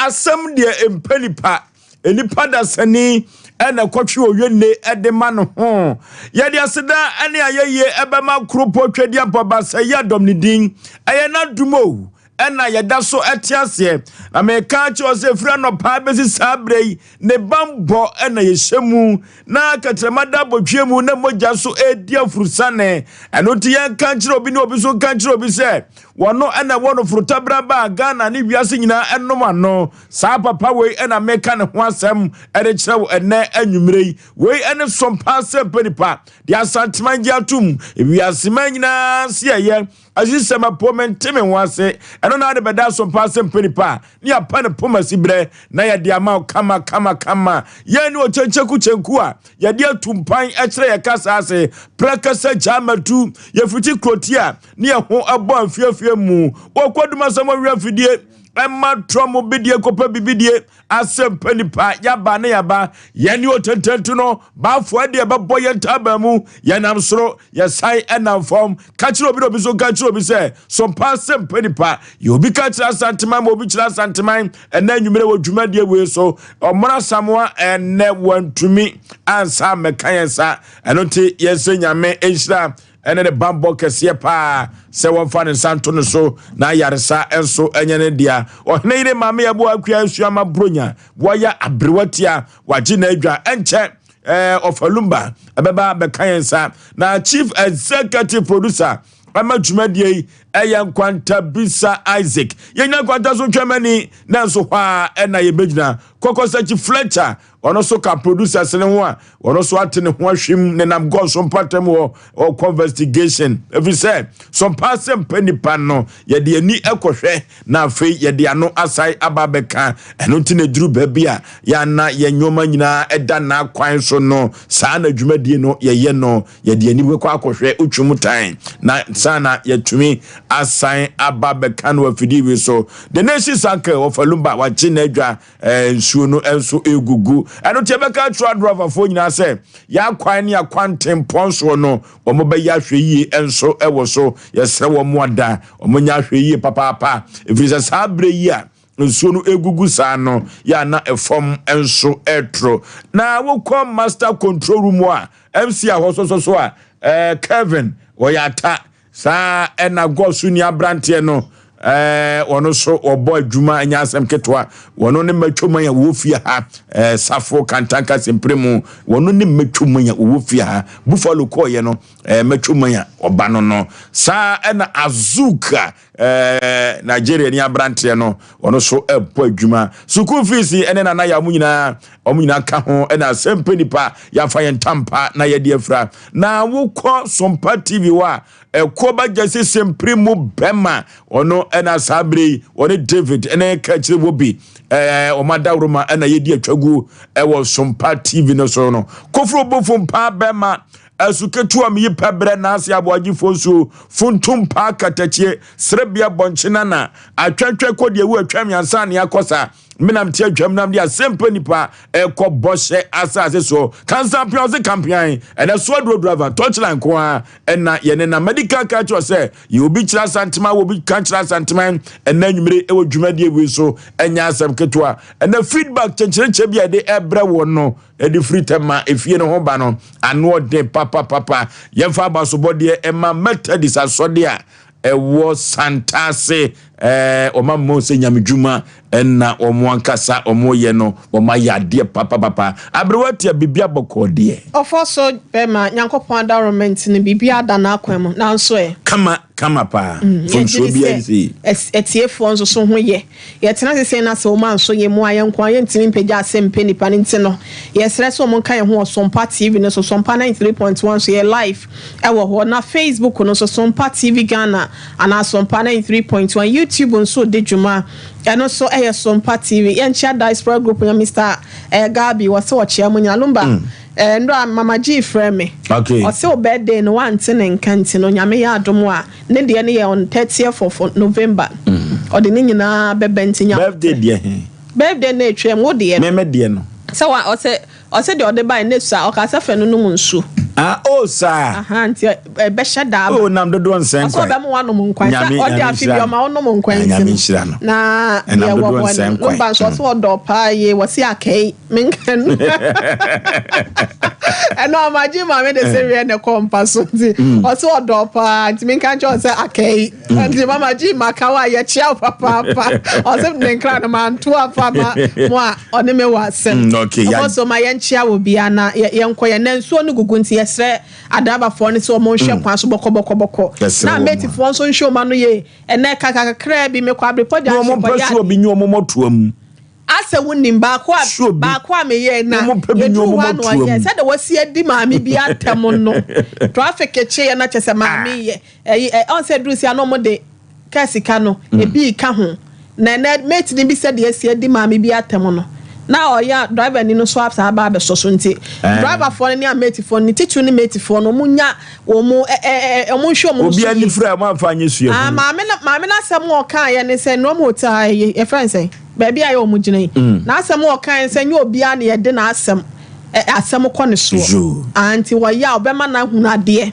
Asem Mpe Nipa Nipa da sani ena kwatwe oyene edema no ho ye de aseda ene ayeye ebema kropo twedi ababa ya dom ni din eye na dumo ena yeda so etiase na me ka chi ose fra no pa besi sabrei ne bambo ena yeshemu na katremada botwemu na moja so edia furusane eno ti yan ka chi obi ne obi so ka chi obi se wono ena wono frutabra ba Ghana ni wiase nyina enoma no sa papa we ena meka ne ho asem ere kirewo ene anwumrei we ene Sompa Asem Mpe Nipa dia santimanji atum wiase manyina se ye azisema pomenteme wase eno na de beda Sompa Asem Mpe Nipa ni apa ne pomasi bre na ye de ama kama ye ni ochencheku chenku a ye de atumpan ekire ye kasa ase prakasa jamatu ye futi krotia ni ye ho abo amfiafie mu okoduma samo wiafidie Emma Tromo bidie kopa bibidie Asem Mpe Nipa yaba ne yaba yeni otententu no bafo ade ba boye ntaba mu yenam soro yesai enam form kachiro bi obi so kachiro bi se Sompa Asem Mpe Nipa yo bi kachira santiman mo bi kira santiman ena nwumere wo dwumadie we so omra samwa ene wantumi ansa mekayensa enoti yese nyame enhira ene de bambo kese pa se wonfa ne santo no so na yaresa enso enyene dia ohne ire mame yabo akua asuama bronya boya abrewatia waje na adwa enche ofalumba abeba bekayensa na chief executive producer ama dwumadie eya nkwanta bisa Isaac yenya nkwanta so twamani na so hwa ena yebegina kokosachi Fletcher ono so ka producers ne ho a ono so atene ho ahwem ne nam go so mpatem o investigation if you say Sompa Asem Mpe Nipa no ye de ani ekohwe na afei ye de ano asai ababeka eno ntine duru baabi a ya na ye nyoma nyina eda na kwan so no saa na dwumadie no ye no ye de ani wekọ akohwe utwumutan na sana ye tumi asai ababeka no afidi we so the nation sanke ofalumba wachi na adwa nsuo no enso egugu eno tebeka truck driver fo nyina se ya kwan ne akwantem ponso no omo be ya hwe yi enso ewo so yesre wo moada omo nya hwe yi papa ifisa sabre yi a nsuo no egugu saa no ya na efom enso etro na wokọ master control room a MC a hososo a Kevin oyata sa ena gosu ni abrante no ono so obo adwuma anya asem ketwa wono ne matwoma ya wofia ha safo kantanka sempremu wono ne matwoma ya wofia ha buffalo koye no matwoma ya oba no sa ena azuka Nigeria ni abrante no wono so ebo adwuma school fees ene na ya omunyina ka ho ena Asem Mpe Nipa ya fa yentampa na ye de afra na wokọ Sompa TV wa ekoba jase sempremu bema ono ena sabre one David ene kachire wobi omadawroma ena yedi atwagu ewo Sompa TV no so no kofro bofum pa bema asuketu am yipa bre na Osei Aboagye Oforisuo funtum pa katachie srebia bonchina na atwatwa kodi ewu atwam yansa ne akosa menam tie atwam nam dia Asem Mpe Nipa ekọ boshe asase so kansa piose campion ena so driver touchline ko a ena yene na medical catch say you obi kira santima obi kan kira santima ena nwumere ewo dwumadie we so enya asem ketua ena feedback chenchereche bia de ebre wo no edi free tema efie ne ho ba no ano de papa yemfa basobode ema methodist asode a ewo santase oma mose nyamedwuma enna omoankasa omoye no oma yade papa abrewati bibia bokode ofoso bema nyankopon environment ni bibia da na akwam na nso kama pa fonso bia zi etiefo nso so ho ye tena sese na se o man so ye mu ayenkwa ye ntimi mpagya Asem Mpe Nipa nti no ye sere so mo kan ye ho Sompa TV no so Sompa 93.1 so ye live ewo ho na Facebook no so Sompa TV Ghana ana Sompa 93.1 YouTube nso de dwuma eno so Sompa TV ye ncha diaspora group ya Mr Gabi wase ochia munya lumba ndo mama G frame okay ose o birthday no wante ne nkanti no nyame ya adomo a ne de ne ye on 30th of November ode ne nyina bebenti nya birthday na etwem wo de me de no so wa ose de ode bai ne sa o ka sa fe no num nsu Oh sir. Nti be shada. Oh nam do nsɛn kwa. So be mo wanom nkwan. Odi afi bi o ma wonom nkwan nsim. Na ye wo nsɛn nkwan. Ba so so do pa ye wo si akai. Menkan. Eno amaji ma me de serie ne kompa so nti. O so do pa nti menkan cho se akai. Nti mama ji makawa ye chia papa. O se nenkra na man to afa ma mo a oni me wa sem. Okay. So my yen chia wo bia na yen koye na nsuo no gugu nti yesre adaba fo ne so mo hwe kwan so boko na meti fo so nhwe ma no ye ene kakakra bi me kwa abrepodi a mo pesu obi nyu mo motoam ase wonnim ba kwa me ye na ye du wa no ye se de wasi adi ma me bi atem no traffic che ye na chese ma me ye on se dru si ano mo de kasika no e bi ka ho na meti ni bi se de asi adi ma me bi atem no now ya driver ni no swaps aba be so nti driver for ni ameti for ni titu ni meti for no munya wo mu hwe mu obi ani fra ma fa anye sua maame na asem wo kan ye ne se no mo ta e friend say baby ayo mu gina na asem wo kan se nye obi a na ye de na asem ko ne so anti wo ya obema na hunade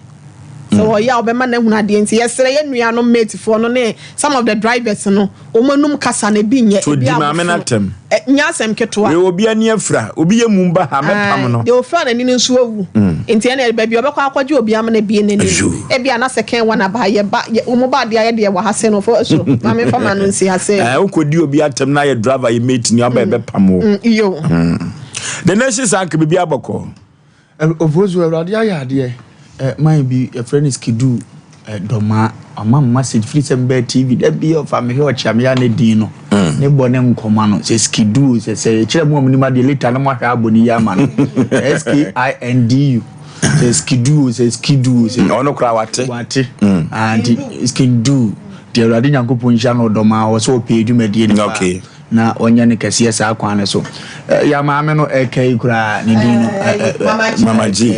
so wo ya obema na hunade nti yesere ye nua no meti for no ne some of the drivers no omanum kasa na bi nye bi maame na tem nyasem ketwa we obi ani afra obi ye mumba ha mepam no de ofra na ni nso awu enti ene ba bi obekwa akwaje obi am na bi ne ne e bia na second one ba ye ba umu ba de aye de wa hase no for so maame fama no nsi hase ukodi obi atem na ye driver ye mate ni aba bepam o yo the next is anke bi aboko ovozu awrade ayade man bi a friend is kidu doma ama message free Mbe TV da bi of am here chame ya ne din no ne bone nkoma no se skidu se kire mu amni ma de later na mo hwa aboni ya ma no SKINDU se skidu se ono kra wate and skidu de awrade nyankopon hia no doma wo so pe edumadi ni okay na onya ne kase sa kwan so ya maame no ekai kura ne din mama ji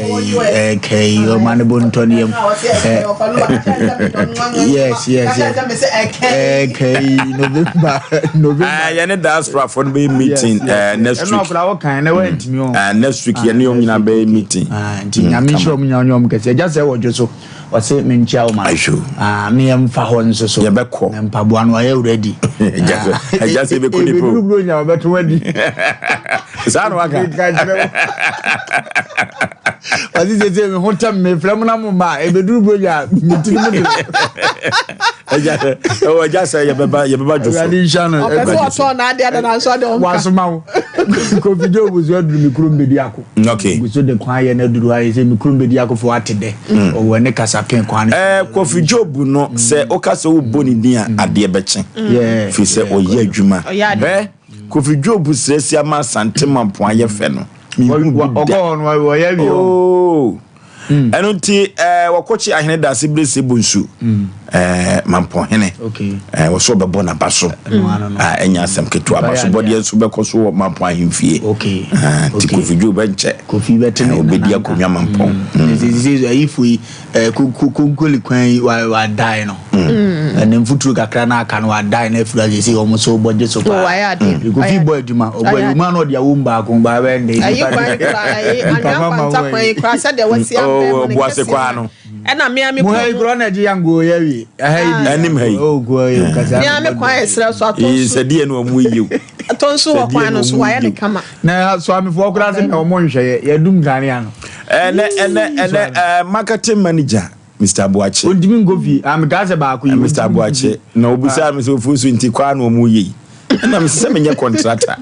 ekai o mane bontoni yes ekai November ya ne diaspora for be meeting next week no kura wo kan na wantimi o next week ya ne yom nyina be meeting nyame shiro mu nyanyom kase ja se wojo so wase menchia o ma me am fa ho nso so ye beko mpaboa no aye ready just be kuni pro bro nya beto wadi sanu aka wadi se me hotam me flam na mo ma e beduru bro nya mitiri mo de just say ye beba jofo ali shano e ko to na ade na so de onka wasoma ko video buzu aduru mikro mbedi ako okay buzu de kwan ye na duru aye se mikro mbedi ako fo atede o wone kasapen kwan Kofi Job no se okase wo boni din ade beche fi se oye adwuma Kofi Job sresi ama santema mpo aye fe no ogo no wo ya bi o eno ti wakochi ahene da se blese bonsu mampo hene okay wo so bebo na baso enya asem ketu abaso body enso bekoso mampo ahemfie okay ti Kofi Job enche Kofi betene obedi akonwa mampo this is ifu kunkuli kwan wa die no and mfuturu kakra na aka no wa die na afura je say omo so bodje so pa Kofi boy aduma obaduma no dia wumba akomba ba ndey ayi anya kwanta kwan kra se de wasi ambe mo ase kwa no ena me mo hay kro na ji yango ya wi anim hay go yo kasa me kwa esra so atonso is die no amu yiw atonso wa kwa no so wa ya ne kama na so amfo kra se me omo nhwe ya dum gane ano marketing manager Mr. Aboagye ondimi ngofi am gaze ba ko Mr. Aboagye na obusa me so fusu nti kwa no amu yi na me se menye contractor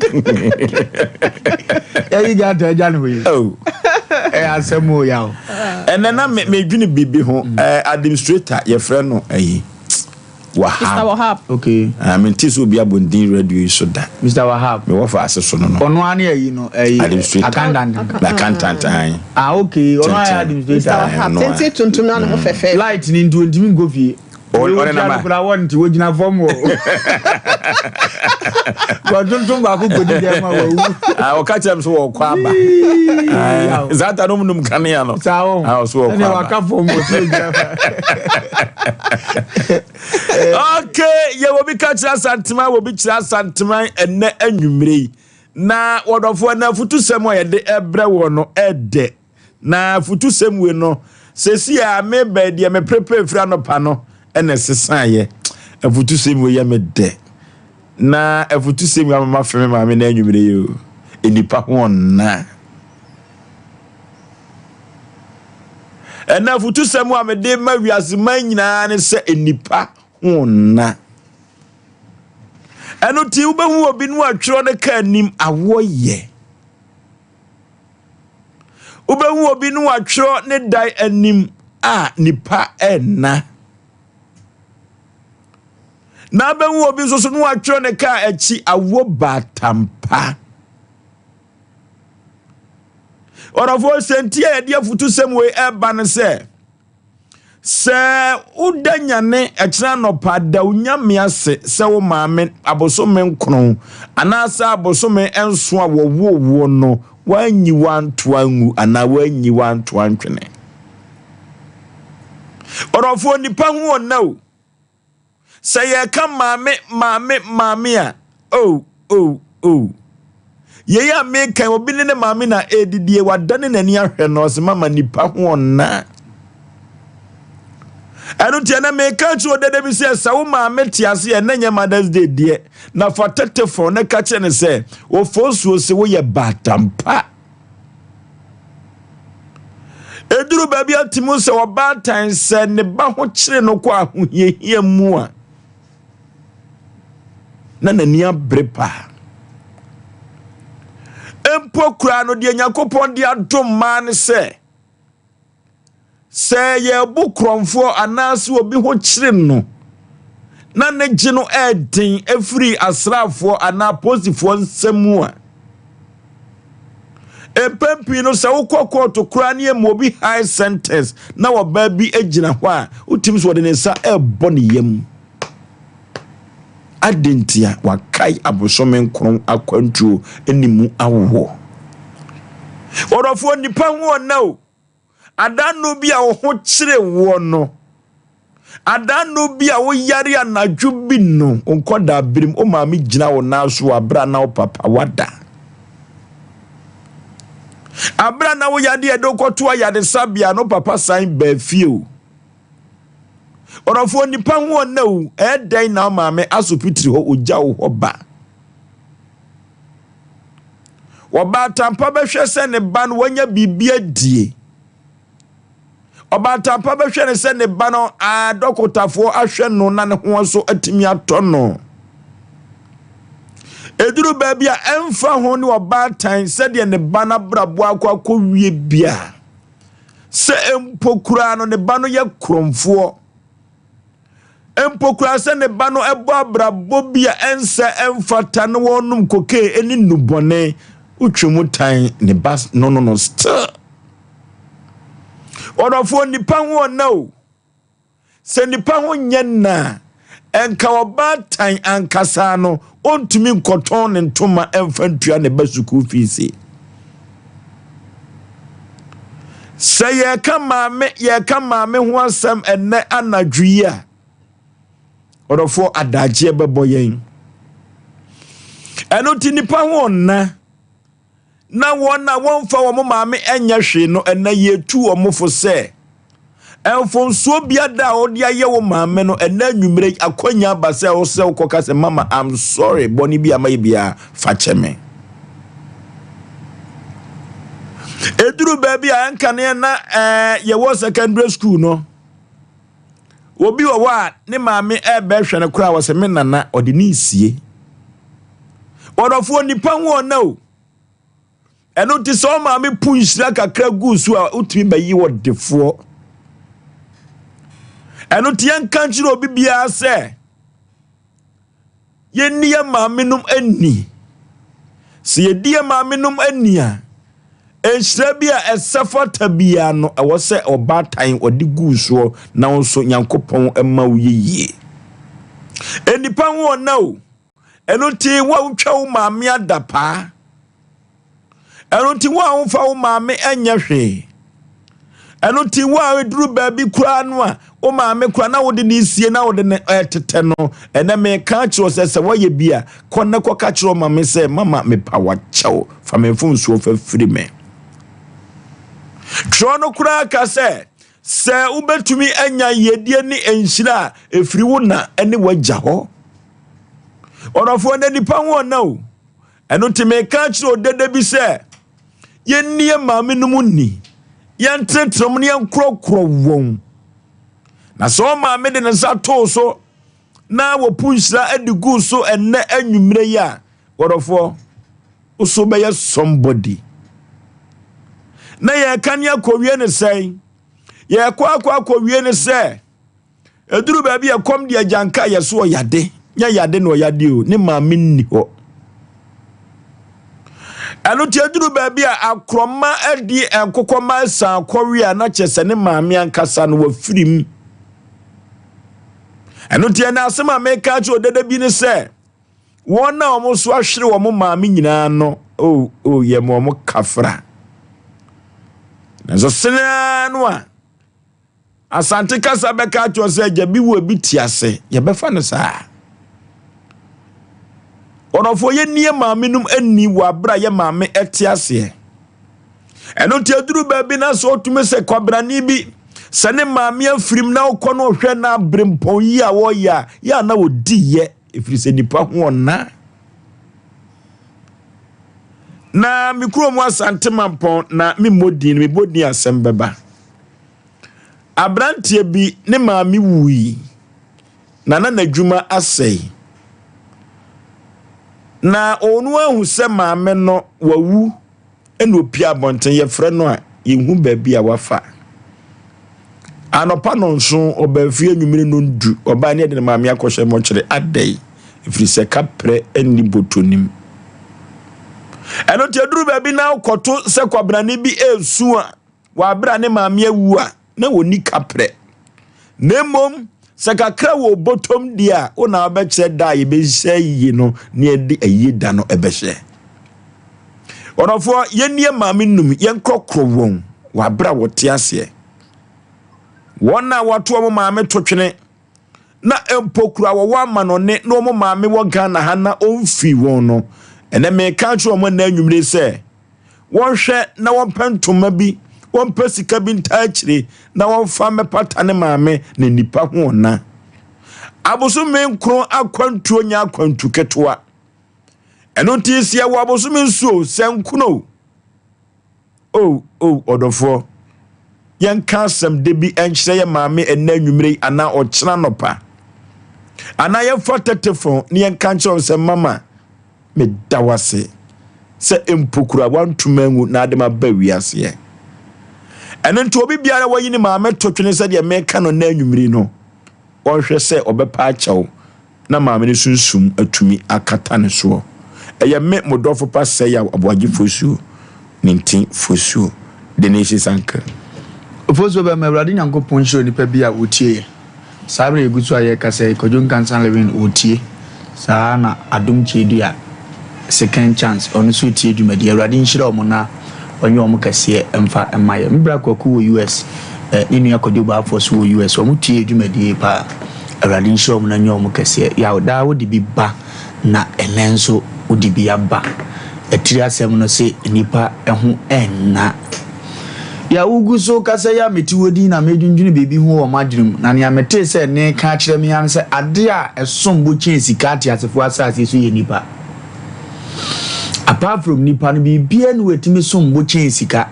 e ga ta ja no yi asemo ya o na me dwene bibi ho administrator ye frɛ no ayi Wahab okay mean tiso bia bondin radio so da Mr. Wahab me wo fa aseso no ono ane ayi no accountant okay ono administrator tenti tuntum na no fefe light ni ndimi ngofi Ore na ma kura wonti wogina form wo ko tuntum ba ko godi dem wo o ka chem so wo kwa ba zata no munum kan ya no so wo kwa wa ka form wo so okay ye wo bi ka kira santima wo bi kira santima enne anwumre na wodofo na futu sem o ye de ebre wo no ede na futu semwe no sesi a me ba dia me prepare fira no pa no ene sesan ye futu semwe ya me de na futu semwe mama feme ma me na anwumire yo enipa ho na ena futu semwe a me de ma wiase man nyina ne se enipa ho na eno ti ubehu obi no atwero ne ka anim awoye ubehu obi no atwero ne dai anim a nipa enna na behu obi so no atwero ne ka achi awo batampa orofo sentia e dia futu semwe eba ne se udanyane ekira no pada unyame ase se wo maame abosome nkron anasa abosome enso a wo no wanyi wanto angu ana wanyi wanto antwene orofo nipa ho na o se ye ka maame a ye ya me kan obi ne maame na edidie wadane nani ahwe no se mama nipa ho na anu tiana me catch o dede bi say sa wo ma metiase e nanya Mother's Day die na fatete for na catch ne say Oforisuo se wo ye batampa eduru ba bi atimu se wo batan se ne ba ho kire no kwa ahohiehie mu a na nani abrepa empo kura no de Yakobon de adom ma ne se ye bukromfo anase obi ho kire no na ne gino edin efri asrafo ana posifo nsemu a empempi no se ukoko to kura ne em obi high sentence na wo ba bi agina ho a utim so de ne sa ebo ne yam adentia wakai abosome nkron akwantuo enimu awo orofo nipa ho na o adanu bi a wo ho kire wo no adanu bi a wo yare anadwo bi no onkoda birim o maami gina wo na so abra na wo papa wada abra na wo yade edokoto ayade sabia no papa san ba fie orofo nipa ho na o edan na maami asopitiri ho ogya wo ho ba wo ba tampa behwe se ne ba no wanya bibia die Obata pa be hwe ne se ne ba no adokotafo ahwe no na ne ho so atimi atono eduru ba bia emfa ho ne obatan se de ne ba na brabo akwa wie bia se empokura no ne ba no ye kromfo empokura se ne ba no ebo abrabo bia ense emfata ne wonum koke eni nubone utwemutan ne ba no still orofo nipa ho na o se nipa ho nyena enka obatan ankasa no ontumi nkoton ne ntoma emfantua ne basuku fiisi se ye ka maame ho asem enne anadwia orofo adagye beboyen eno ti nipa ho na wona wonfa wo maame enya hwe no ena yetu omofo se enfonso bia da odi aye wo maame no ena nwumire akonya base wo se ukoka se mama I'm sorry boni bia mai bia facheme eduru baby anka ne na ye wo secondary school no obi wo wa ne maame ebe hwe ne kura wo se me nana odi ni isie odofo nipa ho na o eno ti so ma me punshira kakra gusu a utimi bayi wo defo eno ti yan kanchiro bibia se ye niya ma menum ani se ye dia ma menum ani a enhira bia esafata bia no ewo se obatan odi gusu na wonso Yankopon ema wo yeye enipa ho na o eno ti wa utwa wo ma me adapa eno ti wa wonfa wo maame enya hwe eno ti wa eduru baabi kura no a wo maame kura na wo de ni sie na wo de tete no ene me ka kiro se wo ye bia konna ko ka kiro maame se mama me pa wa chew fa me funsuo fa firi me Trono kura ka se ubetumi anya yedie ni enhyira efiri wo na ene wagya ho. Onofo na nipa ho na o. Eno time ka kiro dede bi se yennie maame no mu ni. Yentretrom ne yankrokro won. Na so maame de ne sa to so na wo punhyira adigu so enne anwumre ya. Onofo uso be somebody. Na ye kan yakowie ne sei. Ye kwa wie ne sei. Eduru ba bi e kom de agyanka ye so yade. Nya yade no yade o ne maame nni ho. Anu ti eduru ba bi akroma adi enkokoma sa akɔwe a na kyese ne maame ankasa no wafirim. Anu ti na asema meka cho dede bi ne sei. Wona omo so ahwere wo mo maame nyina no ye mo kafra. Nazo sena no a asante kasa beka cho se jabi wo bi tiase ye befa no saa. Onofo ye nie maame num ani wa bra ye maame etiase. Eno ti aduru ba bi na so tume se kwabrani bi sane maame afirim na ukɔ no hwɛ na brempon yi a wo ya na odi ye efiri se nipa ho na. Na mikro mu asante mampon na mi bodi asem beba. Abrantie bi ne maame wui. Na nadwuma asɛe. Na onu ahu se maame no wawu ene opi abonten ye frɛ no a yehu ba bi a wafa. Anopa no nso obafie nwumire no ndu oba ne de maame akɔhye mo kyere adai efiri se kapre eni botonim. Eno ti aduru ba bi na ukoto se kwabrane bi esu a wa bra ne maame awu a na woni kapre. Nemom se kakra wo botom dia ona obekye da ye be hye no ne edi ayida no ebehye. Onofo yenie maame num yenkrokro won wa bra wote ase. Wona wato mo maame totwene na empokura wo wa manone no mo maame wo Ghana ha na onfi won no. Ene me ka cho mo na anwumre se won hwe na won pentoma bi won pesika bi ntaachire na won fa mepata ne maame na nipa ho na aboso me nkro akwantu onya akwantu ketwa eno ti sia wo aboso me nsuo se nkuno odofo yen kasem de bi enhyire ye maame ena anwumre ana ochira nopa ana ye fotetefo ne yen kan cho se mama me dawase se empokura wantumangu na adema bawiase ye eno nti obi biara wayini maame totwene se de meka no na anwumri no onhwe se obepa achawo na maame ne sunsum atumi akata ne so eye me modofo pa se Yaw Aboagye Oforisuo nintin Oforisuo de nation sanka Oforisuo be mawrade nyankopon hiro nipa bi a wotie sabre egusu aye kase kodjon kansan lewin wotie saa na adom chedua second chance onu so tie dwumadi awrade nhira omona onye omo kase emfa emaye mbra kwaku wo US inu akodo ba afo so wo US omo tie dwumadi pa awrade nhira omona nye omo kase ya oda wo de bi ba na enenso wo de bi aba etiri asem no se nipa eho enna ya ugu so kase ya metiwodi na medwundwune bebi ho wo madwum na ne amete se ne ka kire me yan se ade a esombo chensika ati asefo asase so ye nipa. Apart from nipa no bibia no wetimi sombo chensika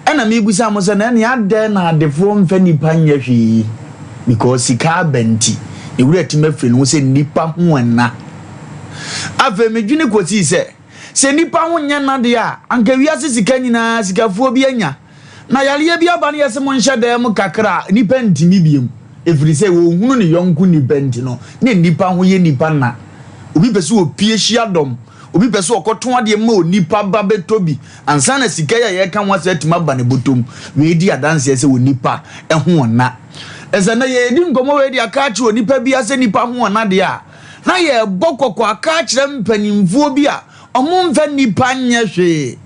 ena megusa mo se na ne ade na adefo mfa nipa nyahwi because sika benti e wura timafre no se nipa ho na ave medwune kwoti se nipa ho nya na de a anka wiase sika nyina sikafuo bi anya na yale bi aba ne yese mo nhye da mu kakra nipa ntimi biem efiri se wo hunu ne yonku nipa nti no ne nipa ho ye nipa na obi pese opie hia dom obi pese okoton ade ma onipa ba betobi ansa na sika ya ye kan wasa atima ba ne botom we di adanse se onipa eho na eza na ye di ngomo we di aka chi onipa bi ase nipa ho na de a na ye bokoko aka kire mpanimvuo bi a omo mfa nipa nya hwe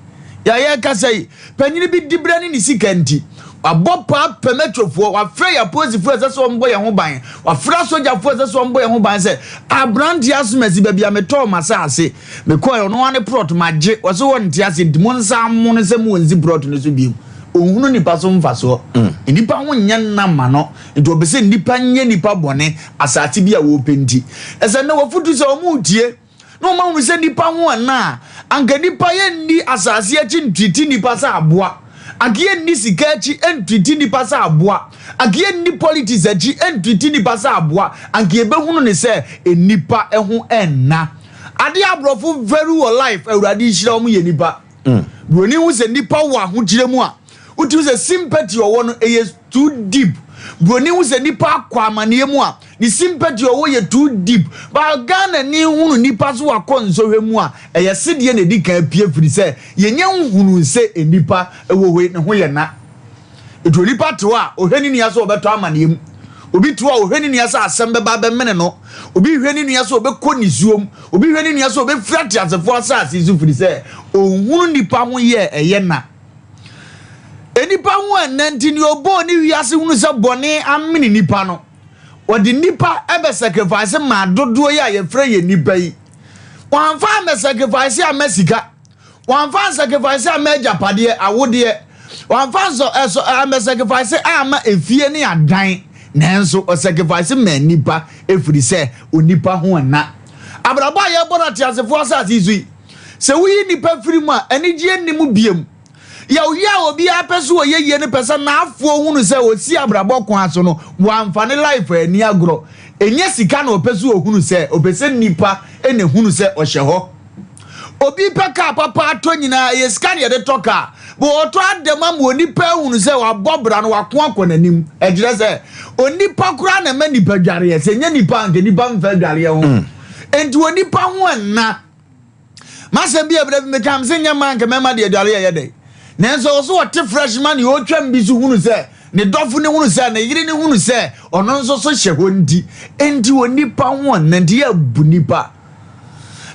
ya ye ka sei panyin bi dibrani ni sika nti abopa pemetrofo wa frɛ ya posifo ɛsɛ mbo ye ho ban wa frɛ sojafo ɛsɛ mbo ye ho ban sɛ abrandi asumasi baabi a metɔ masase me kɔ no ane prot magye wɔso won ti ase dimo nsa mo no sɛ mo nzi prot no so biem ohunu nipa so mfaso nipa ho nya nama no nti obese nipa nye nipa bone asate bia wo penti ese na wafutu se omutie no ma hu se nipa ho na anka nipa ye ndi asase achi ntwiti nipa sa aboa agie ndi sika achi entwiti nipa sa aboa agie ndi politics achi entwiti nipa sa aboa anka ebehunu ne se enipa eho enna ade abrofo very well life awurade hira omu ye nipa broni hu se nipa wo ahogire mu a utu se sympathy owo no is too deep broni hu se nipa akwa amane mu a ni sympathy owo ye too deep ba Ghana ni hunu nipa so akonsohwe mu a eye sedie na dika pie firi se yenye hunu se enipa ewowe ne ho ye na etu nipa to a ohwani ni aso obeto amane mu obi to a ohwani ni aso asem beba be mene no obi hwani ni aso obekɔ nisuom obi hwani ni aso obefrati asefo asase isu firi se ohunu nipa ho ye eye na enipa ho ananti ni obo ni wiase hunu se bone amene nipa no odi nipa ebe sacrifice ma dodo ya ye frɛ ye nipa yi wan fa me sacrifice a mesika wan fa sacrifice a meja pade awode wan fa so me sacrifice a ma efie ne adan nanso o sacrifice ma nipa efiri se onipa ho na abraba ye bona tiasefo asase izui se wuyi nipa firi mu a enigye nimu biem ya obi apeso oyeye ne pesa na afo hunu se osi abrabo kon aso no wamfane life ani agro enye sika na opeso ohunu se opese nipa ene hunu se ohye ho obi peka papa ato nyina ye sika ne de toka bo oto adema mo nipa hunu se wabobra no wako akonanim ejire se onipa kura na ma nipa dware ye se nya nipa nke nipa mfa dware ye ho enti onipa ho na mase bia bra bi mekam se nya man nke mema de dware ye de nenso so what freshman you twam bi so hunu se ne dofo ne hunu se ne yiri ne hunu se ono nso so hye ho ndi enti onipa ho nandi ya bu nipa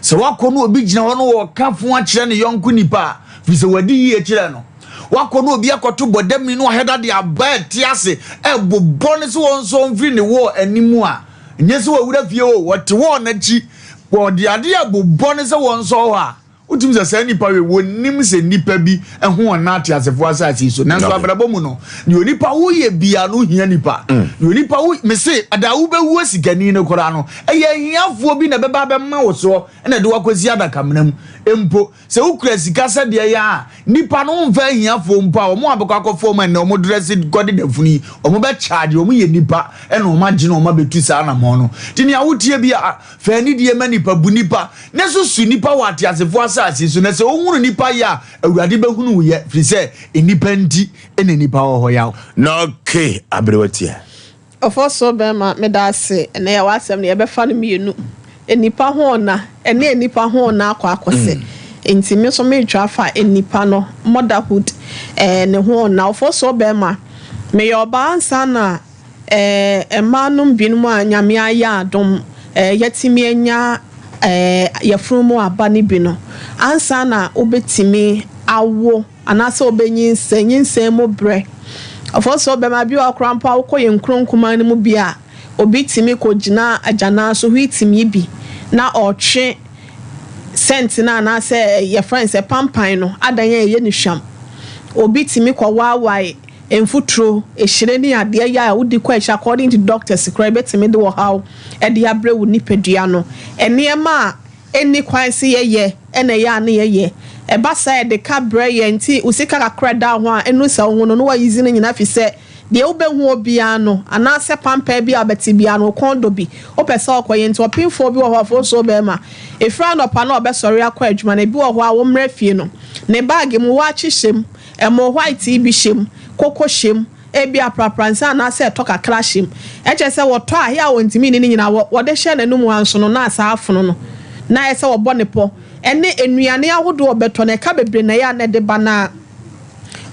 se wakono obi gina ho no wo kafo a kire ne yonko nipa fi se wadi yi kire no wakono obi akoto bodam ni no heda de aba tiase ebobo ne so won so mfiri ne wo animu a nye se wawura fie o wote wo na chi wo de ade abobo ne se won so ho a utum se nipa we wonim se nipa bi eho na ate asefo asase so nanso abrabo mu no ni onipa wo ye bia no hia nipa ni onipa wo me se ada wo be wo sigani ne kora no eye hiafo bi na beba be ma wo so na de wakosi adaka mnam empo se ukura sika se de ya nipa no mfa hiafo mpa o mo abekọ akofo man na o mo dress god de funi o mo be charge o mo ye nipa e no ma gine o ma betu sa na mo no tini awotie bia fa ni de ma nipa bu nipa ne so su nipa wa ate asefo asase so na se ohunu nipa ya awurade behunu wo ye firi se enipa ndi ene nipa ho ya na okay abrewatia ofoso be ma medase na ya wasem na ye be fa no mienu enipa ho na ene enipa ho na akose intimi so me twa fa enipa no motherhood ne ho na ofoso be ma me yo ba ansa na emanum binmu anyame aya adom yetimi enya yafrumu abani bino ansa na obetimi awo anasa obenyinse mo bre ofoso be ma bi okrampa akoye nkronkuma ne mu bia obetimi kogina ajana so hitimi bi na otwe sent na na se your friends e pampan no adanye ye ni hwam obetimi kwa wawai enfutro ehire ni ade ya wudi kwa ehia according to doctors kra betimi de wo how e de abre wo nipadua no enema eni kwan se ye ene ya na ye e ba sa de ka bre ye nti usika kakra da ho a enu sa ho no no wa yizi na nyina fi se de wo be hu obia no ana se pampa bi abeti bia no kondo bi o pese okoye nti opinfo bi wo ho so be ma efra no pa na obesori akwa adwuma na bi wo ho a wo mra fie no ne bag mu wa chihyem emo white bi hyem koko shem ebi aprapransa na se to kakra shem eche se wo to a ya wontimi ni nyina wo de hye nanum anso no na asa afono no na ese wo bone po ene enuane ahodo obeto na ka bebre na ya na de bana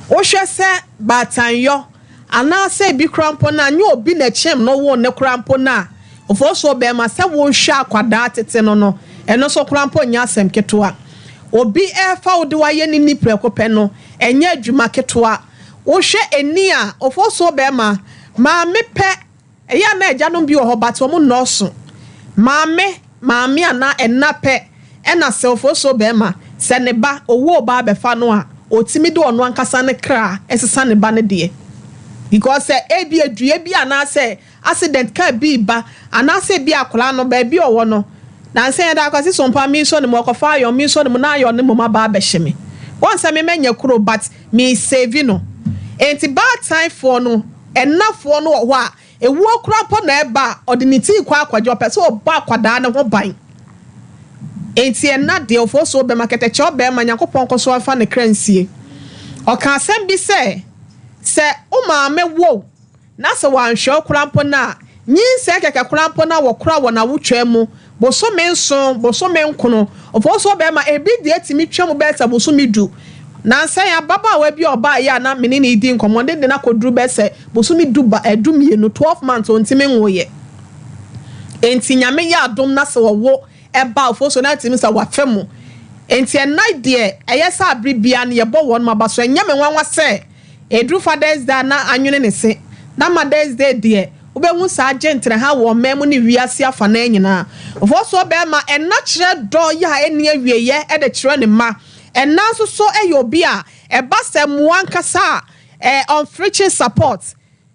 wo hwe se batanyo ana se bi krampo na nya obi na chem no wo ne krampo na ofoso be ma se wo hwe akwada tete no eno so krampo nya asem ketoa obi efa wo de wa ye ni niprekope no enya adwuma ketoa wo hwe eni a ofoso be ma mepe eya na eja no bi oho bato mo noso maame ana enape ena se ofoso be ma se ne ba owo ba be fa no a otimi do ono ankasa ne kra esesa ne ba ne de because ebi adua bi anase accident ka bi ba anase bi akola no ba bi owo no na nse da akwase Sompa mi so ne mo kofa ayo mi so ne mo na ayo ne mo ma ba behye once me menya kuro but me save no enti bad time for no enough for no ho a ewu okura po na eba odiniti kwa akwajo pese oba akwada ne ho ban enti ena de ofo so be market cho be ma Yakopon koso afa ne kransie o ka asem bi se o ma me wo na se wan hwe okura po na nyin se keke okura po na wo kura wo na wotwa mu boso me nso boso me nkono ofo so be ma ebi de atimi twa mu be se boso midu na nsa ya baba wa bi oba ya na menene idi nkomode de na kodru be se boso midu ba edumienu 12 months ontime nwoye enti nyame ya adom na se wo eba ofo so na timi sa wafemu enti enai de eyesa abribia ne yebo won mabaso enyame nwanwa se edru fathers da na anwene ne se na mothers day de obehu sa agentre ha wo memu ne wiase afa na nyina ofo so be ma enna kire do ya eni awieye e de kire ne ma enna so eyobi a eba se muankasa on preaching support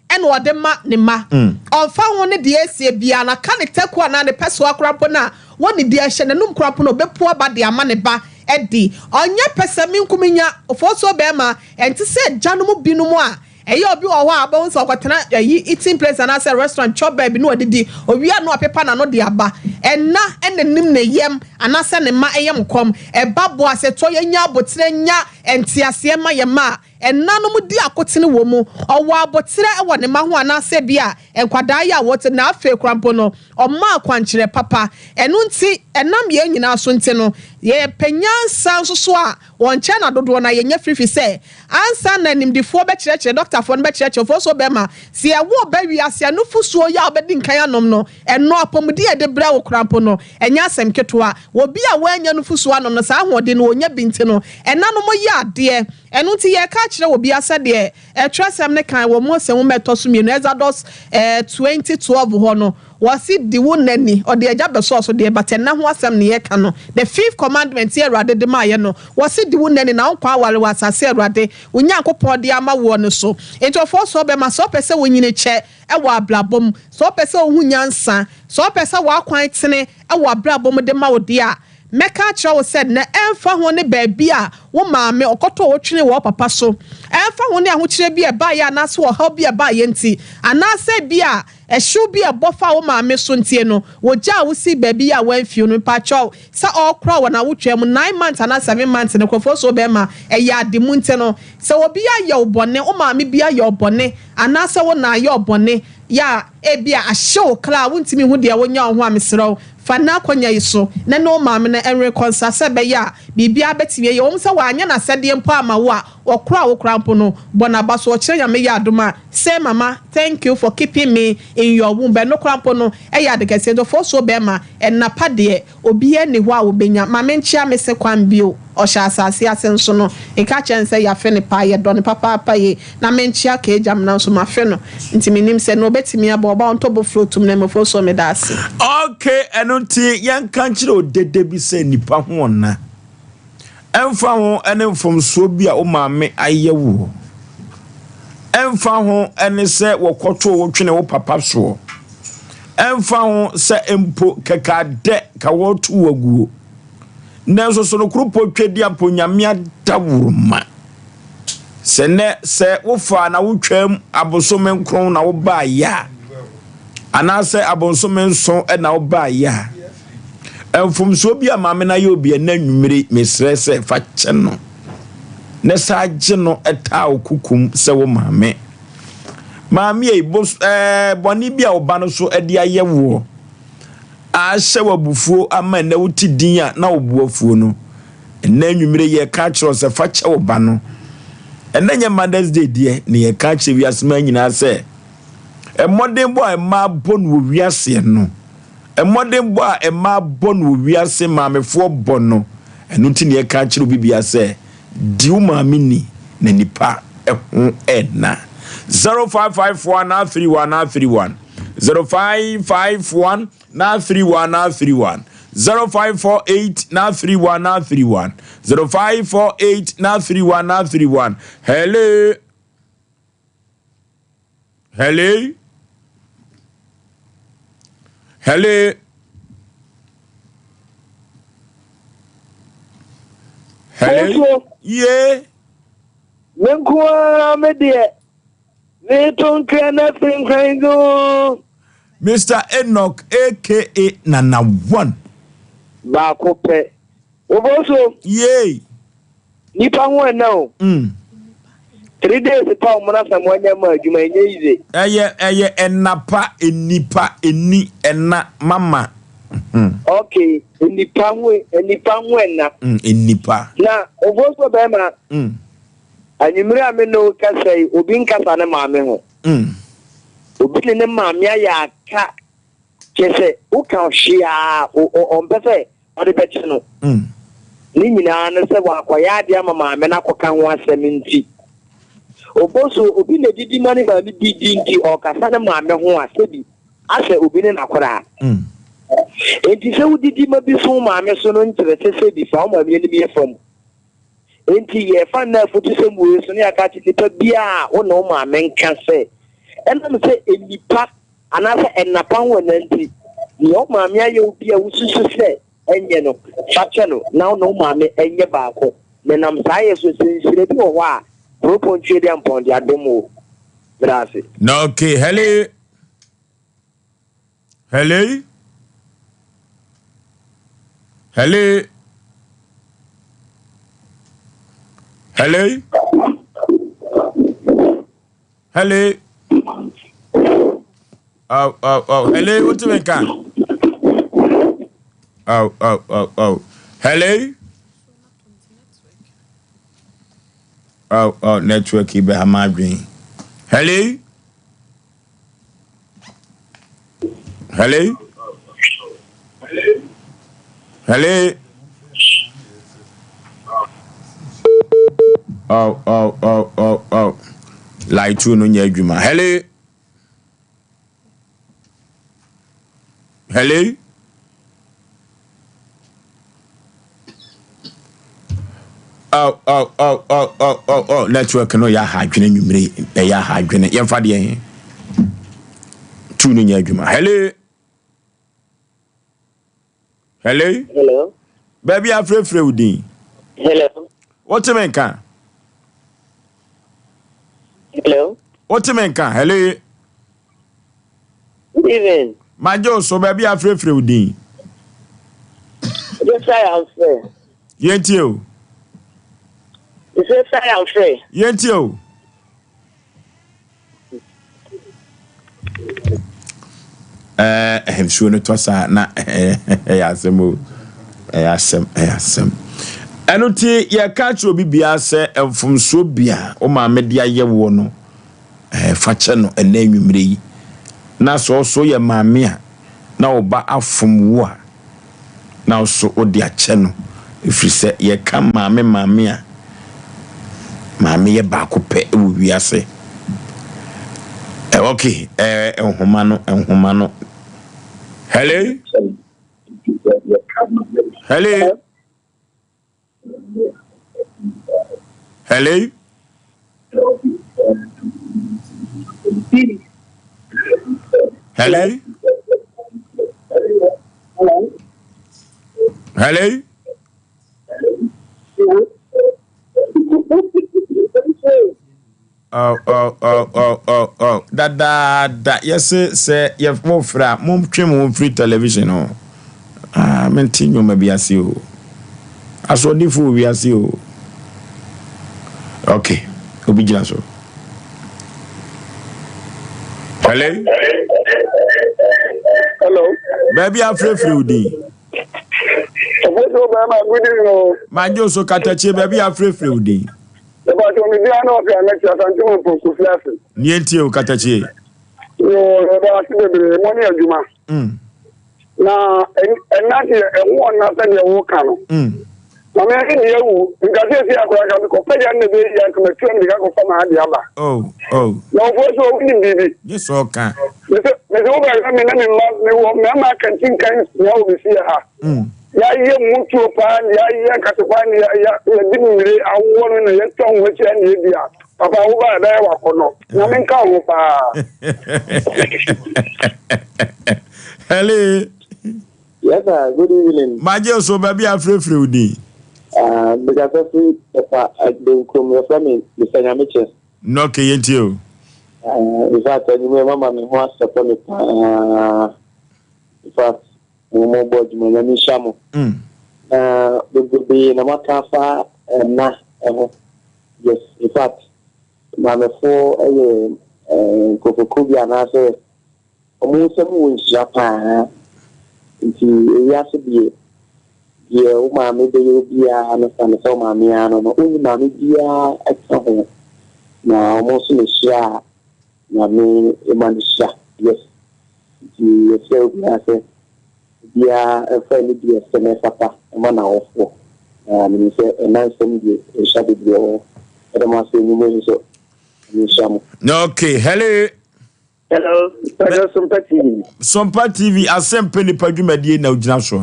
en wode ma ne ma onfa ho ne de esie bia na ka ne teku na ne peso akrapo na woni de ahye ne num krapo no bepu aba de ama ne ba edi onye pesami nkuminya ofo so be ma enti se janum binum a eyi obi wo ho aba unso kwatena eating place and as a restaurant chop baby no odidi owia no apepa na no de aba enna enenim ne yem anase ne ma eyem kom ebabo aseto yenya abotire nya entiase ma yema enna no mu di akotene wo mu owo abotire ewo ne ma ho anase bia enkwada ya wote na afa krampo no omma akwankyere papa enu nti enam ye nyina so nti no ye panyansa nso a wonche na dodo na yenya frifi se ansa na nimdifo be kyerɛkyerɛ doctor fo no be kyerɛkyerɛ fo so be ma se ewo ba wiase anufusuo ya obedi nkan anom no eno apomudi e de bra wo krampo no enya asem ketoa obi a wanya nufusuo anom no sa ahode no onya binti no enanom ya ade enu nti ye ka kyerɛ obi asa de etwasem ne kan wo mo se wo meto so mienu Exodus 2012 ho no wasi di wonani o de agya beso so de batenna ho asem ne ye ka no the fifth commandment here Awurade de ma ye no wasi di wonani na nkwa aware wasase Awurade Onyankopɔn de ama wo no so entofo so be ma so pese wonyine che e wo ablabom so pese ohu nyansa so pese wo akwan tene e wo ablabom de ma wo de a meka kira wo said na emfa ho ne baabi a wo maame okoto wo twene wo papa so emfa ho ne ahokire bi e ba ya na so wo ha bi e ba ye nti anase bi a ehwu bi e bofa wo maame so ntie no wo gya wo si baabi a wanfio no pa chaw sa okra wo na wo twam 9 months na 7 months ne kwofo so be ma e ya de mu ntie no se wo bi ya wo bone wo maame bi ya wo bone anase wo na ya bone ya e bi a ahye kra wo ntimi hu de wo nya ho amesrew fana konya yiso na no maame na enre konsa se be ya bibia betime ye wo se wanya na sede mpo ama wo a okra wo krampo no bona baso okire ya me ya adoma say mama thank you for keeping me in your womb be no krampo no e ya de kese do for so be ma enapa de obi ani ho a wo benya mama nchia me se kwan bio osha asase asenso no e ka chense ya fe ne pa ye do ne papa pa ye na me nchia ka ejam na so ma fe no ntimi nim se no betimi aba oba onto bo floatum na me for so me da ase okay enunti yan kanchire odede bi se nipa ho na emfa ho ene mfomso bi a o maame ayewo emfa ho ene se wokoto wo twene wo papa so emfa ho se empo kekade ka wotu waguo nenso so no krupo twedi aponyamia dawuruma se wo fa na wo twam abosome nkron na wo ba ya anase abosome nson e na wo ba ya enfumso bi amame na yo bi na nwumire mesrese fa kye no ne sa gye no eta okukum se wo maame e boni bi a oba no so e de ayewo a hye wabufuo ama na wuti din a na obuafuo no na nwumire ye ka kye se fa kye oba no enanye Mother's Day de ne ye ka kye wiasema nyina se modern boy ma bon wo wiase no modern boy ma bon wo wiase maamefo bon no enu ti ne ka kire bibia se di wo maame ni na nipa ehun ena 0554 na 31 na 31 0551 na 31 na 31 0548 now 31 now 31 0548 now 31 now 31. Hello. Hello. Hello. Hello. Yeah. Mr. Enoch, aka Nana One. Bakope. Oboso. Yay. Nipa one now. 3 days ago, Mona Samonia Majuma easy. Eye, enapa, enipa, eni, ena, mama. Okay, enipa one na. Enipa. Na, Oboso Bema. Anyimire ameno kasai, obi nkasa na maame ho. Obi ne maame ya ka kese uka hwia o mpese o de beche no. Ni nyina na se wa kwaya de ama maame na koka ho asem nti. Oboso obi ne didi mani ba bi didi nti o kasa na maame ho asebi. Ase obi ne nakora. Enti se udidi ma bi so maame so no ntere se bi fa o maame ni bi efam. Enti ye fa na fotu se mu so ne akati nipa bia wo na o maame nka se. Ena me se enipa anase enapa ho na nti. Ni o maame aye obi a wususu se enye no fache no na o maame enye baako. Me nam sa ye so sensire bi wo a propontwe de ampon de adomo. Gracias. No, okay, hello. Hello. Hello. Hello. Hello. Oh. Hello. What do you mean? Oh. Hello. Oh. Network. You better my dream. Hello. Hello. Hello. Oh. Like two no nyadwuma. Hello. Hello. Oh. Network no ya hadwene nwumre. Ya hadwene. Yemfa de two no nyadwuma. Hello. Hello. Baby, I'm free Udin. Hello. What you mean, can? Hello. What you mean, can? Hello. Good evening. My Joe, so baby, I'm free Udin. Yes, I am free. Yent you. Yes, I am free. Yent you. I'm sure it was na Asem. Enuti ye catch obi bia se emfumso bia o ma media ye wo no fache no enanwumre yi na so ye maame a na oba afum wo a na so odi ache no ifri se ye ka maame a maame ye ba ko pe wo wiase okay enhoma no hello. Hello. Hello. Hello. Hello. Oh. That yes, sir. You have more fra. Mom trim on free television. Oh. Maintain maybe I see you. I saw the fool we are see you. Okay. Obijina so. Hello. Baby, I'm free Udi. My Joso Katachi, baby, I'm free Udi. Nientio Katachi. Na enati enwo na se de wo kan no na me ke de wu ngase si akora ka ko pe ya ne be ya ko metu ne ka ko fa ma de aba Oh na ofo so wini bibi yes okay Me do ba me na me ma kan tin kan ya o bisi ha. Ya ye mutu pa ya ye katukwa ni ya dimire awo no na ye ton wo che ni bia. Papa wo ba da wa kono. Na me nka wo pa. Hello. Yes, sir. Good evening. Maje so baby afrefre udi. Because I see Papa at the Chrome family, Mr. Yamiche. No, okay, yentio. In fact, I remember my house upon the in fact, more body, my name is Shamu. There will be no matter far and nah. Yes, in fact, my four Kokokubi and I say, almost some Japan. Into a year to be. Yeah, maybe you'll be understand the mammy and only mammy dear at home. Now, almost in a share, mammy, a man share. Yes, you say, dear, a friend, dear, Papa, a man of 4. And he said, a nice thing, a shabby girl, and I must say, you so. Okay, hello. Hello, Sompa TV. Sompa TV, Asem Mpe Nipa dwumadie na ugina so.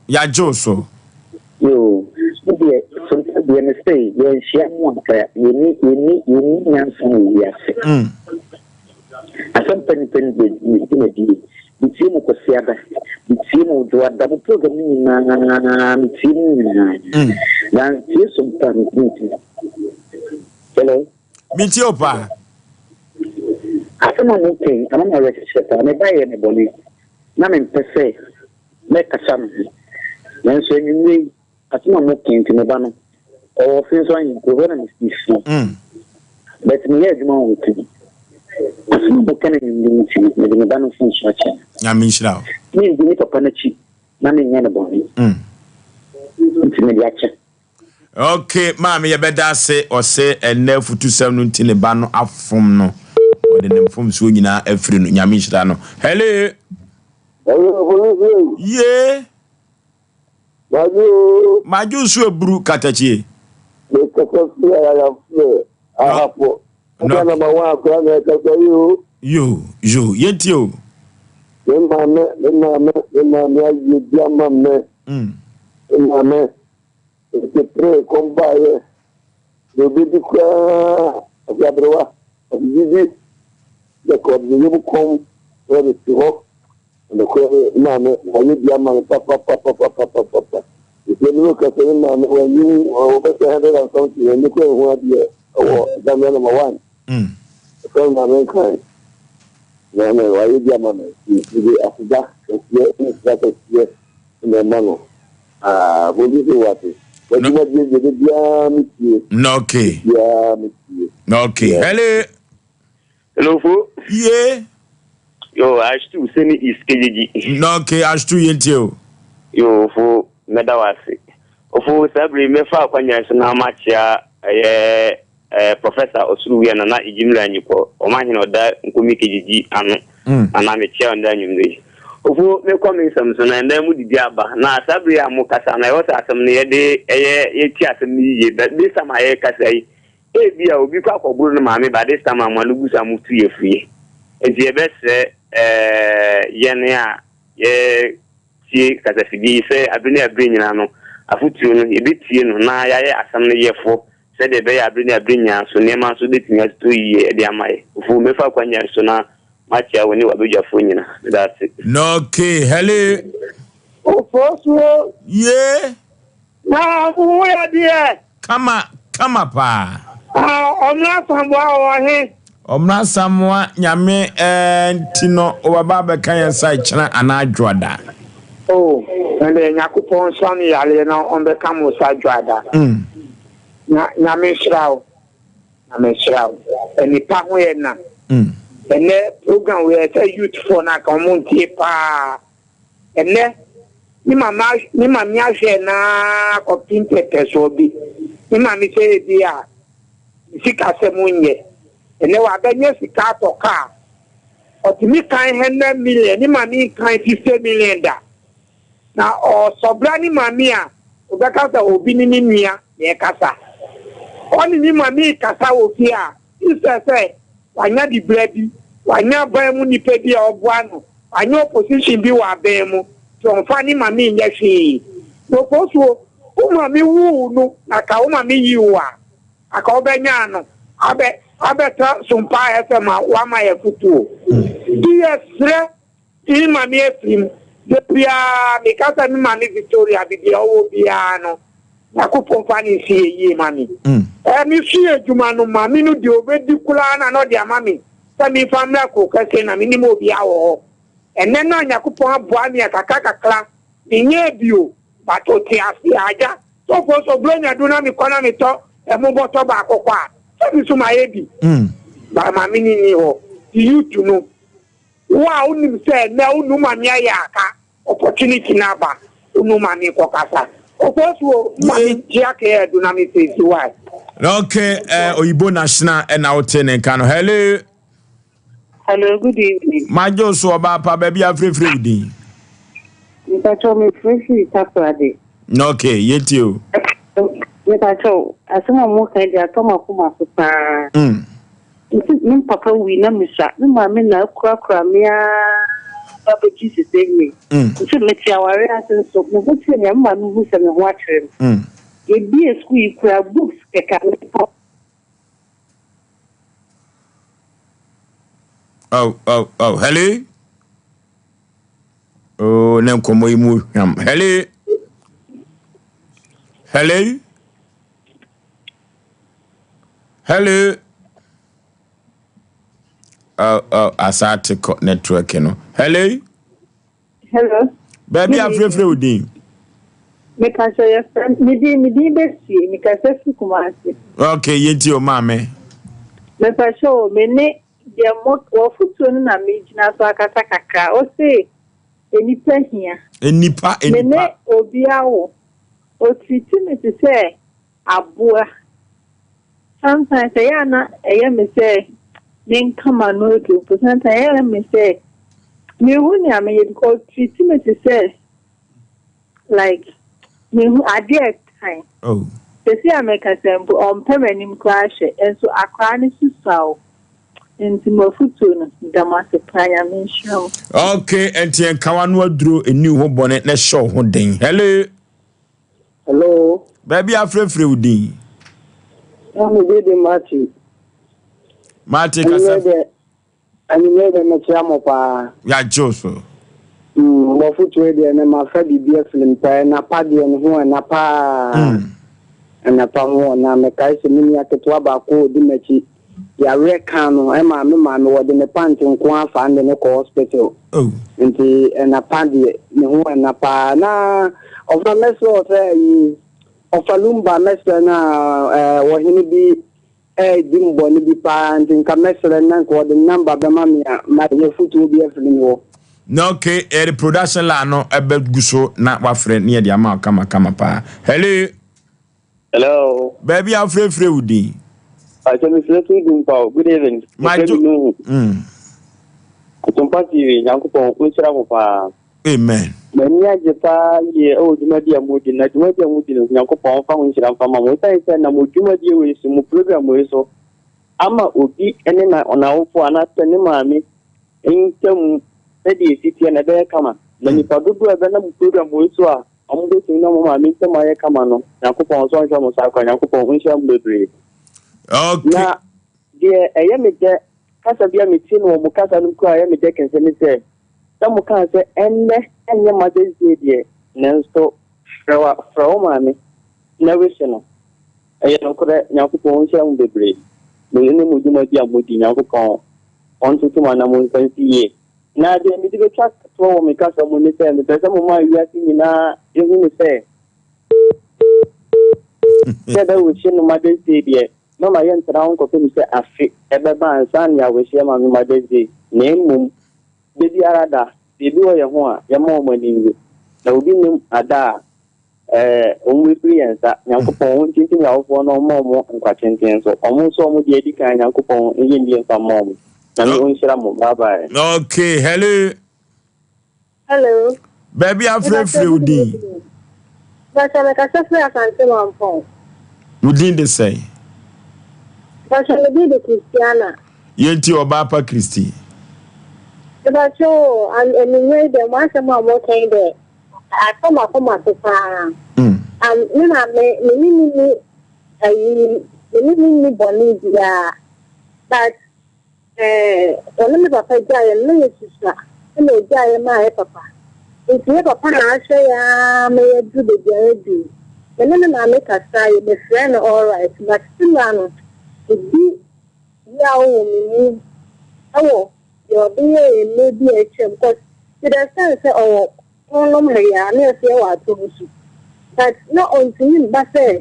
Ya Joso. Yo, Sompa be stay. You share one prayer. You need answer yes. Asem Mpe Nipa dwumadie. Bitimo ko siada. Bitimo do adabu program ni na bitimo. Na Sompa ni. Hello. Miti opa. Asema muke, amama rekisheta, me baye ne boni. Na me mpese, me kasam. Nanso enyi, asema muke nti me ba no. O finso anyi ko na mistisi. But me ye djuma wuti. Asema muke na nyi nti, me ba no finso acha. Ya minshira. Ni ndi papa na chi. Na me nya ne boni. Nti me acha. Okay, mama ye beda se ose ene futu sem no ntine ba no afom no. Ode ne fom so nyina afiri no nyame hira no. Hello. Yeah. Maju so ebru katachie. Yo, yentio. C'est très combat. Le bébé quoi, Gabriela, Bibi, d'accord, je vous comme le sirop, le corps, maman, on est bien, papa. Et c'est nous qui sommes maman, on va se rendre dans son qui est nous qui on va dire, oh, dans le moment. C'est maman quand. Maman, on est bien maman. Il est à ça, c'est une maman. Vous dites what? No, okay. Hello. Hello, fo. Yeah. Yo, I still send it is KGG. No, okay, I still yentio. Yo, fo, medawasi. Ofo sabri mefa kwanya na machia Professor Osuru na na ijimla nyipo. Omahino da nkomi KGG anu. Ana mechia nda nyumde. Ofo me come some so na ndam di aba na sabri amukasa na yo asem ne ye ti asem ni ye but this time I kasa yi e bia obi kwa kwoburu no maame ba this time amalugu samutu ye fie enti ye bese ye ne a ye ti kasa fidi se abini abrinyina no afutuo no ye betie no na ya asem ne ye fo se de be ya abrinya so ne ma so de tinya to ye de amaye ofo mefa kwanya so na Machi awoni wabeja fonyina. That's it. No, okay, hello. Oforisuo. Yeah. Na uya die. Kama pa. Omna samwa wahe. Omna samwa nyame ntino obaba kan yansa ichana anadwoda. Oh, ende nyakupon swami yale na ombe kamo sa dwada. Nyame shrao. Eni pa ho ye na. And program we are youth for na community pa. And ni mama miaje na ko pinte so bi. Ni mama say dia. Sika semunye. And wa ganye sika to ka. Otimi kan 100 million, ni mama kan 50 million da. Na o sobra ni mama a obeka ta obi ni nua ye kasa. Oni ni mama kasa ofi a. Isa say wanya di brebi wanya ban mu nipa bi a oboano wanya opposition bi wa ban mu to onfa ni mami nya hwe no poso o mami wu no aka o mami yiwa aka obenya no abeta Sompa FM wa ma ye futuo diesre ni mami efim de bia me kasa ni mami Victoria bi de owo bia no yakupon fani si ye mami mi si ejuma no mami no de obedi kula na no de amami sa mi family ko kase na mi ni mo bia wo enne na yakupon aboa mi kakakakla nye bio bato ti asi aja so for so blonya do na mi kona mi to e mo boto ba akokwa so mi suma ebi ba mami ni ho you to know wa unim se na unu mami aka opportunity na ba unu mami ko kasa ofosuo mami jiake do na mi face why okay oyibo national and out in Kano. Hello Good evening. Majo so ba pa baby afrefre din. Mitacho me free taprade. Okay, yetio. Mitacho asema mo kan dia to makoma so pa. Nti papa wi na misha. Ni mama na kura mia papa Jesus me. Nti meti aware asen so mo buti me mama no hu se me ho atwere. E bi school kura books keka. Oh, hello. Oh, nem komo imu yam. Hello. Asate network no. Hello. Baby afrefre udin. Me ka so your friend me di besi me ka se su kumasi. Okay, yenti o mame. Me pa show me ne de mo ofutu na me gina so akata kakra. O se enipa hia. Enipa. Me ne obi awo. O treat me to say abua. Sometimes I am say then come and no do. But sometimes I am say me who I mean because treat me to say like me who I did time. Oh. They say I make a sample on permanent crash and so I can't so into my foot to the master prayer mention. Okay, and Tian Kawanwa drew a new home bonnet. Let's show one thing. Hello. Baby afrefre udin. I'm good Marty. Marty kasa. Ani mede me chiamo pa. Ya Joso. Mo futu e de na ma fa bibia film pa na pa de no ho na pa. Na pa ho na me kai se mini aketo ba ko di machi. Ya reka no e ma me wo de me pant nko afa ande ne ko hospital. Oh. Nti na pa de ne ho na pa na ofa meso fe ofalumba meso na wo hini bi dimbo ni bi pa nti nka meso na ko de number be ma me ma ye futu bi afini wo. No, okay, the production la no ebe guso na wa friend near the amount kama pa. Hello. Baby afrefre udin. I tell me good evening. My Sompa TV Yankupon unchira mo pa. Amen. Many ajepa ye o dumadi amudi na dumadi amudi no Yankupon fa unchira fa ma mo sai na mo dumadi we so mo program we so ama obi ene na ona wofo anase ne maami entem edi siti na be kama na nipa dodo ebe na mo program we so a amudo tin na mo maami entem aye kama no Yankupon so nso mo sa kwa Yankupon unchira mo bebre. Okay. Na de eyemede kasa bia metin wo mu kasa no kwa eyemede kense ni se tamu kan se enne enye madezi de nenso frawa mami na wese no eye no kore Yakupon nsia mu bebre mo ne mu duma bia modi Yakupon on tutu mana mo nsansi ye na de mi de chat to wo me kasa mo ni se me pese mo ma wiati ni na ehu ni se da wo shinu madezi de mama yen traun ko pe mi se afi ebe ba ansan ya we shia ma mi madezi ne mum bebi arada bebi wo ye ho a ye ma mo ni na obi nim ada onwe experience Yakupon won tintin ya wo no mo nkwa tintin so omo so mo de edi kan Yakupon eye ndi nfa mo na mi on shira mo bye bye. Okay, Hello. Baby afrefre udin. Bacha me ka sefre asante wampon. Udin de say. Bacha me bi de Christiana. Yenti Obapa Christy. But so, and anyway, the one some more kind of I come up from my papa. And when I me Bolivia, but only papa Jay and me sister, and no Jay my papa. If you papa, I say, may do the Jay. And then I make a sign, the friend, all right, but still, it be Yaw. Oh, your being may be a champ, because to the sense of all my near what to. But not on him, but say,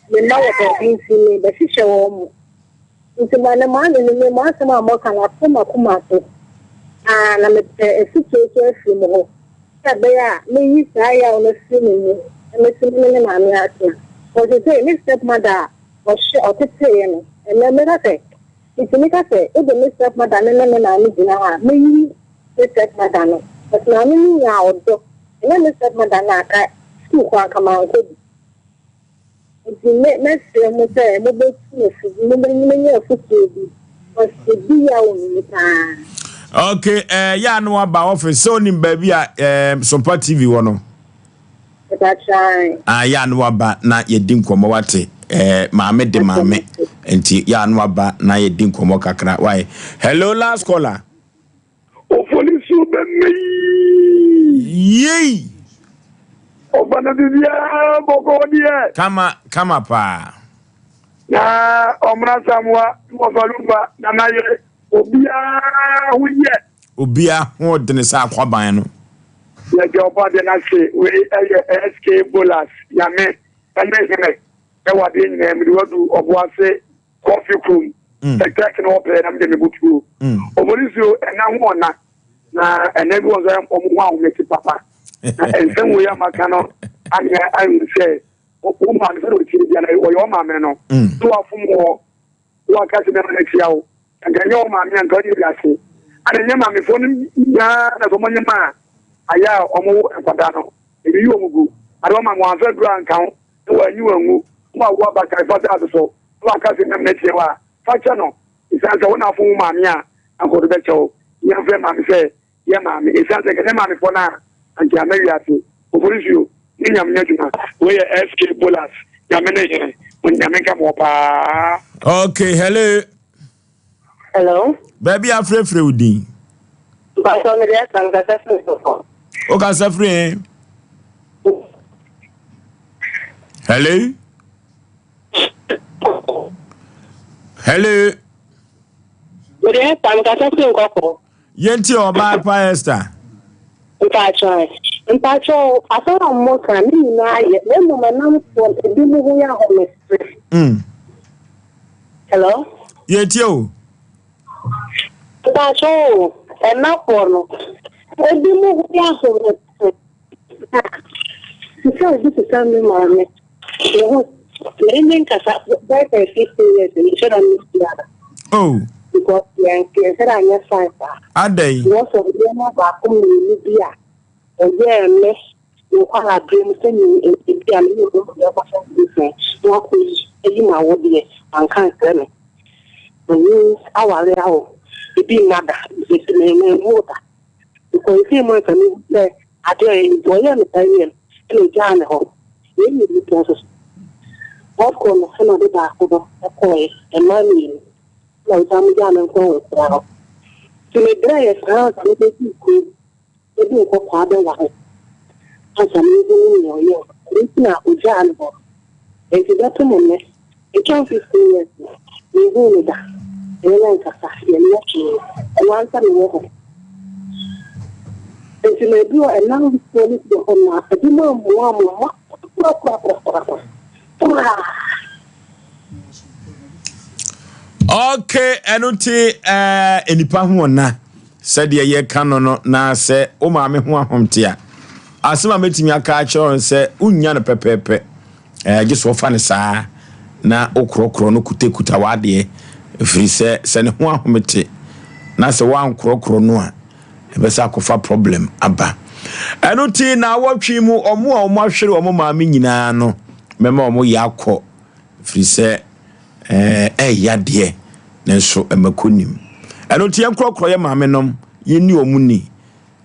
the mother of him, but she show into my man in the master more can I come up and I'm a situation from home. That they are, me, I on the swimming, and the swimming in my answer. For the day, Miss Stepmother was short to say, and then I say, it's a nigga say, if the Miss Stepmother and I need now, me, Miss Stepmother, but now me out, and then Miss Stepmother, school come out. If you make me say, mobile okay, yeah, no about office, so in baby, Sompa TV one. That's right. Yeah, no about not yet dim come what mamma de mamma, and ya no about na ye dim come kakra. Why? Hello, last caller. Oforisuo me. Yay! Obanadibia bokodia. Kama pa. Na omra samwa movalumba na naye obia huye. Obia ho de ne sa kwaban no. Ya joba de na se we SK Bolas ya me ene e wade nyina mi wodu oboase coffee room. Tek no ope na me butu. Oborisuo na ho na ene bi wozo omo ho me papa. And then we are Macano, and I will say, woman, so your mamma, no, 2 or 4 more, who are catching them next year, and then your mammy and Tony Gassi. And then mammy for him, as a money man, I yaw or and Padano. If you go, I don't mind 1 third grand count, who you and who are what back I thought so, who are catching them next year. Fachano, it's as a one of whom mamma, and go to the show. Young friend, mammy say, yeah, mammy, it sounds like a mammy for now. And America, Oforisuo, Ninyamina, where SK Bolas, Yamene, when Yamaka Mopa. Okay, hello. Hello? Baby, I'm free. But on the rest, I'm the Okay, Safri. Hello? Hello? Good day, I'm the Yenti Obapa Esther. Mpacho, I thought I'm more than me. Then my mom for a bit. Hello? Yetio. Mpacho, and now for a bit. This is something, mommy. It was learning that 50 years and you should have missed the other. Oh. Because the said I am fine. Are they? You also remember back home in Libya. And then, you are a dream saying in Libya, you go to the different. What is a would be and can't tell me. The news, our level, it be nada, it's the name water. Because if you want to say, I tell you, I am Italian, and a Jan home. You need to process. What corner, some of the back of a coin, and money. Like I'm young and going now. To make grace, I don't think you could. If you go father, as I'm using your it's not a janitor. If you got to me, it can't 15 years. You do that. You like a sassy and lucky. And once I'm walking. And you may do a long story to home now. But you know, Mama, okay, enuti enipa ho na said ye kanono na se o ma me ho ahomtia asema metimi aka acho se unya no pepepe giso fa ne saa na okrokro no kutekuta wade efiri se ne ho ahomete na se wan krokro no a ebesa akofa problem aba enuti na wotwi mu omo a omo ahwere omo ma me nyina no mema omo yakọ efiri se yade nenso emakonim eno tie nkrokro ye maame nom ye ni omuni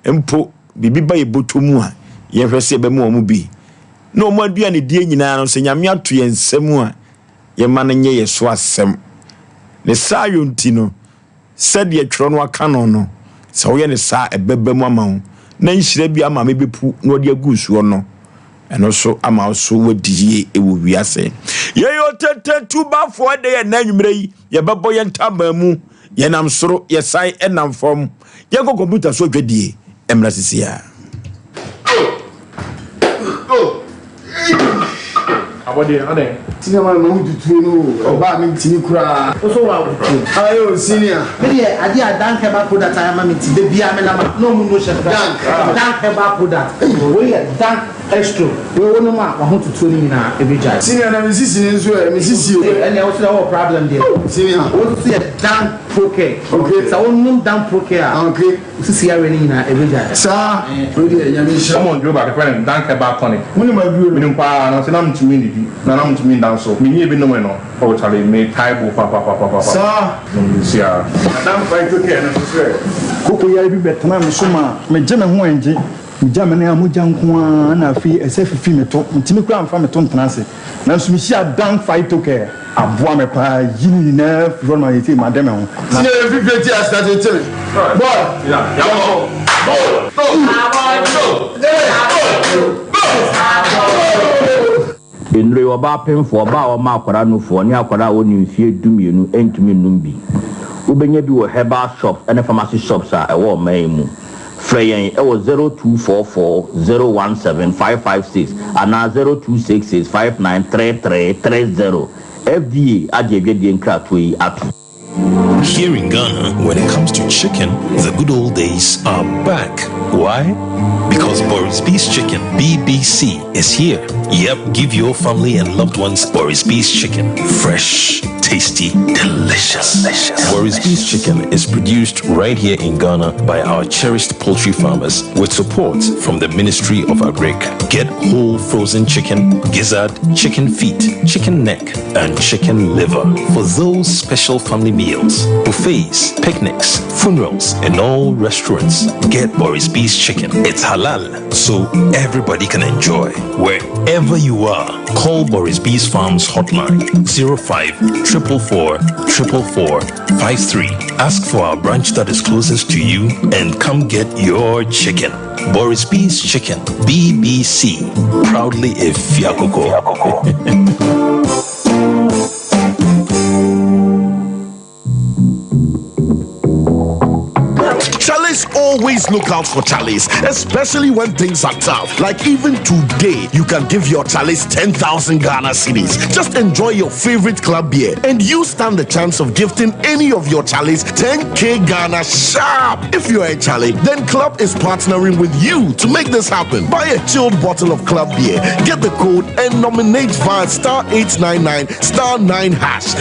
empo bibi ba ye botomu a ye hwese be mu omu bi no mo aduane die nyina no se nyame ato ye nsam a ye ma no nye ye so asem ne saa yonti no said ye twro no aka no no se wo ye ne saa ebeba mu ama wo na nhire bi ama me bepu no de agusuo no eno so ama so wadiye ewo wiase ye yo tete tuba fo de ye na nwumre yi ye bebo ye ntaba mu ye nam soro ye sai enam fom ye go computer so dwadie emra sisia Abode ade Cinema no tutu no oba mi tini kura so wa wutu ayo senior me dey ade adan keba product am me ti de bia me na no mu no chef dan keba product we dan extra we won ma wa ho tutu ni na ebeja senior na mi sisi ni nso mi sisi o and there was no problem there senior what see dan proke okay so won dan proke okay sisi ya we ni na ebeja sa we dey nyame sha come on do ba the dan keba tonic muni ma biwo mi pa na se na mtumi ni bi na mtumi dan so mi ni ebi no no o chale me taibo pa sa no sia dan fight okay na so sure koko ya bi betana me so ma me je me ho enje Jam na amuja nko na afi ese fifi meto ntimi kura amfa meto ntanase na nso mi hia dan fight okay aboa me pa yini na fro na yeti ma dem ho sine fifi ti start tell boy Enre oba penfo oba o ma akwara no fo ni akwara oni mfie dumienu entumi numbi ubenya bi wo herbal shop and pharmacy shops a ewo man mu Freyen ewo 0244017556 ana 0266593330 FDA adjegede nkratoi atu. Here in Ghana, when it comes to chicken, the good old days are back. Why? Because Boris Beef's Chicken, BBC, is here. Yep, give your family and loved ones Boris Beef's Chicken. Fresh, tasty, delicious. Boris Beef's Chicken is produced right here in Ghana by our cherished poultry farmers with support from the Ministry of Agric. Get whole frozen chicken, gizzard, chicken feet, chicken neck, and chicken liver for those special family meals, buffets, picnics, funerals, and all restaurants. Get Boris Beef's Chicken. It's halal, so everybody can enjoy. Wherever you are, call Boris Beef's Farms hotline 05-444-444-53. Ask for our branch that is closest to you and come get your chicken. Boris Beef's Chicken, BBC, proudly a Fiakoko. Charlie's always look out for Charlie's, especially when things are tough. Like even today, you can give your Charlie's 10,000 Ghana cedis. Just enjoy your favorite club beer, and you stand the chance of gifting any of your Charlie's 10K Ghana sharp. If you're a Charlie, then Club is partnering with you to make this happen. Buy a chilled bottle of club beer, get the code, and nominate via *899 *9#.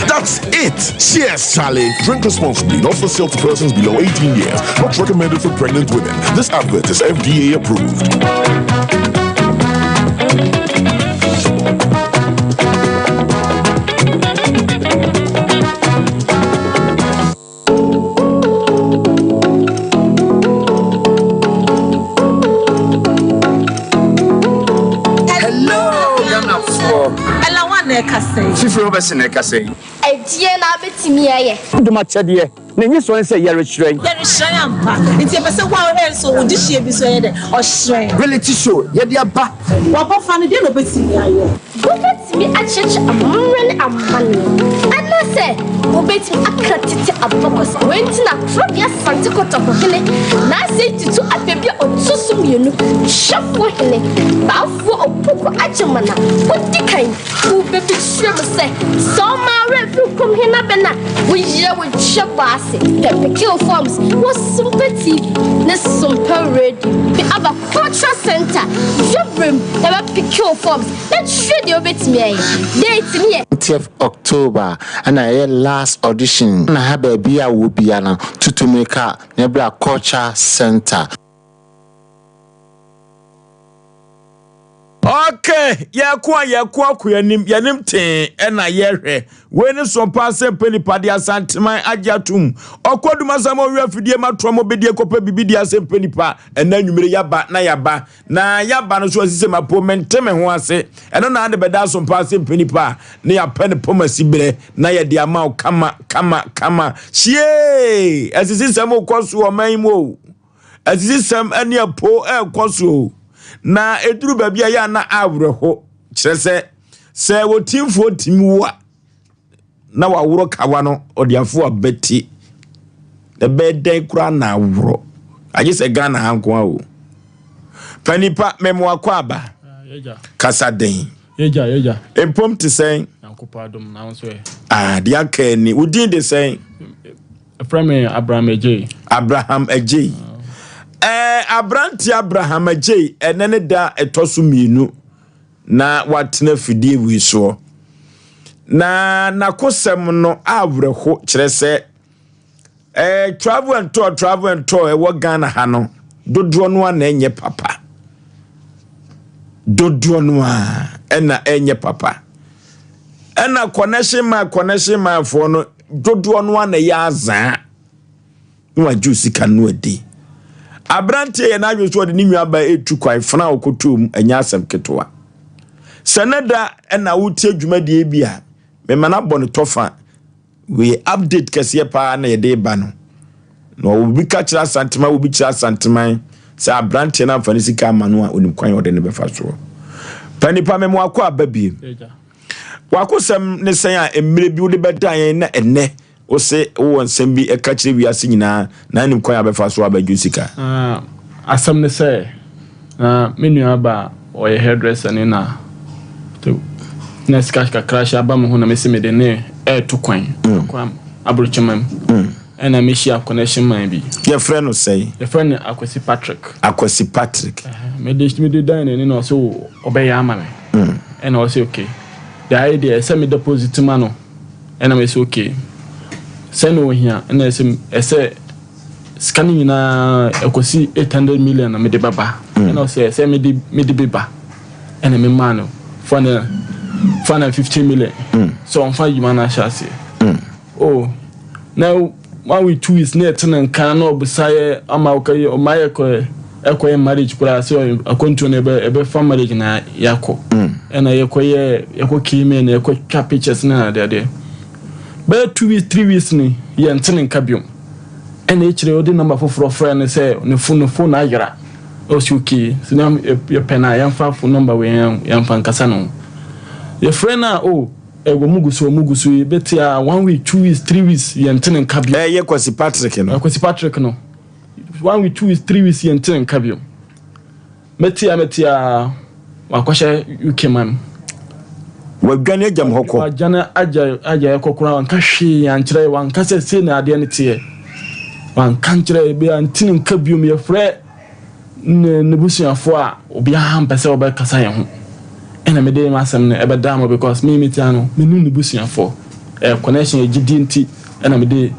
That's it. Cheers, Charlie. Drink responsibly. Not for sale to persons below 18 years. Not recommended for pregnant women. This advert is FDA approved. Sifro bese na kase. Edie na betimi aye. Nduma chede. Na nyi so nse yere hweren. Yere hweren ampa. Nti e pese wa o so wo dihie bi so ye de. O hweren. Reality show ye de aba. Wa bofa ne de no betimi aye. Wo betimi acheche amren amane. Ana se wo betimi akratete abokos. Wenti na trobia santiko tokokene. Na se titu apebi otusu mienu. Shafo hene. Bafo opoko achemana. Odikan. Wo bebi swem se. So ma refu kom hena bena. Wo ye wo cheba. The kill forms was Sompa TV, the Sompa Radio, the other cultural center, Jabrim, the kill forms. Let's shred your bit me. Date me 20th October, and I last audition. And I have a beer will be to make a Nebra Culture Center. Okay, yakwa yanim ten na yehwe we ni Sompa Asem Mpe Nipa de asanteman agiatum okoduma samo wi afidie matro mo bedie kopa bibidi Asem Mpe Nipa na nwumire yaba no so asise mapo menteme ho ase eno na ade beda Sompa Asem Mpe Nipa na ya pen pomasi bere na ye de ama kama shie asise samo koso o manimo asise sam ani apo koso na eduru babia ya na awreho kire se wotimfo timwa na wawro kawa no odiafo abeti the bed kura na awro aje se Ghana hanko awo panipa memwa kwaba yeja kasa den yeja empom te sen yankopadom na wonso dia kani udin de sen Premier Abraham Ajay Abraham Ajay enene da etoso mienu na watena fidie wi so na kosem no awreho kire se travel and tour e wo Ghana ha no dodo no na enye papa dodo no na enye papa ena connection ma for no dodo no na ya azan no ajusi kanu adi abrante ye na adwo de ninwa ba etu kwai fana okotom anya asem ketoa senada na wuti adwuma de bia me mana bɔ no tofa we update kese pa na ye de ba no obi ka kira santema obi kira santeman sa abrante na afani sika amano a onim kwan ode ne befa so panipa me mo akɔ ababie wakosem ne sen a emire bi wo de bedan na enne o se wo nsem bi e ka kire wi ase nyina na nim kwan abefa so abadwu sika asem ne se menu aba o ye hairdresser ni na to na sika crash aba me ho na mesi me de ne to kwan abrochimam ena me share connection man bi your friend no say your friend Akwesi Patrick me de dan ni no so obeya ama me ena o say okay the idea is me deposit man no ena me say okay send no here ena say scanning na Akwesi 800 million na me de baba ena o say me de baba ena me man no for 15 million so on 5 man na chassis oh now 1 week 2 weeks net na kan na obusaye ama okay o maye ko marriage kura so akonto na ebe fa marriage na yako ena yako kime na yako twa pictures na de be 2 weeks 3 weeks ni ye ntene nkabiom ena echire odi number for friend say ne phone ayira o si okay sinam ye pena yamfa phone number we yamfa nkasa no ye friend na ego mugusu betia 1 week 2 weeks 3 weeks ye ntene nkabio ye Akwesi Patrick no 1 week 2 weeks 3 weeks ye ntene nkabio metia wakwasha UK man wagane ajam hoko wagana aja kokura wanka hwe ankyere wanka se na ade ne tie wanka nkyere be ntene nkabio me frɛ ne busuafo a obi a mpese oba kasa ye ho ena me de masem ne ebedam because me metiano me nu busuafo connection egidi nti ena me de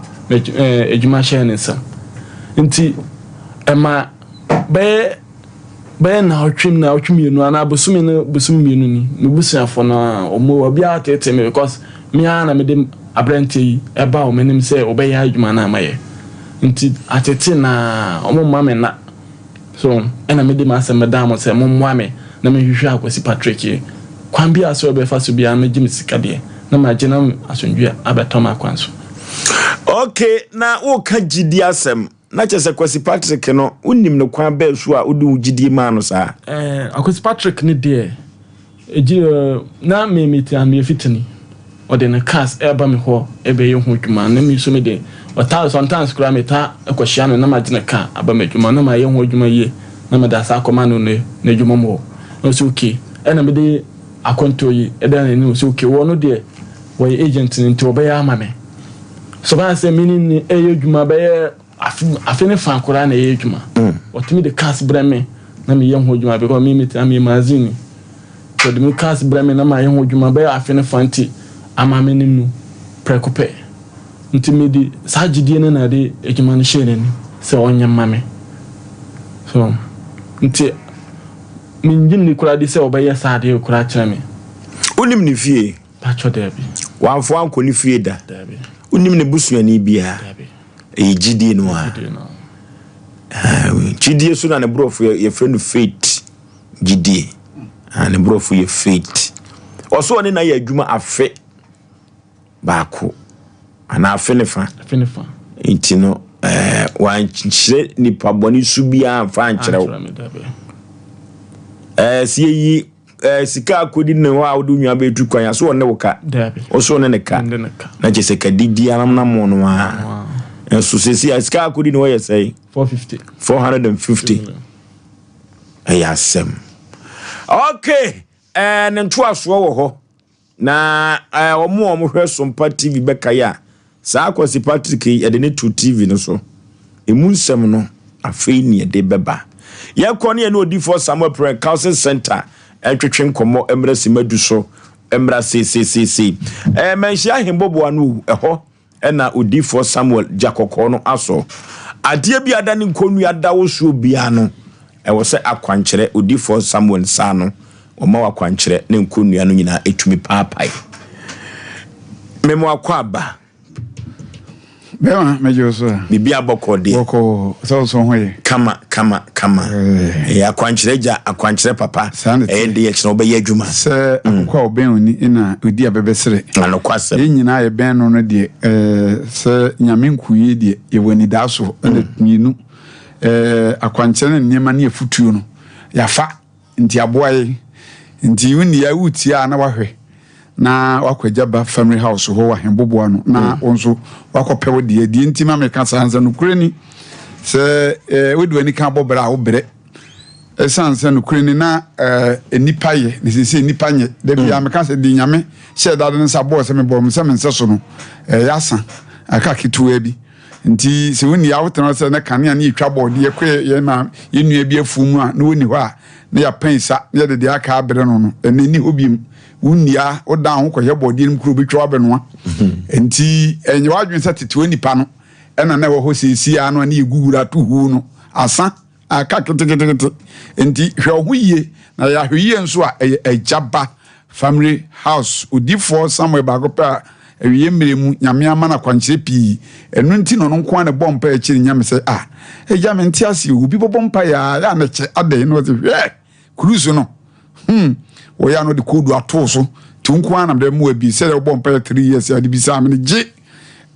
ejuma share ne nsa nti ema be na otwim enu ana busumi enu ni me busuafo na omo obi atete me because me ana me de abrante eba o menim se obeya adwuma na amaye nti atete na omo mame na so ena me de masem medam se mo moame na me hwehwe Akwesi Patrick kwan bia so be fa so bia me gimi sikade na ma gina asondua abetom akwanso okay na wo ka gidi asem na chese Akwesi Patrick no unim no kwan ba so a udi gidi ma no sa Akwesi Patrick ni de na me meti am me fitini o de na cars eba me ho ebe ye ho dwuma na me so me de o ta sometimes kura me ta akwahia no na ma gina ka aba me dwuma na ma ye ho dwuma ye na me da sa akoma no ne dwuma mo no so okay ena me de akonto yi eda na ni so okay wono de we agent nti obeya ama me so ba say meaning eye dwuma be afene fan kora na eye dwuma otimi de cars breme na me ye ho dwuma because me meet am magazine so de cars breme na ma ye ho dwuma be afene fanti ama me nim no prekope nti me di sajidie na de edwuma no share ni se onye mame so nti minjim ni kura di se obeye saade kura kire me unim ni fie pacho debi wanfo anko ni fie da debi unim ne busuani bia debi ejidie no a jidie so na ne brofo ye friend faith jidie ne brofo ye faith oso ne na ye adwuma afe baako ana afe ne fa intino wan chire ni paboni subia amfa ankyerɛw siyi sika akodi ne wa wodu nwa betu kwan so ne woka oso ne ka na chese ka didi anam na mo no a so sisi sika akodi ne wo yesai 450 Asem okay nto aso wo ho na omo hwe Sompa TV beka ya saa kwasi Patrick yede ne 2 TV no so emunsem no afei ne yede beba ye kone no odi for Samuel Prayer Council Center etwetwe komo emra simadu so emra cccc menhia hembobo anu eho na odi for Samuel Jakoko no aso ade bi adane nkonu adawo so bia no wo se akwankyere odi for Samuel sa no oma wakwankyere ne nkonu anu nyina etumi paapai memo akwaba Bema mejoso bibi abokode boko so hoye kama akwankyere papa de ye kino obeye adwuma se akwa obenuni ina odi abebesere anokwase nyina ye ben no de se nyame nkuyi de ye wani daso na nyinu akwankyere nnema na efutuo no yafa nti aboaye nti wuni ya wutia na wahwe na wakwajaba family house ho wa hembobo ano na onso wakopewo de die ntima meka sanza no kureni se wedwani ka bobra wo bre sanza no kureni na enipa ye ne sese enipa nye de bia meka se di nyame she dade no sabo se me bom se me nseso no yasa aka kituwa bi nti se woni ya wotena se na kanea na etwa bode ye kwe ye na ye nua bi afumu a na woni ho a na ya pensa na de aka abre no no eni hobim unia oda ho koye body nim kuro betwa abenoa enti enye wadwen sa tete nipa no ena na wo ho sisi ano na egugura to hu no asa aka ketekete enti hwe ho yie na ya hwe yie nso a ejaba family house odi for somewhere bagopa ewie mmeremu nyame amana kwankyere pi enu nti no nko an bompa e kiri nyame se eja me nti ase obi bompa ya na che ade no ze hwe cruise no oya no de kodu atoso tunku anam de mu abi se de bompa 3 years ya de bisa me je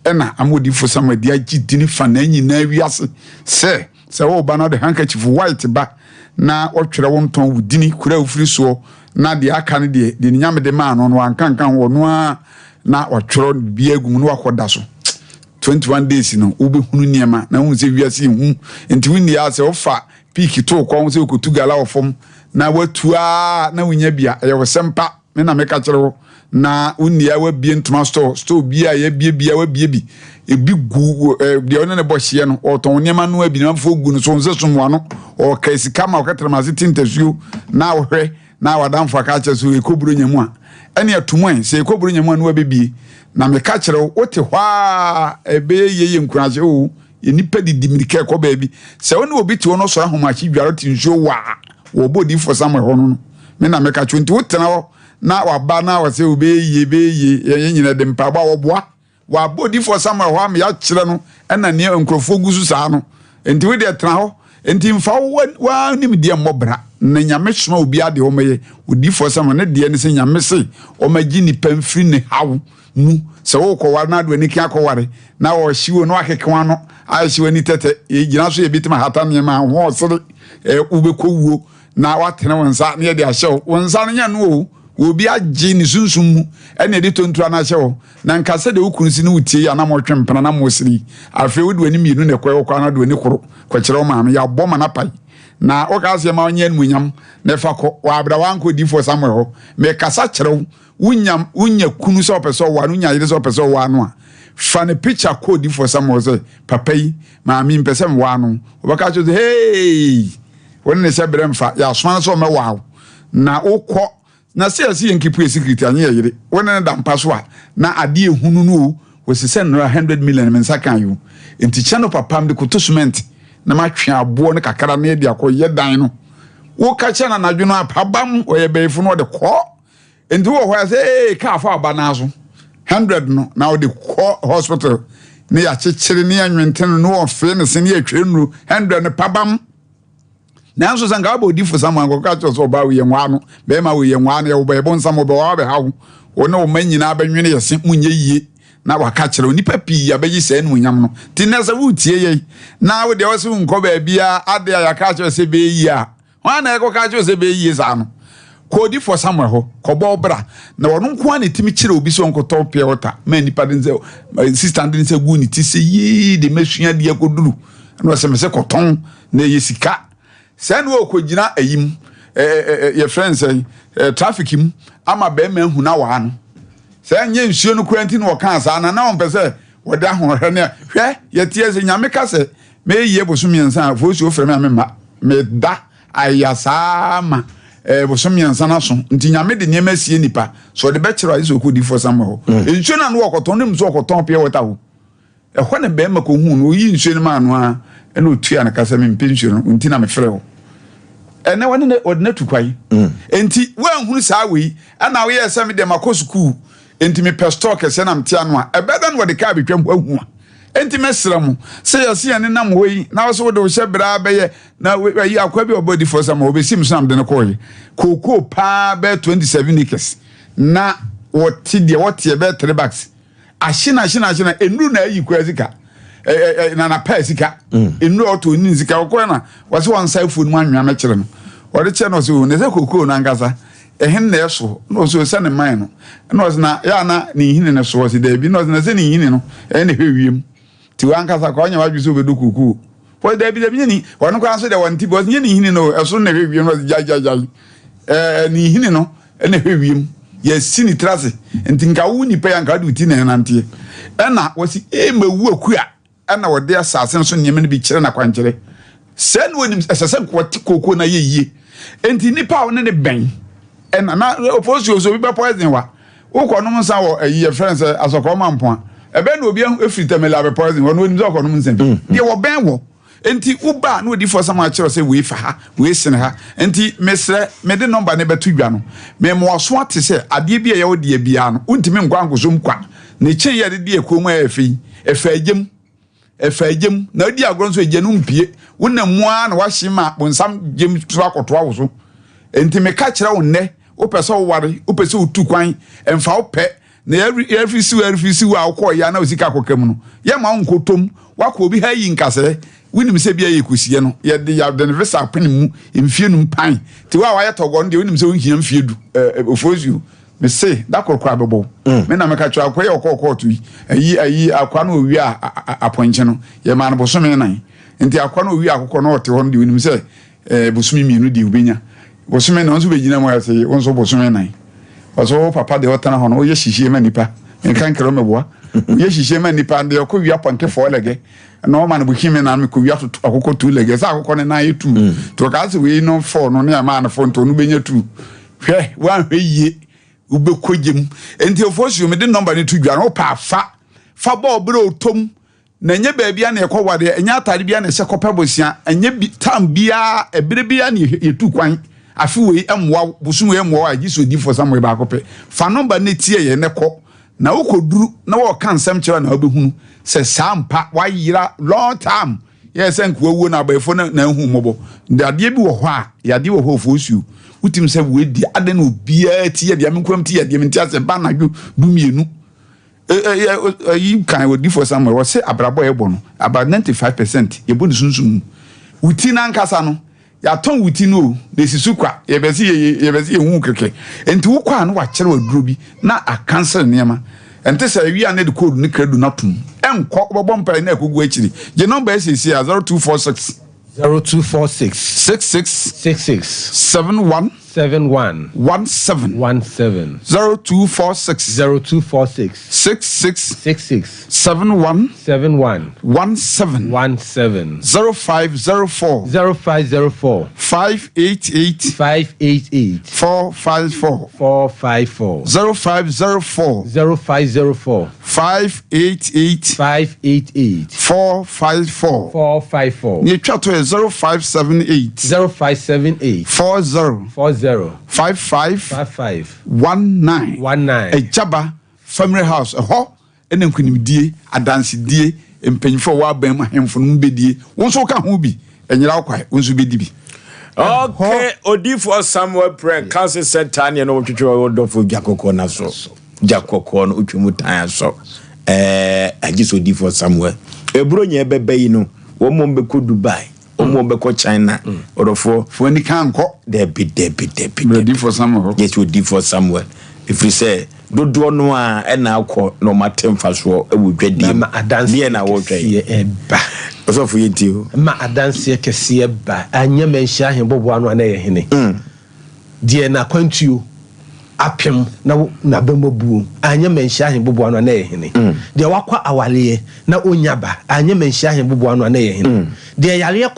ena amodi fo sama de agidini fa na nyina wiase se wo ba na de handkerchief white ba na otwere wo nton wudini kura Oforisuo na de aka ne de nyame de ma no ankankan wo no na otwere bi agum no akoda so 21 days no ubehunu niema na hu se wiase hu enti wuni ya se ofa piki to kwa se okotugala ofom na watua na wunya bia ye wosempa me na meka kire na unia wa bie ntoma store bia ye bia wa bie bi ebi gu de one ne bohye no oton niema no abi na fo gu no so nse somwa no o ka sika ma o katrama tintesuo na wohwe na wadamfo aka kire so ekoburo nyamu a ene atumwan se ekoburo nyamu a no abebie na meka kire wote hwa ebe ye nkuraje o enipa didimirike ko baabi se woni obi ti wono so ahomachi dwaro tinsuo wa wo body for somewhere hono me na meka 20 wotena ho na waba na wase obeye ye nyina de mpaba wo boa wa body for somewhere ho am ya kire no ena ne nkrofo gusu saa no enti we de tena ho enti mfa wa nim de mmobra na nyame soma obi ade ho meye odi for somewhere ne de ne se nyame se o magi ni pamfiri ne hawo mu se wo ko war na do ani kia ko ware na wo hyiwo no akekwa no a hyiwo ni tete e gina so ye bitima hata ne ma ho sere ubekowuo na watene wonsa ne de ahyew wonsa no nya no obi agye ni sunsun mu ene de tontura na ahyew na nkase de ukunsi ne utie ya na motwe mpana na mosiri afi wodu ani mienu ne koyo kwa na do ani koro kwakire o maame ya boma na pai na o ka ase ma onye nmunyam ne fa ko wa abra wanko di for somewhere ho me kasa kire unya kunu so peso wa no nya yire so peso wa no a fa ne picture code for somewhere say papa yi maame mpesem wa no obaka cho hey woni ne se bremfa ya soma so me wow na ukọ na se yenkipu security anye yire woni ne dampa so a na ade ehunu no wosise no 100 million mensa kan yo enti channel papa mde koto cement na matwe abo no kakara na de akoye dan no wo ka che na nadwo no apabam oye beefo no de kɔ enti wo hɔ say ka fa aba na so 100 no na wo de kɔ hospital ne ya chechire ne anwenten no ofe ne se ne atwenu 100 ne pabam na so sanga aba odifo saman ko ka che so ba wo ye nwa no be ma wo ye nwa no ye wo be bon sam be wo be hawo wo ne wo manyina abanwene ye se munye yie na waka kire onipa pi abayi se enu nyam no ti na se wo tie ye na wo de wo se nko ba bia ade ya ka kire se be yi a wa na e ko ka kire se be yi za no ko di for somewhere ho ko bo bra na wono nko an timi kire obi so nko top pia water ma nipa den se assistant den se gu ni ti se yi de mesua de akoduru na wo se me se koton na ye sika se na wo ko gina ayim your friends traffic him ama be ma hu na wa no se anye nsuo no kwanti no kan sa na on pese woda ho hwe ne hwe ye tie se nyame ka se me yie boso miensa Oforisuo frem me da ayasama boso miensa na so nti nyame de niema sie nipa so de be kira iso ko di for sam ho nsuo na no okoton nem so okoton pia wota ho ehwe ne be ma ko hu no yi nsuo ne ma no a ene otua na ka se me mpensuo no nti na me frɛ ho ene wone ne ordinate kwai enti wan hunu saa we ana we yɛ sɛ me de makosukuu enti me pastor kese na mtia no a ebeda no de ka betwam ahu a enti mesra mu se yɛse yɛne nam hoyi na wo so de wo hyɛ bra bɛyɛ na yi akwa bi obodi for some obesim sam de no koyi koko pa be 27 acres na woti de wote be 3 bags ahina enuru na ayi kwa zika na pa sika enuru oto ni zika wo na wo se won sai phone mu anwea me kire no wo de che no so ne se koko na ngasa ehin na eso no so se ne man no no na ya na ni hin ne so se da bi no na se ni hin no ne hwewiem ti wan kasa kwa nya wadwi so be do kuku po da bi ni won kwa so de won ti bo ni hin no eso na hwewiem no ja ni hin no ne hwewiem ye sini trase ntinka wu ni pe yanka du ti na nante na wasi mawu akua na wode asase so nyeme ne bi kire na kwankire se no nim esese kwoti koko na yeye enti nipa wo ne ben na Oforisuo so bi be poison wa wo no nsa wo ayi friends asoko mampo ebe na obi efiri temela be poison wo no nim so no nsa de wo ben wo enti uba na odi for some akire se we fa ha we sin ha enti mesre me de number ne betu dwa no me mo so ate se ade bi ye wo de bia no untimi nkwa nkosom kwa ne chen ye de ekomu efagem na odi agoro so ejenu mpie wona mua na wahima bonsam gem so akoto awo so enti me ka kire wo ne wo pese wo ware wo pese wo tu kwan emfa wo pe na every si wa wo ya na osika akokam no ye ma nkotom wakọ obi ha yi nkase winim se bia ye kusie no ye de ya de visa pen mu mfie nu pan ti wa ye togo no de winim se wonhia mfie du Oforisuo me say da kokra bebo me na me ka twa akoye okokotu ayi akwa na owi aponche no ye ma no bosome nan nti akwa na owi akokọ na ote ho no de winim se bosome mienu de ubenya bosome na nso begina mo ya se wonso bosome nan waso papa de otana ho no ye hihie ma nipa nkan kero meboa ye hihie ma nipa de ko wi aponte fo lege na o ma no buhime na me ko wi akokọ tu lege sa akokọ ne na ye tu to ka se we no fo no ne ma na fo nto no benya tu hwe wan hwe yie ube kogem enti Oforisuo me de number ni tu dwa no pa fa ba obro tom na nye ba bia na ye kwade enya atade bia na se kopa bosia enye tam bia ebire bia na ye tu kwan afi we emwa busu we emwa agi so di for somewhere ba kope fa number ne tie ye ne ko na ukoduru na wo kan sam kira na obehunu se sampa wa yira long time yes enko wo na abefo na hu mobo ndade bi wo ho a yade wo ho Oforisuo utim se we di ade na obia tie de amenkwam tie de mentia se ba na dwu dumienu yi kan wo di for somewhere wo se abrabo ebo no about 95% ye bonu sunsum uti na nkasa no ya ton wuti no de sisukwa ye bezi hu keke enti wo kwa no wa kire wa duro bi na a cancel niema enti se wi ane de code ni credo na tum enko bobo mpa na ekogu akiri je number SCC 0246 0246 66 71 17 0246 66 71 17 0504 588 454 0504 588 454 ni twa to 0578 40 55 19 Ejaba Family House ho ene nkunimdie adansedie empanyifo wa ban ahemfo no bedie wonso ka ho bi enyira kwai wonso bedi bi. Okay, Odifo Samuel Prank Council said Tanya no twetwe odofo Jakoko na so. Jakoko no utwemu tan so. Agiso Odifo Samuel. Ebro nya ebebe yi no, wo mo mbeko Dubai, wo mo mbeko China. Odofo fo ni kan ko debi. Odifo Samuel. Yes, Odifo Samuel. If you say dodo no a na akọ no matemfa so e wo dwadi ma adanse na wo twa eba so for yetio ma adanse kese eba anya menhia hembobo ano na ye hene die na kwantuo apem na bemobu anya menhia hembobo ano na ye hene die wakwa awale na onyaba anya menhia hembobo ano na ye hene die yare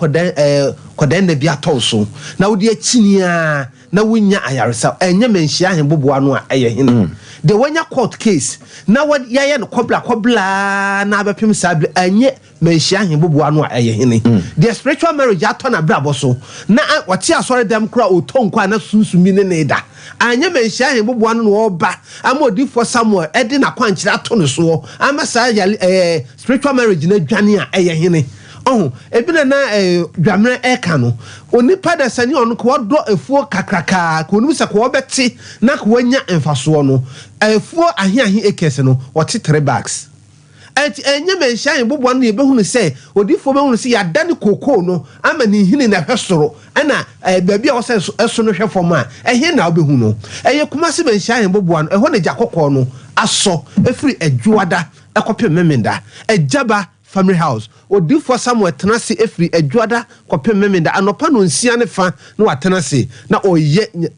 kodan na bi atɔso na wo die chinia na wonya ayaresa anya menhia hembobo ano a ye hene the wanya court case na what yaye no kobla na abepem sabre anye menhia hembobo ano a ye hene the spiritual marriage ato na brabo so na wati asore dem kra otonkwa na sunsumi ne neda anye menhia hembobo ano no oba amodifo Samuel edi na kwankyira ato no so amasa spiritual marriage na dwane a ye hene ebina na dwamre eka no onipa da sani onu ko do efuo kakraka ko onu se ko beti na ko wanya emfaso no efuo ahi ekese no wote 3 bags enye menhia hembobo no yebehunu se odifo behunu se yadane koko no ama ni hini na hwesoro na baabi a wo se eso no hwefo ma ehe na obehu no kumase menhia hembobo no eho na Jakoko no aso efiri adwuada ekopem memenda ejaba Family House Odifo Samuel tenase efiri adwuada kopem memenda anopa no nsia ne fa na watenase na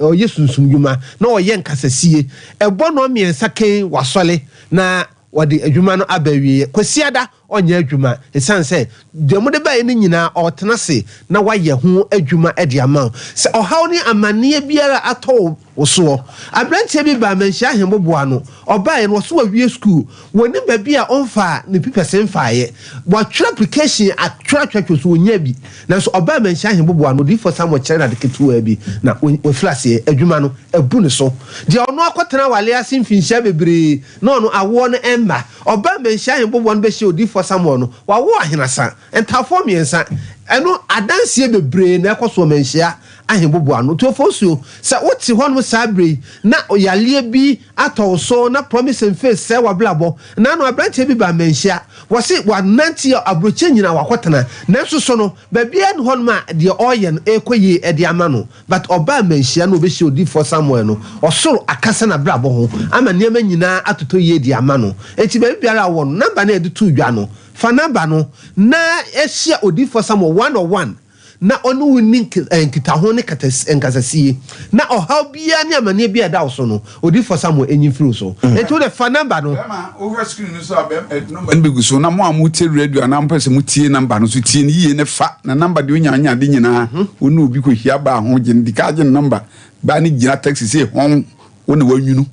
oye sunsumdwuma na oye nkasasie ebo no miensa ken wasole na wadi adwuma no abawie kwasiada onye adwuma esanse demo de bae ni nyina otenase na waye ho adwuma edi ama se ohaw ni amane biara ato woso abrantie bi ba menhia hembobo ano obae no so wawie school woni ba bia onfa ne pipesen faaye watwa application atwa so onya bi na so obae menhia hembobo ano Odifo Samuel kyere na de ketu bi na oflase adwuma no ebu ne so de ono akotena wale ase mfinhia bebre na ono awo no emma obae menhia hembobo no be hye Odifo Samuel no wawo ahenasa entafo miensa eno adanse bebre na ekoso menhia ahembobo ano to fosuo se woti hono sabre na oyale bi atɔso na promise and face se wablabo na no abrantie bi ba menhia wose wananti abroche nyina wakotena na nsoso no babia no hono ma de oyen ekoyi ede ama no but oba menhia no obehye Odifo Samuel no osoro akasa na blabo ho ama niam nyina atoto ye de ama no enti babia wo no number na edu dwa no fa number no na ehia Odifo Samuel 101 na onu wini nkita ho ne nkasasiye na ohaw bia ne amane bia da so no Odifo Samuel enyimfiri so ento the fa number no over screen no so number no beguso na mo amutie radio na mpese mutie number no so tie ne yie ne fa na number de onya de nyina onu obi ko hia ba ho gye ndika gye number ba ne gina taxi say hon woni wanwunu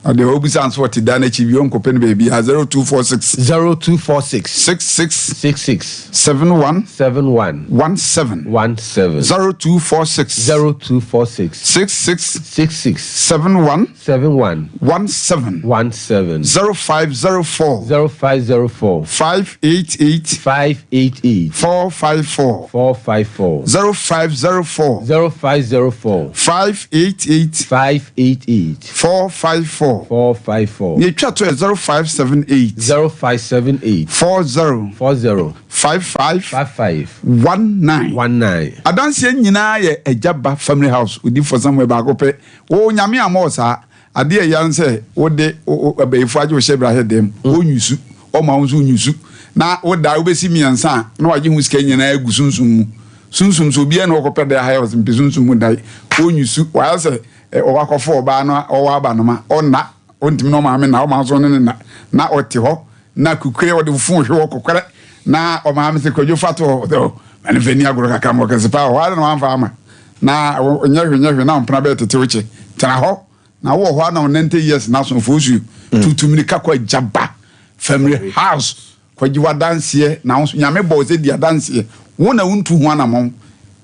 ade obi sans what dana chibi on kopene baby 0246 66 71 17 0246 66 71 17 0504 588 454 0504 588 454 ye twa to 0578 40 55 19 adanse nyina ye Ejaba Family House Odifo Samuel ba kope wo nyame amosa ade ya nse wo de abayifo aje wo hyebra hedem wo nyusu o ma wonso nyusu na wo da wo besi miansa na waje hu sika nyina agu sunsum so bia na wo kope da ha was mpe sunsum mu dai wo nyusu wa se o wakofo ba no o wa ba no ma ona ontimi no ma me na o ma so ne na oti ho na kukure wo de fun hwe wo kokore na o ma me se kwadwo fato do mane veni agoro kaka mo kase pa wa na wanfa ama na nyahwe na mpna be tete wuche tana ho na wo ho na 90 years na so fosu tutumini kakwa Ejaba Family House kwaji wadanse na wo nyame bo se dia danse wo na wontu ho anamon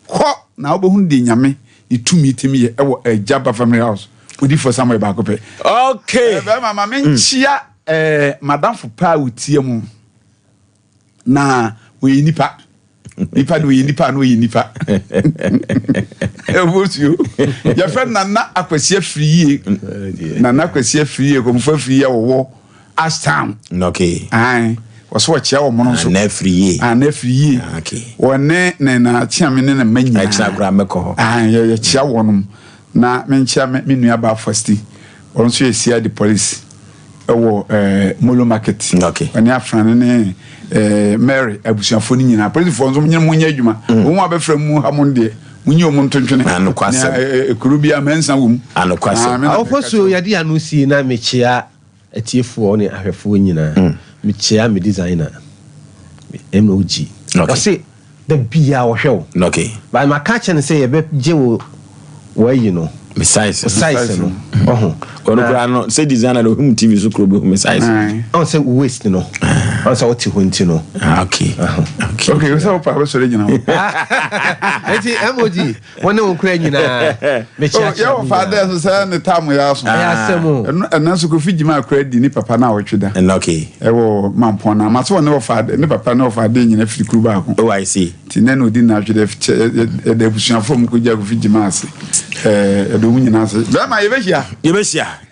kɔ na wo behun de nyame itumi timi ye ewo Jaba family house odi for somewhere back up. Okay. Mama menchia madam for pa utie mu na we nipa nipa do nipa no nipa Ebosio ya friend Nana Akwasi Afriye Nana Akwasi Afriye ko mfa Afriye wo Ashtown. Okay. Ai was what ya wo mo so na Afriye okay wone na chiame ne na manya ai chira gra meko ho ai ya chia wonom na menchia me nua ba fasti onso esia the police ewo Molo market. Okay. Ani afran ne Mary abusuafo ni nyina police fo nso nyina munya adwuma wo abefra mu hamonde munyi o montontwene anokwasem ekurubia mensa wum anokwasem Oforisuo yade anu si na mechia atiefo ne ahwefo nyina mechia me designer MOG ose the bia wo hwew okay by my catch and say be je wo you know size no ono kra no say designer no hum TV so kro be hum size on say waste no on say what ho ntino okay okay so pa so le nyina eti MOG wona won kra nyina me chia ya wo father so say ne tam ya so ya semo na so ko fijima kra di ni papa na wotweda okay ewo mampona ma so ne wo father ne papa na wo father nyina firi kru ba ko oh I see ti ne no di na tweda de busuafo mu ko ja ko fijima ase do mu nyina ase ba ma yebehia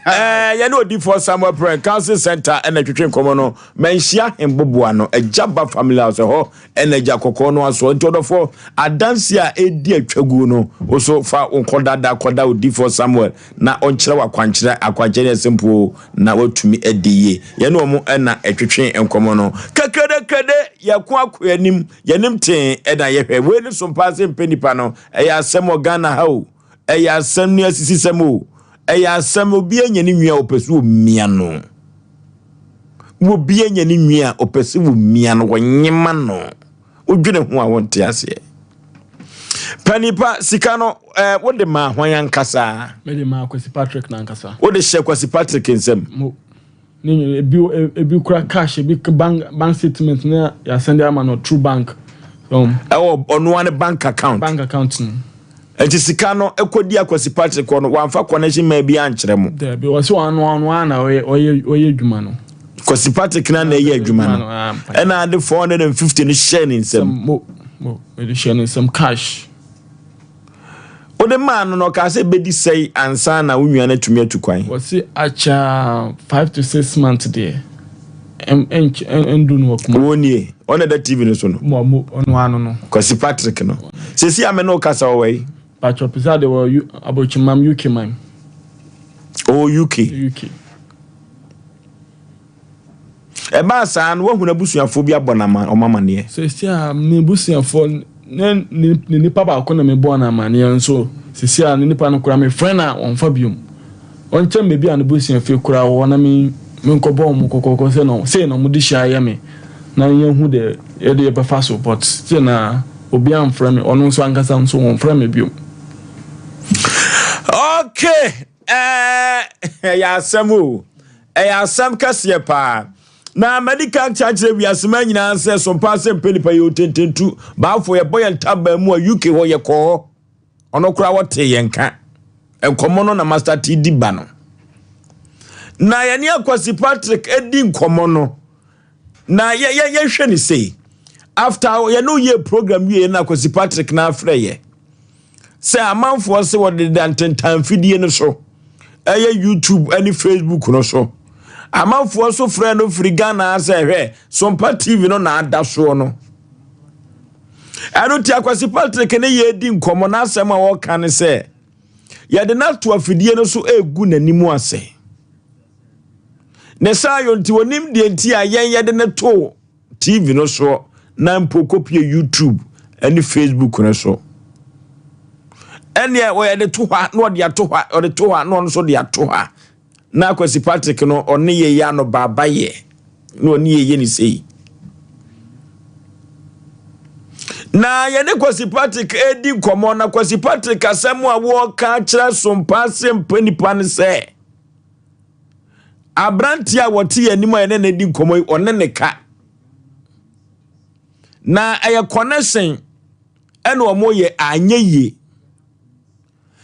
ya no di for Samuel Prayer Council Center and twetwe nkomo no menhia hemboboa no Jaba family house ho eneja kokko no aso ntodofo adanse a edi atwagu no oso fa onkodada koda odi for Samuel na onkyere wakwankyere akwankyere sempo na watumi ediye ya no mu na twetwe nkomo no kakede yakwa akoyanim yanim ten eda yehwe we ni Sompa Asem Mpe Nipa no ya Asem Ghana ha o ya Asem ni asisi semo eya Asem obi anyani nwia opesu omia no obi anyani nwia opesu omia no wonyema no odwene ho a wonte ase Panipa sika no wode ma hwan nkasa me de ma Kwasi Patrick na nkasa wode hye Kwasi Patrick nsem ni ebi kura cash ebi bank statement na ya send am no true bank ono one bank account enti sika no ekodi Kwasi Patrick no wanfa connection ma bi ankyere mu there be was one na oye adwuma no Kwasi Patrick na ye adwuma no and ade 450 ni share ni nsem mo we share ni some cash ode man no ka say bedi say ansa na wunua na tumi atukwan was acha 5 to 6 months there endu no kuma woni on the TV no so no mo ono anu no Kwasi Patrick no sesi ame no kasa we patcho pisa de were abochimam UK man UK eba san wo hu na busuafo bi abona ma omamane sesi a me busuafo ne nipa ba ko na me bona mane nso sesi a ne nipa no kura me friend a onfa biom onche me bi an busuafo kura wo na me nkobo mu kokoko se no mu di sha ya me na yehu de e de be fa so but se na obi am frame ono nso ankasa nso won frame biom okay ya Asem ya Asem kase pa na medical church we asema nyina se Sompa Asem Mpe Nipa yo tententu ba fo ye boy ntaba mu UK ho ye ko ono kura wote yenka enkomo no na master TD ba no na ye ne Kwasi Patrick edi nkomo no na ye hwe ni say after ye no ye program ye na Kwasi Patrick na afre ye say amanfo se wo de dantentan fidie no so YouTube any Facebook no so amanfo so frɛ no firi Ghana say hwe Sompa TV no na ada so no anu ti Kwasi Patrick ne ye di nkomo na asɛm a wo kan say ye de na to afidie no so egu nanimu ase ne sayo nti wonim de nti a ye de ne to TV no so na mpokopie YouTube any Facebook no so ene we de to ha no de ato ha o de to ha no so de ato ha na Kwasi Patrick no one ye ya no baba ye no one ye ni sei na ye ne Kwasi Patrick edi nkomo na Kwasi Patrick asem a wo ka kira Sompa Asem Mpe Nipa ne se abranti a wote anim a ne di nkomo one ne ka na eye connection ene omo ye anye ye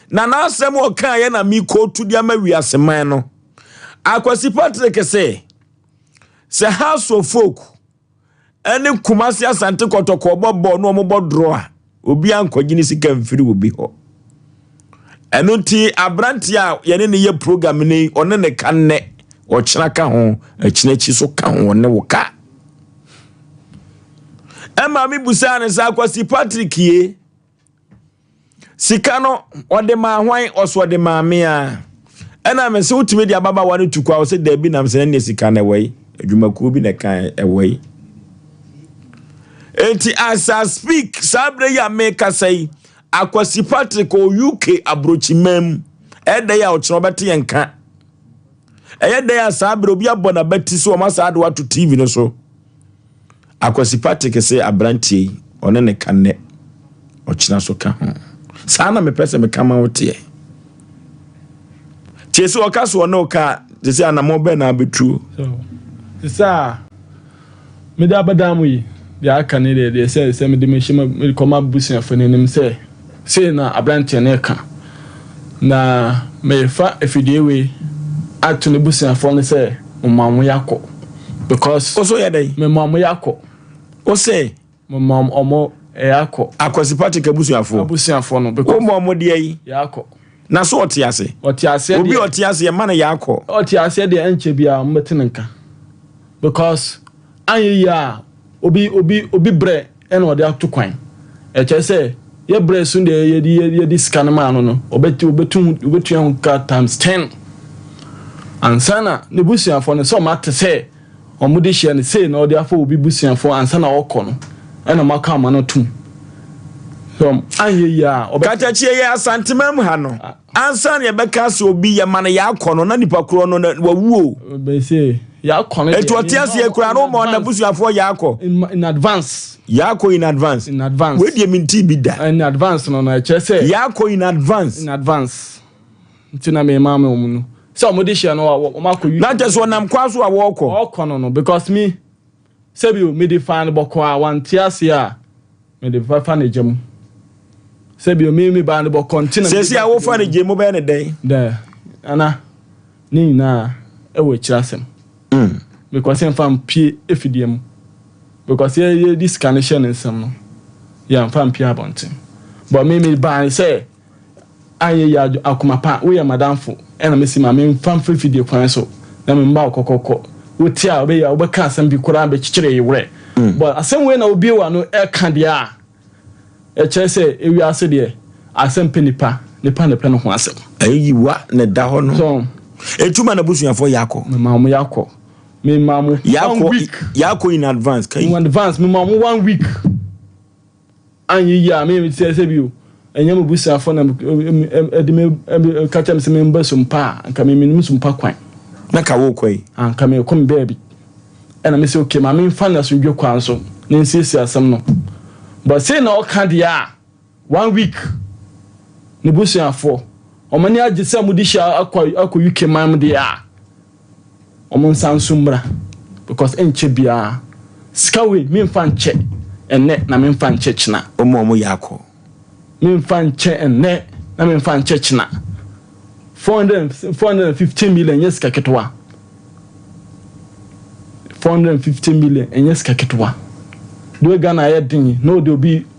na asem o kan ye na mi ko tu dia ma wi aseman no Akwasi Patrick say house of folk ene Kumasi Asante Kotoko bobo no omo bodro a obi ankogini sika mfiri obi ho eno ti abranti a ye ne ye program ni one ne kanne o kyena ka ho akinachi so ka ho ne wo ka Emma mi busa ne sa Akwasi Patrick ye sika no ode ma hwan oso de ma me a ena me se utime dia baba wanu tukwa o se da bi nam se ne sika na wei adwumakuo bi ne kan wei enti as I speak sabre ya make say Akwasi Patrick o UK abrochimam eda ya o chiro bete yenka eda ya sabre obi abona beti so o masa ade watu TV no so Akwasi Patrick say abrantie one ne kanne o china so ka ho sana me pese me kama wote Chesu okaso no ka dese anamo be na betu so isa me da badamu yi ya aka ne de se me de me shima me koma busia fo nenim se na abrantie ne ka na me fa efidie we atu ne busia fo ne se mamu yakọ because oso ya dai me mamu yakọ o se mam omo yakọ Akwasi Patrick abusiafo no because o mo de yi yakọ na so otiase obi otiase ye man yakọ otiase de enche bia mmetinenka because anye ya obi bre en ode atokwan e che se ye bre sun de ye di scan man no obetu yan ka times 10 ansana ne busiafo no so mate se omudi hye ne se na ode afọ obi busiafo ansana okọ no ena maka ma no tum so anye ya obekachie ye asantemam ha no ansan ye beka se obi ye man yakọ no na nipa kro no wawuo be se yakọ no etu otiase ye kra no mo na busuafo yakọ in advance yakọ in advance we die minti bi da in advance no na che se yakọ in advance ntina me mama omunu so omudi hye no o makoyu na just onam kwaso a wokọ no because me sebi me define boko a wantiase a me define ne jam sebi me ba ne boko ntina sesi a wo fa ne jemu be ne den da ana ni na e we kirasem because em fam pie efidiem because ye this connection in some no ya fam pie abonten but me ba say anye ya akoma pa we ya madamfo ena me si ma me fam fidie kwan so na me mba kokoko wotia obe ya obeka asem bi kura be kikire yewre but asem we na obi wa no e ka dia e che se ewi ase de Asem Mpe Nipa ne no ho asem ayi wa ne da ho no so etuma na busuafo yakọ me mamu yakọ yakọ in advance kai in advance me mamu 1 week anyi ya me se bi o enye me busuafo na edi me kacha me se me mba Sompa anka me minum Sompa kwan na ka wo kwai anka me kom baby ena me se okay ma me fa na so dwe kwan so na nsisi asem no but say na o ka dia 1 week ne busuafo omani agise amudi sha akwa UK mam dia omon sansumra because enche bia skawe me mfa nche enne na me mfa nche china omo yakọ me mfa nche enne na me mfa nche china 415 million yes kaketwa 450 million yes kaketwa do Ghana ya din no de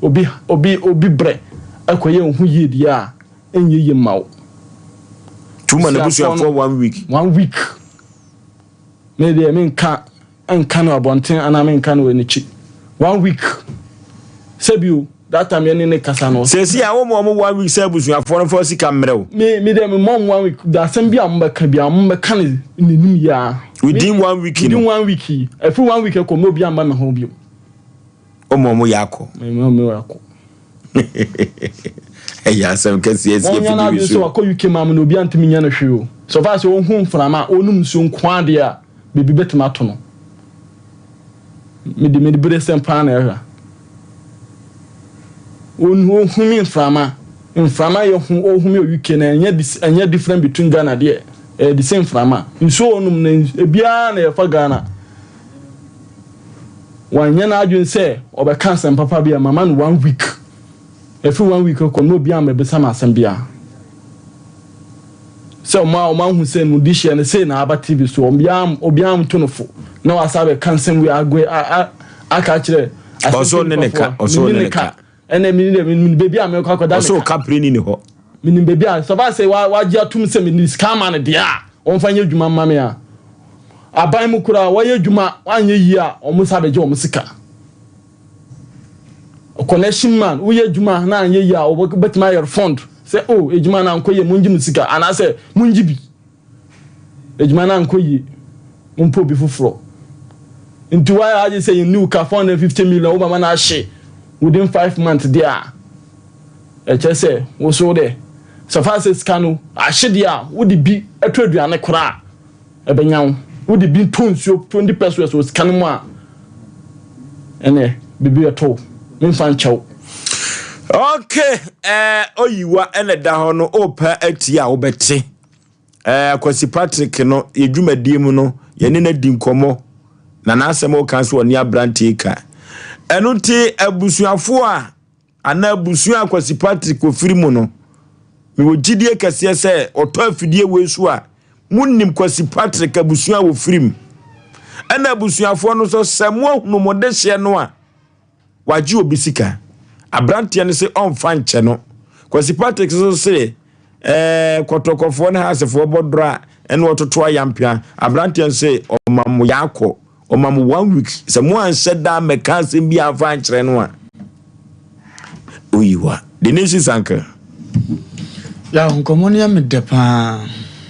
obi bre akoye hu yidia enye yemawo tuma na busuafo 1 week me de me nka no abonten ana me nka no enichi 1 week sebio that time ne kasa no sesi a wo mo 1 week se busuafo no for sika mrew me de me mom 1 week da sem bia mbeka ne nim ya within 1 week within 1 week every 1 week ko mo bia mba me ho bio omo yakọ me yakọ ya Asem kesi esi efidi bi so akọ UK mam no obi antimi nya na hwe o so far so hu mframa onum so nkwa de a bebi betima to no me de bere sempa na ya onu hu mi mframa ye hu ohumi UK na enya different between Ghana de the same mframa nso onum na ebia na ya fa Ghana One yen adwin say obe cancel papa bia mama no 1 week. Every 1 week ko no bia me besama asem bia. So ma who say no dish and say na aba TV so obiam tonofo. Na wasabe cancel we agwe aka kire. Also neka. Ene mi baby am ko akoda. Also company ni ho. Minim baby a so ba say wa gia tum say mi scam man dia. On fanye djuma mame a. Aban mu kura wa ye djuma anye yi a omo sabe je omo sika. Connection man wo ye djuma na anye yi a wo betima your fund. Say oh ejuma na nkoye munji musika ana say munji bi. Ejuma na nkoye mpo bi fufuro. Into why I just say you new car 450 million over man ashe within 5 months there. Just say we so there. So far say scanu ashe there would be a trade and a kra. Ebenyan would be tons 20 pesos was scanu ma. Ene bibi ato. Me fan chow. Okay, oyiwa ene da ho no opa atia wo beti. Kwasi Patrick no yedwumadie mu no ye ne na di nkomo. Na Asem o kan so oni abranti ka enu ti abusuafo a ana abusua Kwasi Patrick Ofirimu no me wogidie kase se oto afidie wesu a munnim Kwasi Patrick abusua Ofirimu ana abusuafo no so samo hunu modehye no a waji obisika abranti ne se onfa nche no Kwasi Patrick so se kotokofo ne hasefo bodra ene ototo ayampia abranti se omam yakọ Omam 1 week someone said that me can't be a fan chenwa oyiwa the nation sanka ya nkomonia me depa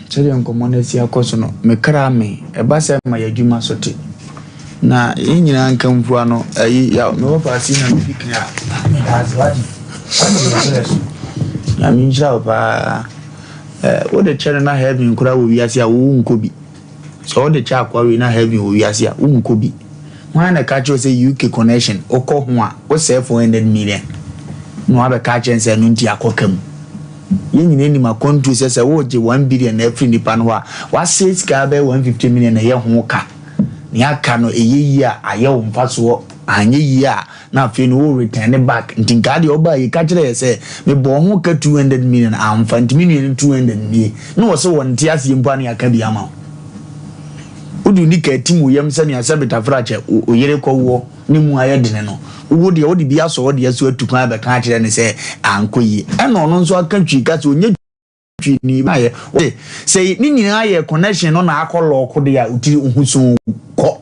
chele nkomonia si akoso no me kra me e ba se ma yadwuma sote na yinyina nkamfu ano ayi ya me wofa si na mfika ya me azwaji ya minjira ba wo de chere na heaven nkura wo wiase a wo nkobi so the cha kwari na heavy owiase a unkobi wan na catch say UK connection okọ ho a o say 400 million no abe catch say no nti akokam yenyine ni makontu say wo je 1 billion every nipa no a wa say ska be 150 million na ye ho ka ni aka no eyeyi a aye wo mfaso anye yi a na afi no wo return back nti gade oba ye catch say me bo ho ka 200 million amfa nti million 200 million no wo so won ti ase mpo an aka bi ama udu ni ka timu yam sani asabeta frache oyere kowo ni mu ayedene no wo de wo de bia so wo de aso atukan be kan kire ne se ankoyi eno no nso aka twi ka so onye twi ni ba ye say ni nyina ye connection no na akolo ko de ya uti huso ko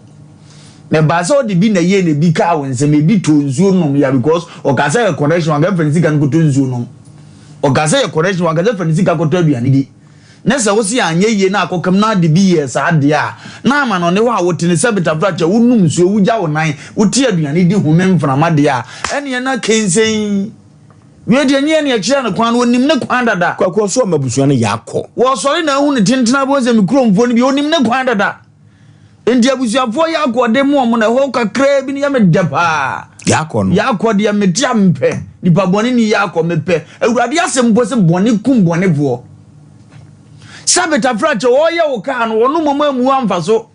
me ba so de bi na ye ne bi ka won se me bi to nzuo no ya because o ka say connection anga fancy kan ko to nzuo no o ka say connection anga fancy kan ko to aduane di nesa wo si anye ye na akokam na de bi ye sa de a na ama no ne wa wo tene sabita fracha wonum so wugya wo nan wo ti aduane di home mframa de a ene na kensen we de anye ne akira ne kwan wonim ne kwan dada kwakwo so mabusua ne yakọ wo sori na hu ne tentena bo ze mikromfo ne bi wonim ne kwan dada endi abusuafo yakọ de mo na ho kakra bi ne ya medepa yakọ de ya metia mpe nipa boni ni yakọ mepe awurade asem bo se boni kum boni vo sabeta fracha oye woka no wono mama mu amfa so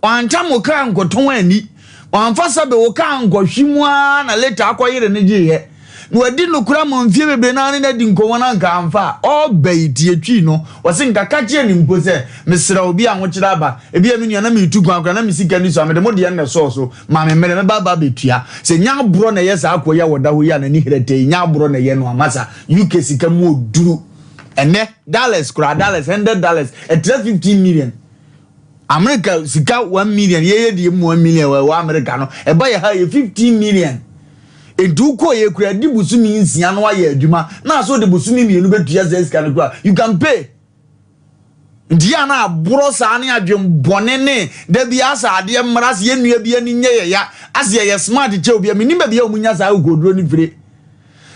wanta mo ka nkoton ani wamfa sabe woka nkohwimu na later akoyere ne giye no adi no kura mo mfie bebre na ne di nkowo na nka amfa obaiti etwi no wose nka kache ni mpo se mesra obi a nwokira aba ebi anu nua na metu kwan kra na misika ni so amede mo de na so ma me mere me baba betua se nya bro na yesa akoya woda ho ya na ni hirete nya bro na ye no amasa UK sika mu oduru ene Dallas $100 at 15 million America sika 1 million ye de mu 1 million wa America no e ba ye ha ye 15 million eduko ye kura di busumi nsia no aye adwuma na so de busumi mienu betua sika no kura you can pay ndia na aburo sa ne adwem bone ne da bia sa ade mras ye nua bia ni nye ya ase ye smart che obi me ni ba bia omunya sa ugoduro ni fire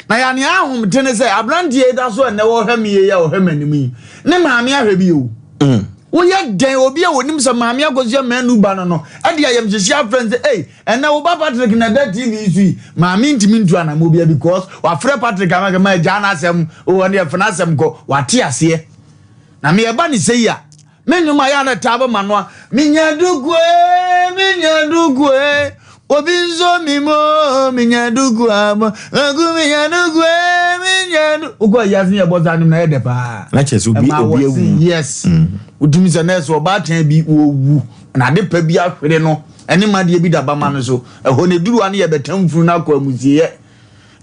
na ya ne ahom tene se abrantie da so ne wo hwem ye ya wo hwem anim ne maame ahwe bi o wo ye den obi a wonim se maame agozi manu ba no ade ayam jeshia friends ena wo ba Patrick na da TV sui maame ntimi ntu ana mo bia because wa frɛ Patrick amaka ma ja na asem o ne fna asem ko wate ase na me eba ni sei ya menuma ya na tabo manoa minya dugwe Obinzo mimo minyadugu amo minyadugu minyadu uko yazni ya boza nim na yede pa na chese obi ewu yes udumi se na so ba tan bi owu na de pa bi ahwere no ene ma de bi da ba ma no so eho ne duru ane ye betamfuru na kwa muzie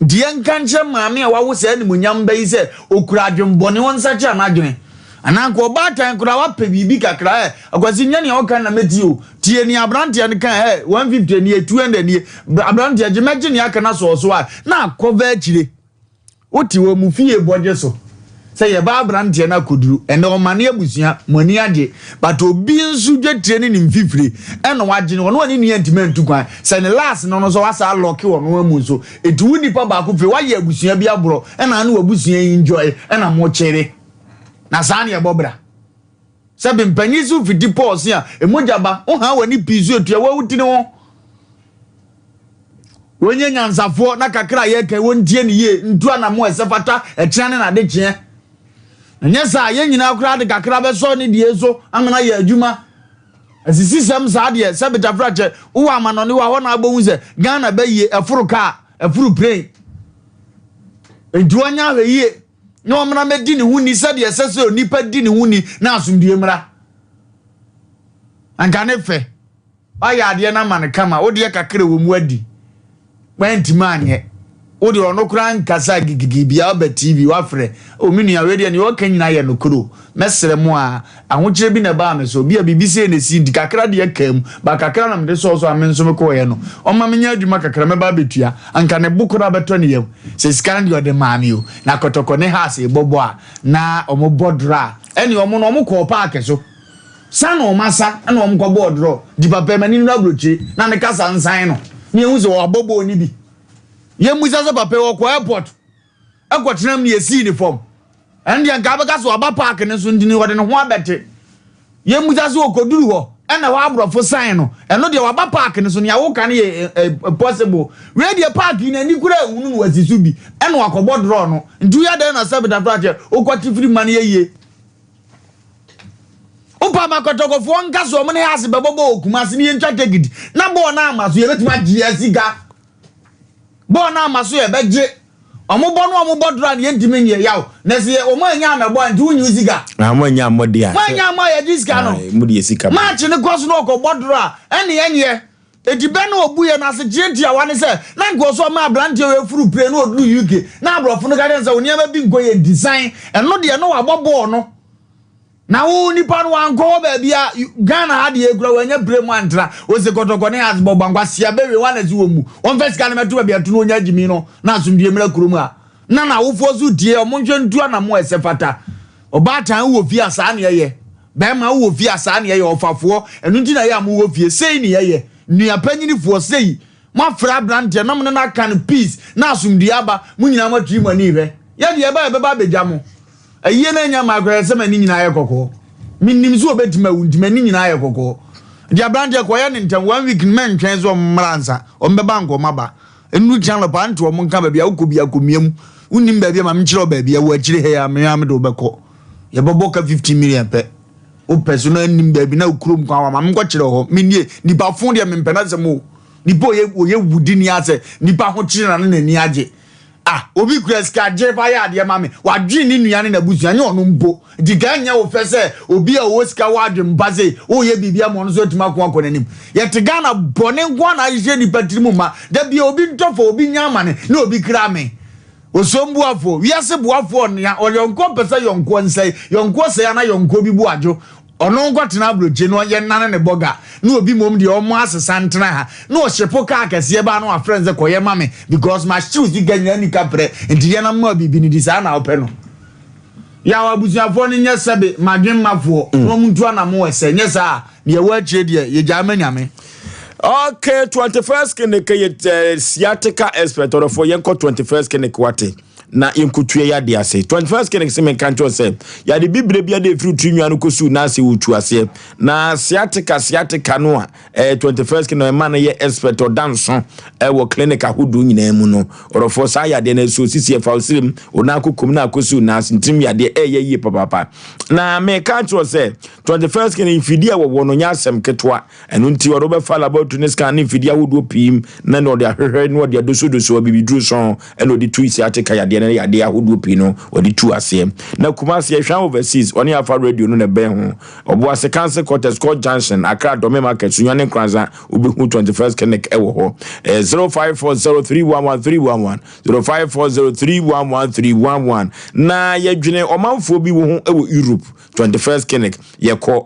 die nkanche maame a wawo se ane munyam bai se okura adwembone won sacha na adwene ananko ba tan kura wa pa bibi kakra akwasi nya ne oka na meti o tie ni abrante ne kan 150 ni 200 ni abrante je meje ni aka na so so a na akova akire oti wo mu fie boje so say ye ba abrante na koduru ene o mane abusua mani age but obi nsu dwetire ni mfifire ene waje ne wono ni antimentu kwan say ne last no so wasa lock wono amu so etu nipa ba ko fe wa ye abusua bi abro ene anu abusua enjoy ene mo chere na sane ebobra sabe mpanyisu fiti pause a emojaba o ha wani pizu etu wa wutini ho wonye nyansafo na kakra ye kai wontie ne ye ntu anamo esefata ekyane na de kye nyesa ye nyina akra de kakra be so ne die so amana ye adwuma asisi sam sa de sabe tafrache wo amano ne wa ho na agbohu se Ghana be ye efuru ka efuru plane enduanya we ye no mra medi ne huni sade esese onipa di ne huni na asumdie mra anka ne fe aya ade na man kama wo de kakra wo mu adi kwantima anye wo de ono kura nkasa gigigi bia ba TV wa frɛ o minu ya we de ne wo kanyina ye no kuro mesere mu a ahokyere bi na ba me so bia bibise ne si ndi kakra de kam ba kakra na me so amenso me ko ye no o ma menya adwuma kakra me ba betua anka ne bukura beto ne yam se scan de ode maami o na kotoko ne ha se bobo a na omo bodra eni omo no omo ko park so sana o masa na omo ko bodro di papa mani no abrochi na ne kasa nsan no ne hu se o abobo oni bi ye musa so papa wo ko airport akotram ne esi ni form and yan ka baka so aba park ne so ndini wode ne ho abete ye musa so okoduru ho ena wa abrofo sign no eno de wa ba park ne so ne yawo kan ye possible we de park na ni kura ehunu no wasisu bi ena wa kobo draw no ndu ya de na sabita project okoti free man ye opa makotoko fo nka so mo ne hase bebobo okumase ne ntwa tegidi na bo na amaso ye betuma GSiga bo na amaso ye beje omubo no omubo dra ne ntimi nye yaw na se o ma nya amebo anti unyu ziga na mo nya amode a ma nya ama ye disika no mu de sika ma chi ne koso no okobbo dra ene yenye edibe na obuye na se gienti a wane se na nko so ma ablante we furu pre na oduru UK na abrofo no garden se oniama bi nko ye design eno de no wabobo no na wo nipa no anko ba bia Ghana ha de ekura wanya bremu antra o se kotoko ne has bobangwa sia bewe wana zi wo mu on first kan metu ba bia tu no onya gimi no na asumdie mra kurom a na wo fo so die o monhwe ntu ana mo esefata obatan wo fi asa ne ye be ma wo fi asa ne ye ofafo enu nti na ye am wo fi sei ne ye nua panyini fo sei mo fra brand na mo na kan peace na asumdie aba mo nyina ma tri mani be ye de ba ba bejamo aye na nya magre se mani nyina ye kokko minnim so obetima wundima ni nyina ye kokko dia brand ye koye ne ntam 1 week men twen so mransa o mbeba nko maba enu channel pa nto o nka ba bia ukobi akomiam unnim ba bia ma mkire ba bia wo akire he ya me do beko ye boboka 50 million pe o personal nim ba bi na ukurom kwa ma mko kire ho menie nipa fon de mempena se mo nipa oye wudi ni ase nipa ho kire na na ni age obi kreska je fa ya de mame wadwi ni nuane na busuanye ono mpo diganya wo fese obi a wo sika wadwe mpaze o ye bibia mo no so tima ko akonanim ye te Ghana bone ngwa na je ni patirimu ma da bia obi ntofo obi nyamane na obi krame osombu afo wiase buafo nya oyonko pesa yonko nsai yonko se na yonko bi buajo ono ngotena abroje no ye nane ne boga na obi mom de omo asesa ntena ha na o shepo ka akese ba na friends ko ye mame because my shoes you ganya ni kapre ndi ye na ma bibi ni disa na ope no ya wa busuafo ni nya sebe madwen mafo no muntu na mo ese nya sa ne ye wa chire de ye ja manyame. Okay, 21st kene ke sciatica expert or for yenko 21st kene kwate na yenkutue ya de ase 21st clinic se men kancho se ya de bibre bia de fruit tunwa no kosu na se wutu ase na sciatica no a 21st clinic no man ye expert odanso wo clinic ahodo nyina mu no orofo sa ya de na so sisi fa osirim ona akokom na akosu na ntim ya de ye papa na me kancho se 21st clinic fidia wo no nya asem ketwa eno nti wo be fa laboratory scan fidia wodo pim na no de ahwehwe no de doso bibidru so eno de tu sciatica ya de na ya de ahodo pi no odi tu ase na kumase ehwa overseas oni afa radio no na be ho obo ase cancer quarters called junction akra dome market sunyane kranza obehu 21st clinic ewo ho 0540311311 0540311311 na yedwene omanfo bi wo ho ewo Europe 21st clinic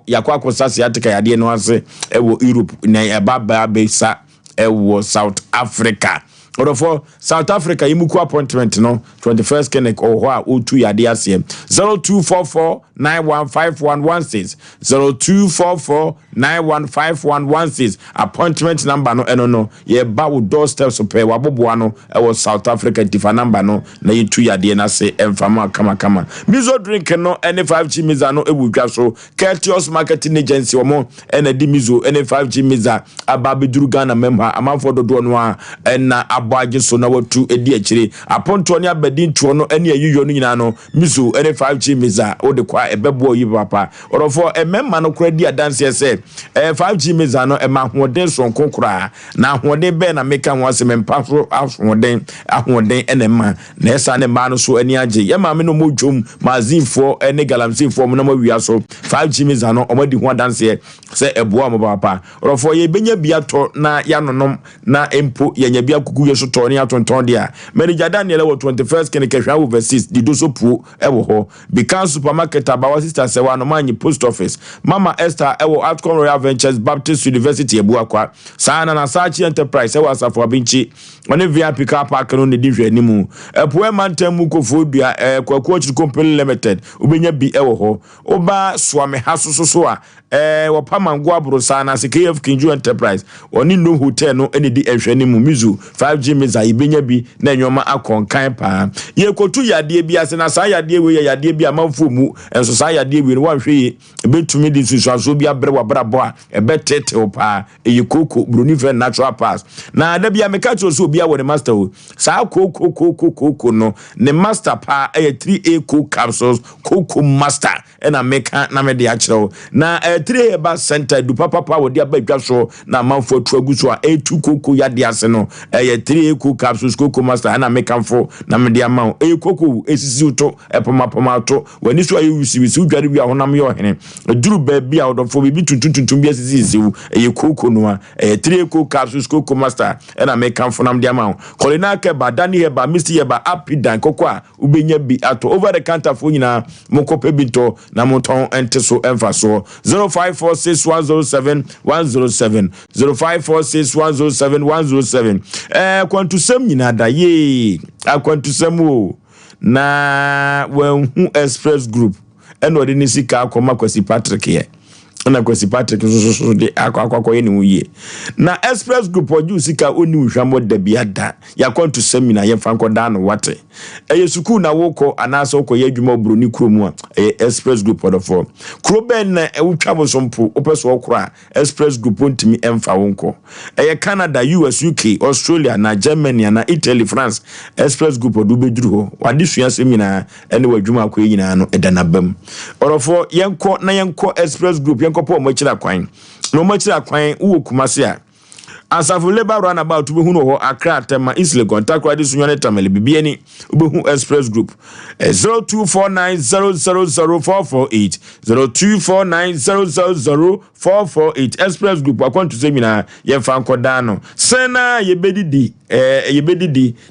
yakwa akosa sciatica ya de no ase ewo Europe na eba besa ewo South Africa. Or South Africa, Imuku appointment no 21st clinic or O2 Yadi ASEM 0244915116 0244915116 appointment number no ye ba wo doorsteps pay waboboano e was South Africa difa number no na yetu Yadi na se emfama kama mizo drink no any 5G miza no ewudwa so Courteous Marketing Agency omo ene di mizo any 5G miza ababeduru Ghana member amanfo dodo no a na Aboagye so na watu edi akire aponto ne abedin tuo no ene ayuyo no nyina no mizo ene 5G miza o de kwa ebebo yi papa orofo ememma no kura di adanse se 5G miza no ema hoden so nkonkura na hoden be na meka ho asem mpa so ahoden ene ma na esa ne ma no so ani age ye ma me no modwom mazinfo ene galamsinfo mo na mawia so 5G miza no omadi ho adanse se eboa mo papa orofo ye benya biato na yanonom na empo yenya bia kuku yeso toni atonton dia manager Daniel wo 21st clinic hwa overseas di doso pu ewo ho because supermarket abawa sister se wa no manyi post office Mama Esther ewo Outcome Royal Ventures Baptist University ebuakwa sana na Sachi Enterprise ewo asafo abinchi one VIP car park no ne di hwe animu epo emantam kofo dua kwaku achiri company limited ubenya bi ewo ho oba swame hasoso a wo pamango abro sana se KF Kinju Enterprise oni no hotel no ene di ehwe animu mizu 5G miza ibenya bi na enwoma akonkan pa ye kotu yade bi ase na sa yade we yade bi amanfo mu enso sa yade we no wanhwe betumi di susuaso bi abre wabrabo a ebetete opa eyikoko broni friend natural pass na da bi ameka cho so obi a wo ne master o sa koko no ne master pa 3A coke capsules coco master na meka na me de a kire na 3 Herbal Center du papa wo de abadwa so na amanfo atu aguso a 2 coco yade ase no 3 coke capsules coco master na meka mfo na me de ama coco esisi uto epoma to wani so ayi wisi udware bi a honam yo hene duru ba bi a odofo bi tuntuntuntum bi esisi coco no a 3 coke capsules coco master na meka mfo na me de ama kolina ke ba dani he ba Mr. Yeba apidan koko a ubenya bi ato over the counter fo nyina mokope binto na moton ente so emfa so 0546107107 0546107107 kwantusem nyina da ye akwantusem o na wenhu express group eno de ni sika akoma Kwesi Patrick ye na Kwesi Patrick so de akwa ye ni wuye na express group oju sika oni uhwamo da biada ya kwantusem nyina ye fanko da no wate suku na woko anaso ko ye adwuma obroni kromu a express group odofo kroben na utwa bosompo opeso okra express group ntimi emfa wonko Canada US UK Australia na Germany na Italy France express group odubeduru ho wade sua semina ene wadwuma akoye nyina no edanabam odofo yenko express group yenko po mo kira kwan no mo kira kwan wo kumase a Asafo labor run about ube huno ho Accra Tema East Legon takwa di sunyane tamele bibieni ube hu express group 0249000448 0249000448 express group wakwantu semina yemfa nkodano sena yebedidi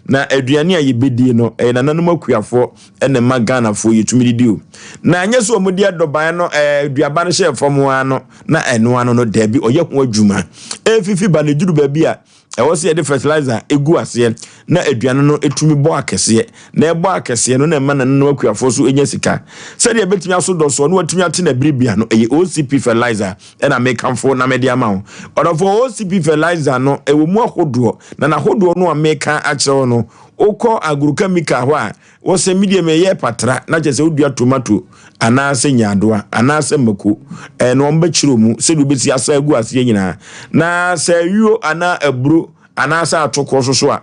na aduane a yebedi no na nanum akuafo ene magana fo yetumi didi na anyeso omudi adoban no aduaba no hye fom ano na eno ano no dabi oye ho adwuma efifi ba ne duru baby a was the fertilizer egu ase na aduane no etumi bo akese na ebo akese no na ema na no akuafo so enya sika se de betumi aso do so no atumi ate na bribia no OCP fertilizer na make amfo na media ma odofo OCP fertilizer no ewo mu ahodo na hodo no ameka akere no oko agrochemical ho a wo se medium ye patra na je se odua tomato anase nyadoa anase mako no mbechiro mu se du besi asa agu ase nyina na se yuo ana aburo anase atoko so a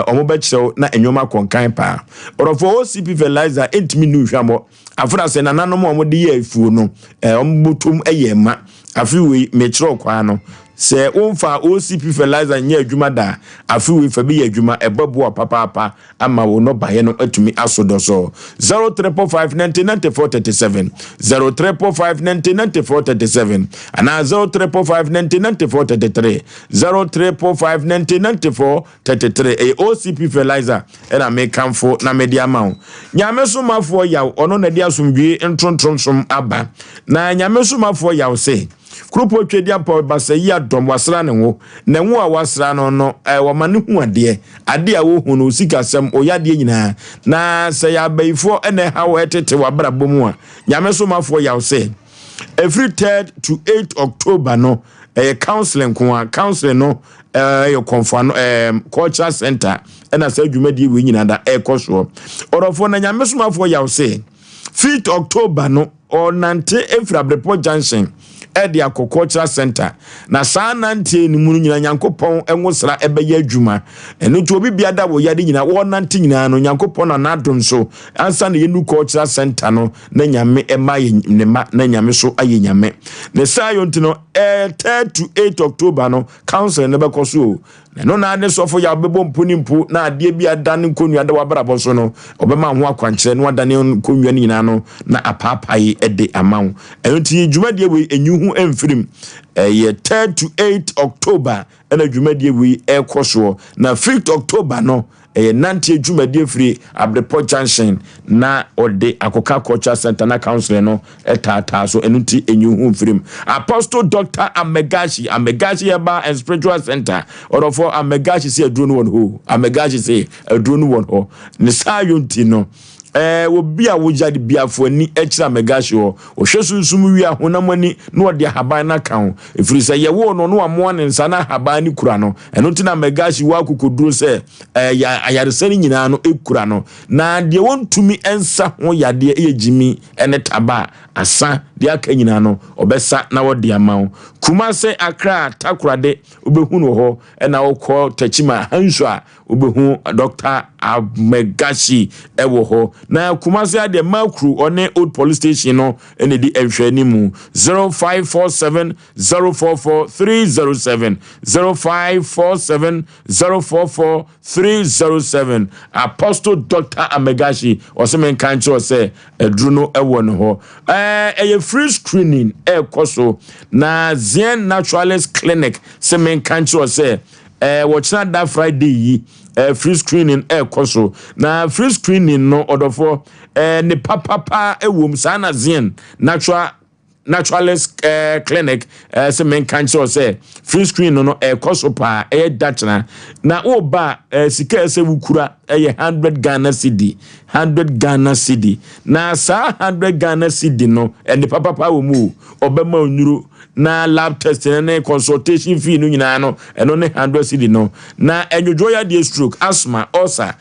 omobechiro na enwoma konkan pa orofo OCP fertilizer entimi nu hwamo afura se nananom omode ye afuo no ombutum eyema afiwe mechiro kwa no se umfa OCP fertilizer nya adwuma da afiwe fa bi adwuma ebabo papa ama wo no baye no atumi asodoso 0345909437 0345909437 ana 0345909433 0345909433 OCP fertilizer era me kamfo na media mawo nyame somafo yaw ono na dia somdwe ntrontronsom aba na nyame somafo yaw se Krupo twedia pa basa yi adom wasra ne ho na hu a wasra no no wo mane hu ade a wo hu no sikasem oyade nyina na se ya baifo ene ha wo etete wabrabo mu a nyame so mafo yaw se every 3rd to 8th October no counseling no your confano culture center ena se adwumadi we nyina da ekoso orofo na nyame so mafo yaw se 5th October no onante Efrabreport Junction Edi Cultural Center na saa nante ni munu nyina Nyankopon enwosra ebeye adwuma eno nti obi biada wo yade nyina wo nante nyina no Nyankopon na nadom so ansa na yenu Cultural Center no na nyame ema ne ma na nyame so aye nyame ne saa yonti no 3rd to 8th October no council ne bekoso no na ade sofo ya bebo mpuni mpu na ade biada ne konua de wabrabo so no obema ho akwankyere no adane konua ni nyina no na apapai ede amawo eno nti dwumade we enyu emfrim 3rd to 8th October ena dwumade we ekoso na 5th October no nanti dwumade free Abreport Junction na ode Akoka Culture Center na council no etata so eno nti enyu emfrim Apostle Dr. Amegashi Eba and Spiritual Center or for Amegashi say adrunu won ho Amegashi say adrunu won ho ne sa yonti no wo bia wo jade biafo ani ekira Amegashi ho hwesunsum wi ahonamani no de haban na kan efiri say ye wo no amo ne nsa na haban ni kura no eno nti na Amegashi wa kokoduro say ayaresani nyina no ekura no na de wontumi ensa ho yade ejimi ene taba asa de aka nyina no obesa na wo de amawo Kumase Accra Takoradi obehu no ho ena okọ Tachima Hanso a obehu Dr. Amegashi ewo ho na Kumase ade makru one old police station no ene di ehwani mu 0547044307 0547044307 Apostle Dr. Amegashi osemen kancho se edru no ewo no ho free screening koso na Zien Naturalist Clinic semen kancho se watchna that Friday yi free screening koso na free screening no odofo ne papa ewom sana Zien Naturalist Clinic semen kancho se free screening no koso pa dachna na oba sika se wukura 100 Ghana cedi 100 Ghana cedi na sa 100 Ghana cedi no and papa wo mu obema onuru na lab test na consultation fee no nyina no eno ne 100 cedi no na enjoy ya stroke asthma ulcer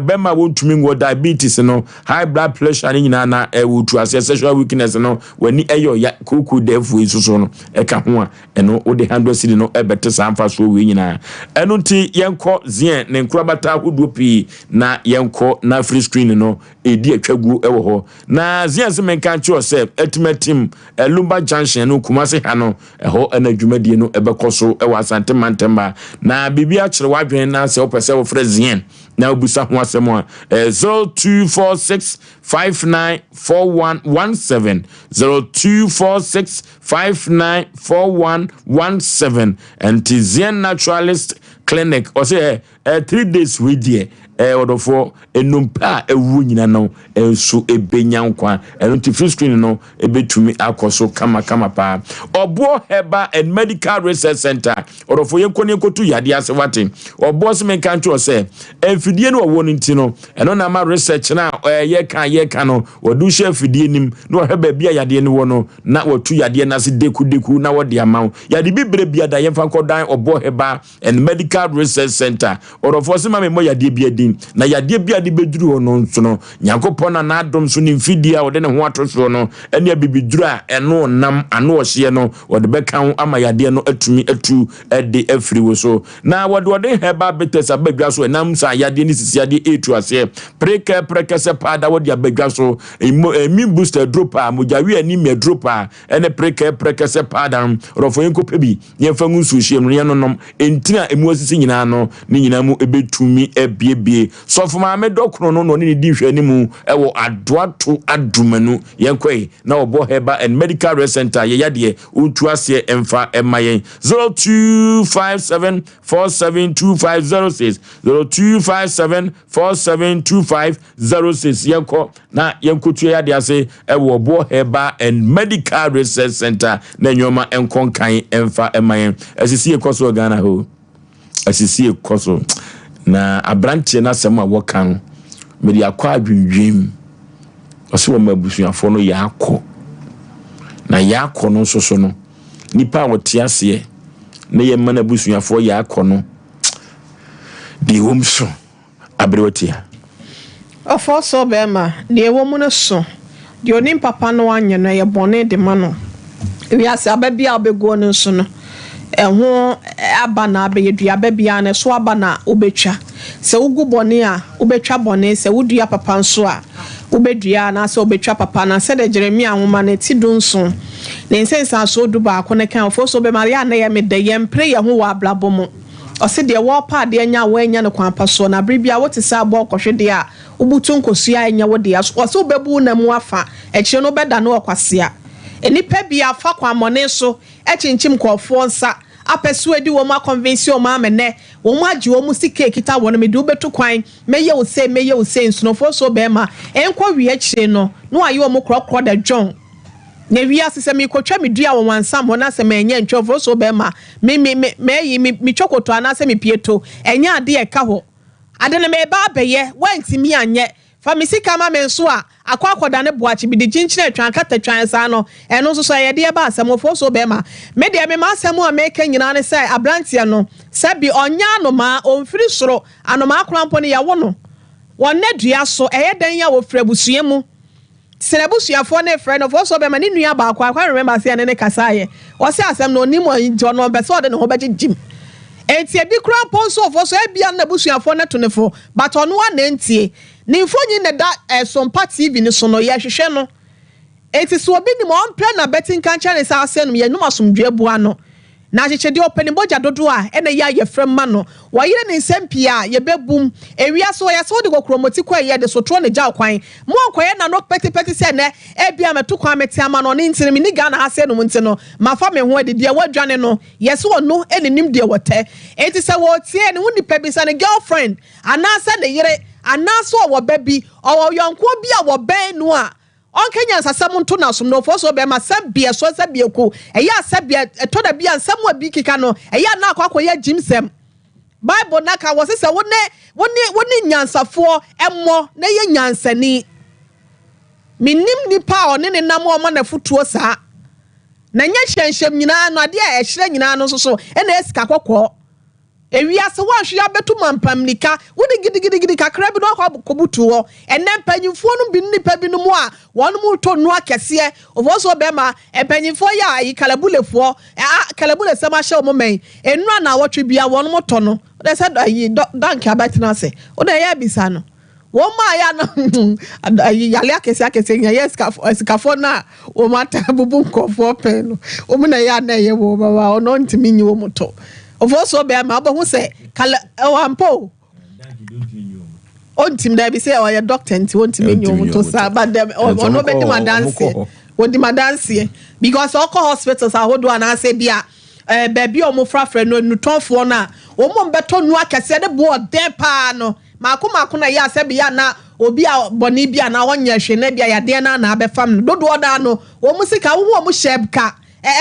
bema wontumi ngo diabetes no high blood pressure ni nyina na wotu ase sexual weakness no wani eyo ya kuku defu isuso no eka ho a eno wo de 100 cedi no ebete samfa so we nyina eno nti yenko Zien ne nkurabata hodo pi na yenko na free screen no edi atwagu ewo ho na Zien se menka cho se etimatim Lumba Junction no Kumase ha no eho na dwumadie no ebekoso ewo Asante Mantemba na bibia kire wadwen na se opese wo frɛ Zien na obusa ho asɛm a 0246594117 0246594117 and Zien Naturalist Clinic or say 3 days with there odofo enumpa ewu nyina no enso ebenyankwa enti free screen no ebetumi akoso kama pa Obo Herbal and Medical Research Center odofo yenkoni ekotu yade ase wate obo se menka ncho se enfidie no wo nti no eno na ma research na ye kan no wodu she fidie nim no heba bia yade ne wo no na watu yade na se deku na wode amaw yade bibre bia da yemfa kodan Obo Herbal and Medical Research Center odofo se ma me mo yade bia bi na yade bia de beduru no nso no Nyankopon na adom so ne mfidia wo de ne ho atoso no ene abibiduru a eno nam ano ohye no wo de beka ho ama yade no atumi atu de afiri wo so na wo de heba betes abadwa so enam sa yade ni sisi yade etu ase preke se pada wo de abadwa so mi booster dropper mojawi ani me dropper ene preke se pada rofo yenko pebi yemfa ngunsu hye no yenom entina emu asisi nyina no ni nyina mu ebetumi ebiebie so fuma me dokro no ni di hwe ni mu ewo adoato adumanu yenkoi na obo heba and medical rest center ye yade untu ase emfa emayen 0257472506 0257472506 yenko na yenkotu yade ase ewo obo heba and medical research center na nyoma enkonkan emfa emayen asisi ekoso Ghana ho asisi ekoso na abrantie na sema wokan mede akwa adwindwim ose wo mabusuafo no yakọ na yakọ no soso no nipa wote ase na ye mana busuafo yakọ no di womso abrewotia Ofoso bema de womu no so de onim papa no anye no ye bone de ma no wi ase ababia obego no so no eho aba na abeyedua ababia na so aba na obetwa se ugu bone a obetwa bone se wudua papa nso a ubedua na se obetwa papa na se de Jeremia homa na ti dunso na nsensa so du ba ko ne kan Ofoso be Maria na ye mede ye mpre ye ho wa ablabom ose de wo pa de anya wo anya ne kwan paso na bribia wo te sa abo kohwe de a ubutu nkosua anya wo de aso ose obebu na mu afa echi no beda na okwasea enipa bia afa kwa mone so echinchim kwofo nsa apesu edi wo ma convince o ma mene wo ma agi wo mu sike kita wo no me de obetu kwan meye Osei nsuno Ofoso be ma enkwa wi akire no no aye wo mu krokro da John na wi asese mi kotwa mi dua wo wansam ho na se menye ntwo Ofoso be ma me chokoto anase me pieto enya ade e ka ho ade ne me ba beye wantimi anye famisika ma menso a akwakoda ne boachi bi de jinchine atwan kata twan sa no eno so ye de ba asem Ofoso be ma me de me ma asem a me ka nyina ne sai abrantia no sabi onya no ma onfiri soro anoma akrampo ne yawo no wonne dua so eye dan ya wo frabusue mu serebusuafo ne friend Ofoso be ma ne nua ba akwa remember say ne kasaye o se asem no onimo njo no be so de ne ho be jim enti edi krampo so Ofoso e bia na busuafo ne to ne fo but ono wa na entie ni mfonyi ne da Sompa TV ni so no ye hwehwe no enti so obi ni mo mpre na betting kancha ne sa asem ye numa somdwe bua no na cheche de openi boja dodo a ene ya ye frem ma no wa yire ne nsempia ye bebum ewia so ya so de kokromoti kwa ye de so tro ne ja kwan mo akwaye na no peti se ne e bia meto kwa meti ama no ne ntini ni Ghana ha se no nti no mafa me ho de de wadwane no yes wo no enenim de wote enti se wo tie ne woni pebisa ne girlfriend anasa ne yire anaso wo baby o yonko bia wo ben no a on Kenya sasam nto na som no Ofoso be ma sabia so sabia ku eya sabia to da bia nsam wa bi kika no eya na akwakoya jimsem Bible na ka wo se woni nyansafo emmo na ye nyansani minim nipa one ne nam o ma na futuo saa na nya hyenhyem nyina no ade a ehire nyina no so na esika kokko ewia se wa hwe abetu mampamnika woni gidigidi kakra bi no kobutu ho enem panyimfo no bi nipa bi no mu a wonu mu to no akese Ofoso be ma empanyimfo ya yi kalabulefo kalabule sama hye o men enura na wotwe bia wonu mu to no de se ayi dank abatina se o na ya bisa no wo ma ya no ayi yale akese nya eskafo na o mata bubu nkofo pe no o mu na ya na ye wo baba o no ntimi nyi wo mu to Ofoso be ma bo hu se kala wampo ontim da bi se o ya doctor nti ontim enyo to sa but dem ono be di madanse because oko hospitals ahodo ana se bia baby o mo frafre no nutonfo na o mo beto nu akese de bo den pa no mako na ya se bia na obi a boni bia na wonya hwe na bia ya de na abefam no dodo da no o mo sika wo mo shebka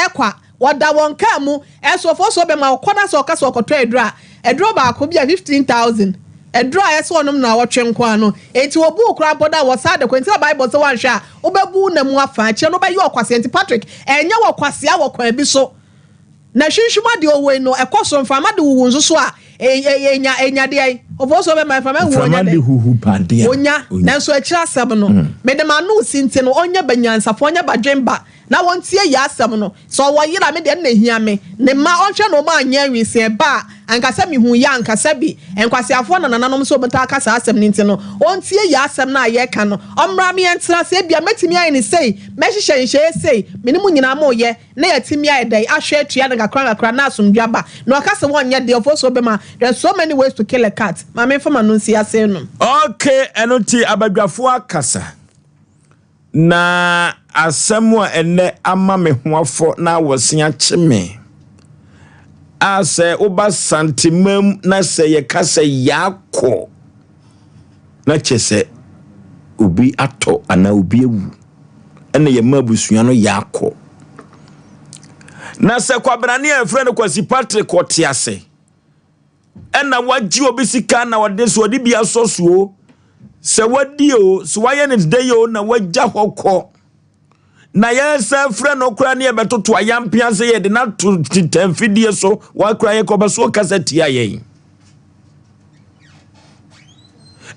ekwa wada wonka mu eso Ofoso be ma okona so okasa okotwa edro ba ko bia 15,000 edro eso onom na wotwe nko no enti obu okura boda wo sa de kwenti Bible so wanhwe a obebu na mu afa che no be yo kwase enti Patrick enya wo kwase a wo kwa bi so na hwinhwuma de owe no ekoso mfama de wuwu nso so a enya de ai Ofoso be my fama wonya de huhu pade wonya nanso akira asem no me de ma no sinti no onya banyansafo onya badwemba na wontie ya asem no so woyira me de na hia me ne ma onhwe no ma anya nwise ba ankasa mi hu ya ankasa bi enkwasiafo na nananom so beta akasa asem ninti no ontie ya asem na ye ka no omra me entra se bia metimi ayi ne sei mehyehyehye sei me mu nyina ma oye na yatimi ayi dai ahwe atua na kakra na asomdwa ba no akasa wonye de Ofoso be ma there's so many ways to kill a cat ma me fama no nsi ase no okay enoti abadwafo akasa na asɛm a ene ama me hoafo na wosia kyeme asɛ oba santimam na sɛ ye kasa yakɔ na kyese obi atɔ ana obi ewu ene ye mabusua no yakɔ na sɛ kwabrane a frɛ no Kwasi Patrick otiase ena wagye obi sika na wode so odi bia sosuo sɛ wadi o so waye ne de yo na wagya hokɔ na yesa frɛ no kura ne betoto ayampia sɛ ye de na to tamfidie so wa kura ye kɔba so kasa tia ye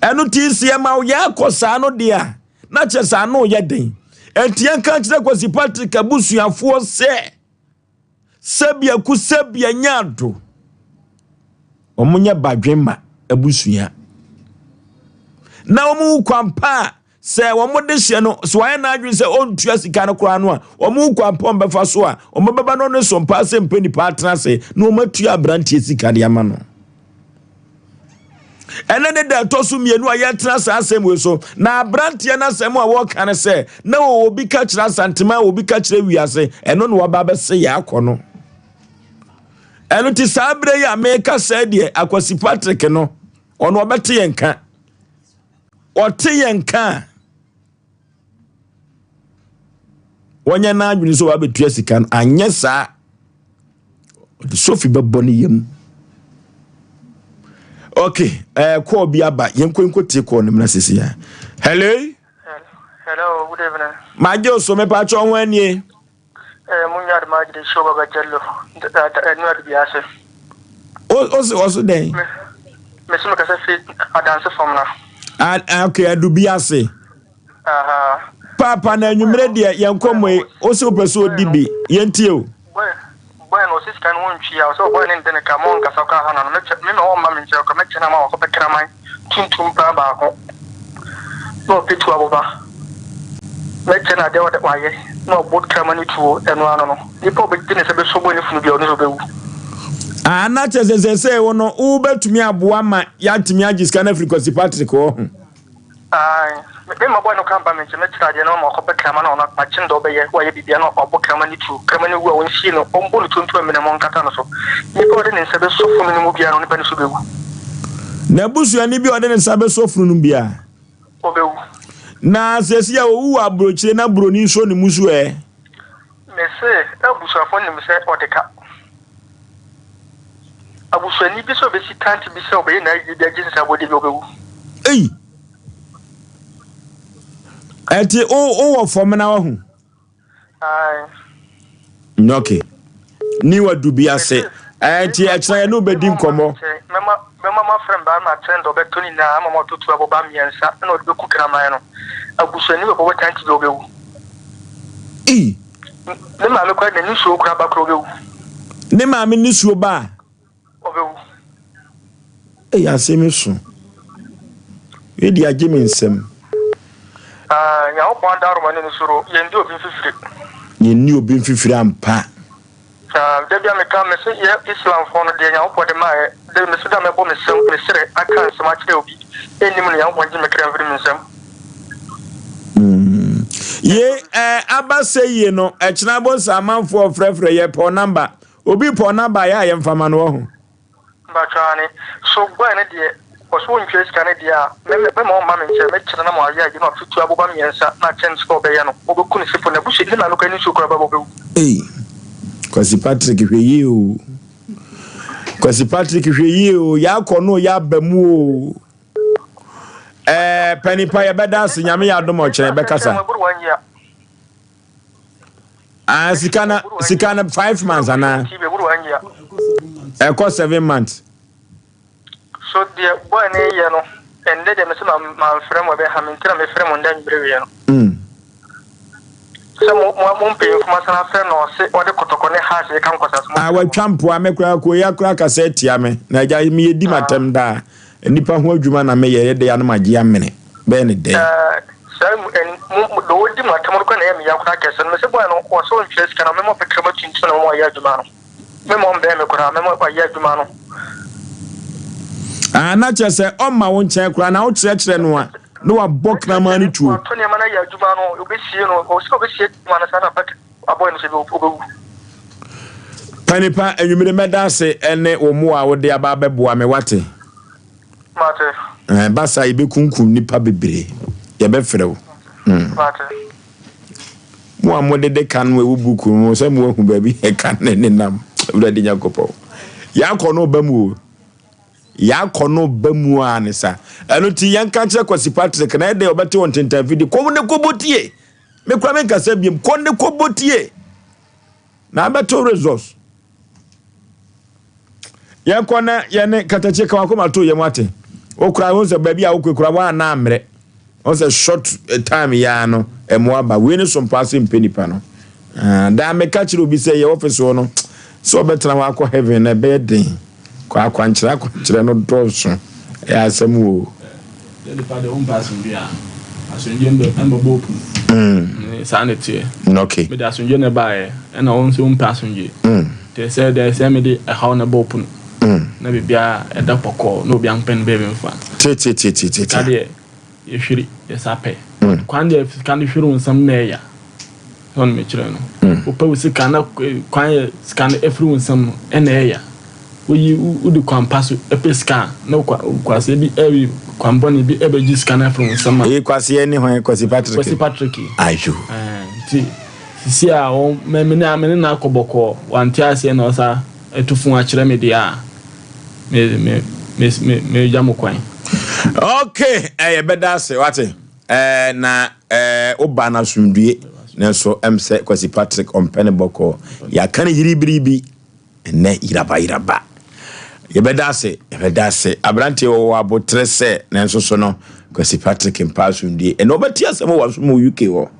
eno ti sie ma wo ya kɔsa no dia na kyesa no ye den entia kan kyerɛ Kwasi Patrick abusuafo sɛ sabia ku sabia nyado omunya badwema abusua na omu kwampa se omu de hye no so waye na adwen se ontua sika no kora no a omu kwampa ombefa so a omu beba no ne Sompa Asem Mpe Nipa atena se na omatua brantie sika de ama no ene ne da tosu mienu a ye tena sa asem we so na brantie na asem a wo kan se na obi ka kira santema obi ka kira wiase eno no waba be se ya akono eno ti sabre ya meka se de Kwasi Patrick no ono obete yenka ote yenka wonya na adwini so wabetua sika no anye saa odi sofi bebone yam okay call bi aba yenkwenko tie call no mnasisi ya hello good evening majo so me pa cho won ani munyar maji de shoba bajallo enwar bi ase o den me so ka se adanse from na okay adu bi ase papa na nwumre de yenkomwe o se opeso dibi yentie o bueno sis kan won twi ya so bueno ndene ka mon ka saka hana no me me o ma me nche ka me chena ma ko pekra mai tuntum pa ba ko no pitu aboba me chena de wa ye no bot kramani tuo eno ano no nipo be tine se be so bo ni funu bi o no so be wu na chezeze wono u betumi aboa ma yatimi agiska na Kwasi Patrick o me ma boy no kamba me cheme tiraje no ma ko be krama no na pa chindo be ye wa ye bibia no obo krama ni tu krama ni wu a won shi no ombo ni tuntu me na mon kata no so ni ko de ne se be so funu ni mu bia no ne be ni so be wu na busua ni bi ode ne se be so funu no bia o be wu na sesi ya wu abrochire na broni so ni musu me se abusua fo ni me se odeka abusua ni bi so be si tanti bi se obe na yi bia jinsa bodi bi obewu ati o wo fom na wo hu okay ni wa dubi ase ati akira no bedi nkomo mema friend ba ma trend obe toni na amamo tutu aboba miensa na obe ku kraman no abusua ni obo tanti bi obewu ne ma me kwa na ni so kura ba kura obewu ne ma me ni so ba obewu asemi so we di agye me nsem ya o kwa daru mane ni suro yendi obi fifire yenni obi fifire ampa de bia me ka me se ye Islam fo no de ya o pode ma de me se da me bo me sem me sere aka nsem a kire obi enim no ya o gye me kire mfiri me nsem ye abase ye no ekina bo samanfo frefre ye po number obi po number ya ye mfama no ho Bachani, so when it was one choice can it ya, maybe more mammy, mention no more, you know, to Abba Miensa, not chance for Bayano, or couldn't sit for the bush, and I look any sugar bubble. Kwasi Patrick, you Kwasi Patrick, you Yakono Yabamu. Penny Pie Bedas, Yami Adomo, Becassa. Sikana 5 months and cost 7 months. so the boy ne ye no and then me say my friend we be ha me tira me friend on dan brewe no so mo mpe kuma sana friend no se o de kotoko ne ha se kan kwasa so wa twampo amekura ko ya kura kasa atia me na ja me yedi matem da nipa ho adwuma na me ye de ya no magie amene be ne de so en do wodi matem ko na ya me ya kura kasa no se boy no o so nches kana me mo pe krama tintu na mo ya adwuma no me mo mbe me kura me mo ya adwuma no na chese o ma won chen kura na wo kire no a no wa bok na mani tuo to ne mana ya adwuma no obesie no o so obesie mana sana pak aboy no se obewu Panipa enwumire medase ene omo a wo de aba beboa me wate mate basa ibe kunkum nipa bebre ye be frew mate mo amode de kan we buku mo se mo hu ba bi e kan ne nam urade nyakopo ya kono bamu ya kono bamu anisa eno ti yanka kire kwasi Patrick na de obete won tenta video ko ne kobotie me kwa me kasa biem ko ne kobotie na abeto results ya kona ya ne katache kwa ko mato ye mwate okura won se baby a okura wa na amre on se short time ya no emwaba we ne Sompa Asem Mpe Nipa no da me ka kire obi se ye office no so betra wa akọ heaven na be den kwa akwankyere no dọọso ya asem wo the part of person bia asunje mbo open sanity okay me da asunje ne bae na on se asunje they said they say me the how na open na bibia e da poko no bia mpen be mfa ti kade ye hwiri ye sape kwande kan hwiri nsam na ya on me kire no opa wusi kana kwan scan every nsam na ya oyi udi kwampaso epeska no kwase bi ewi kwamboni bi ebeji scanner from sama kwase ni hwan kwasi Patrick ajo ti sisi a o me na akoboko wanti ase na osa etufun a kire me dia me jamu kwan okay beda se wate na oba na sumdue nenso emse kwasi Patrick ompene boko ya kan yiribiribi ne iraba yebeda se abrante wo abotre se nenso so no kwasi Patrick mpasundie eno beti asem wo so mu UK wo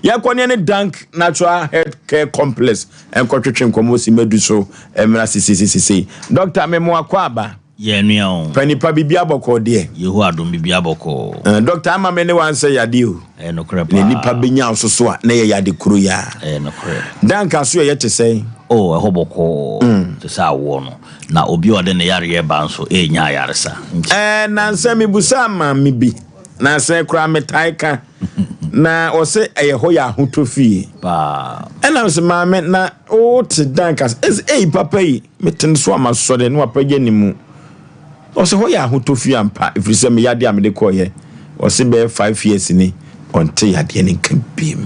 ya kwone ne dank natural health care complex enkotwetwe nkomo si medu so emra sisi Dr. Memo Akwaba ye nua Panipa bibia boko de yehu adom bibia boko Dr. Amame ne wan say yade o no krepa ne nipa benya ososo a na ye yade kuro ya no krepa dank aso ye tesei ehoboko te sa wo no na obi ode ne yare ye ba nso enya yaresa na nsemi busa ma mi bi na se kura metaika na ose eyeho ya hotofie ba ena se ma me na o te dankas papa yi meten so amasode no apagye nimu ose ho ya hotofie ampa ifrise me yade amede koye ose be 5 years ni onte yade ne kampim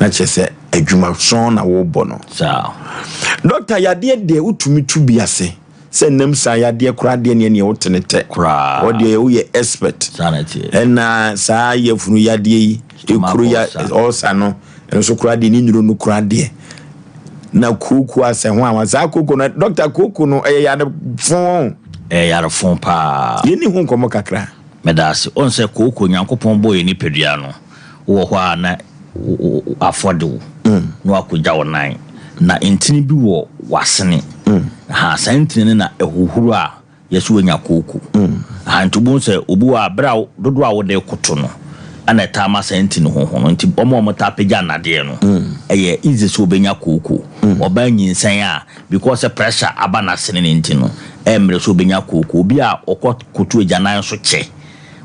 na chese adwuma so na wo bono sa Dr. Yade de utumi tubiase se nam sa yade kura de ne wotenete kura o de wo ye expert sanity ena sa ye funu yade yi ekuru ya osa no enso kura de ni nyuro no kura de na kuku ase ho anwa sa kuku no Dr. Kuku no yade fon yade fon pa ye ni hu nkomo kakra medase on se kuku nyankopon boye ni pedua no wo ho ana affordable no akugya wonan na entini bi wo wasene ha santini na ehuhuru a yesu wanya koku ha ntubun se obu a bra dodo a wo de koto no ana tama santini hoho no nti omo ta pegya nade no eye easy so benya koku oba nyinsan a because pressure aba na sene ne ntino emre so benya koku obi a okoto egyanan so che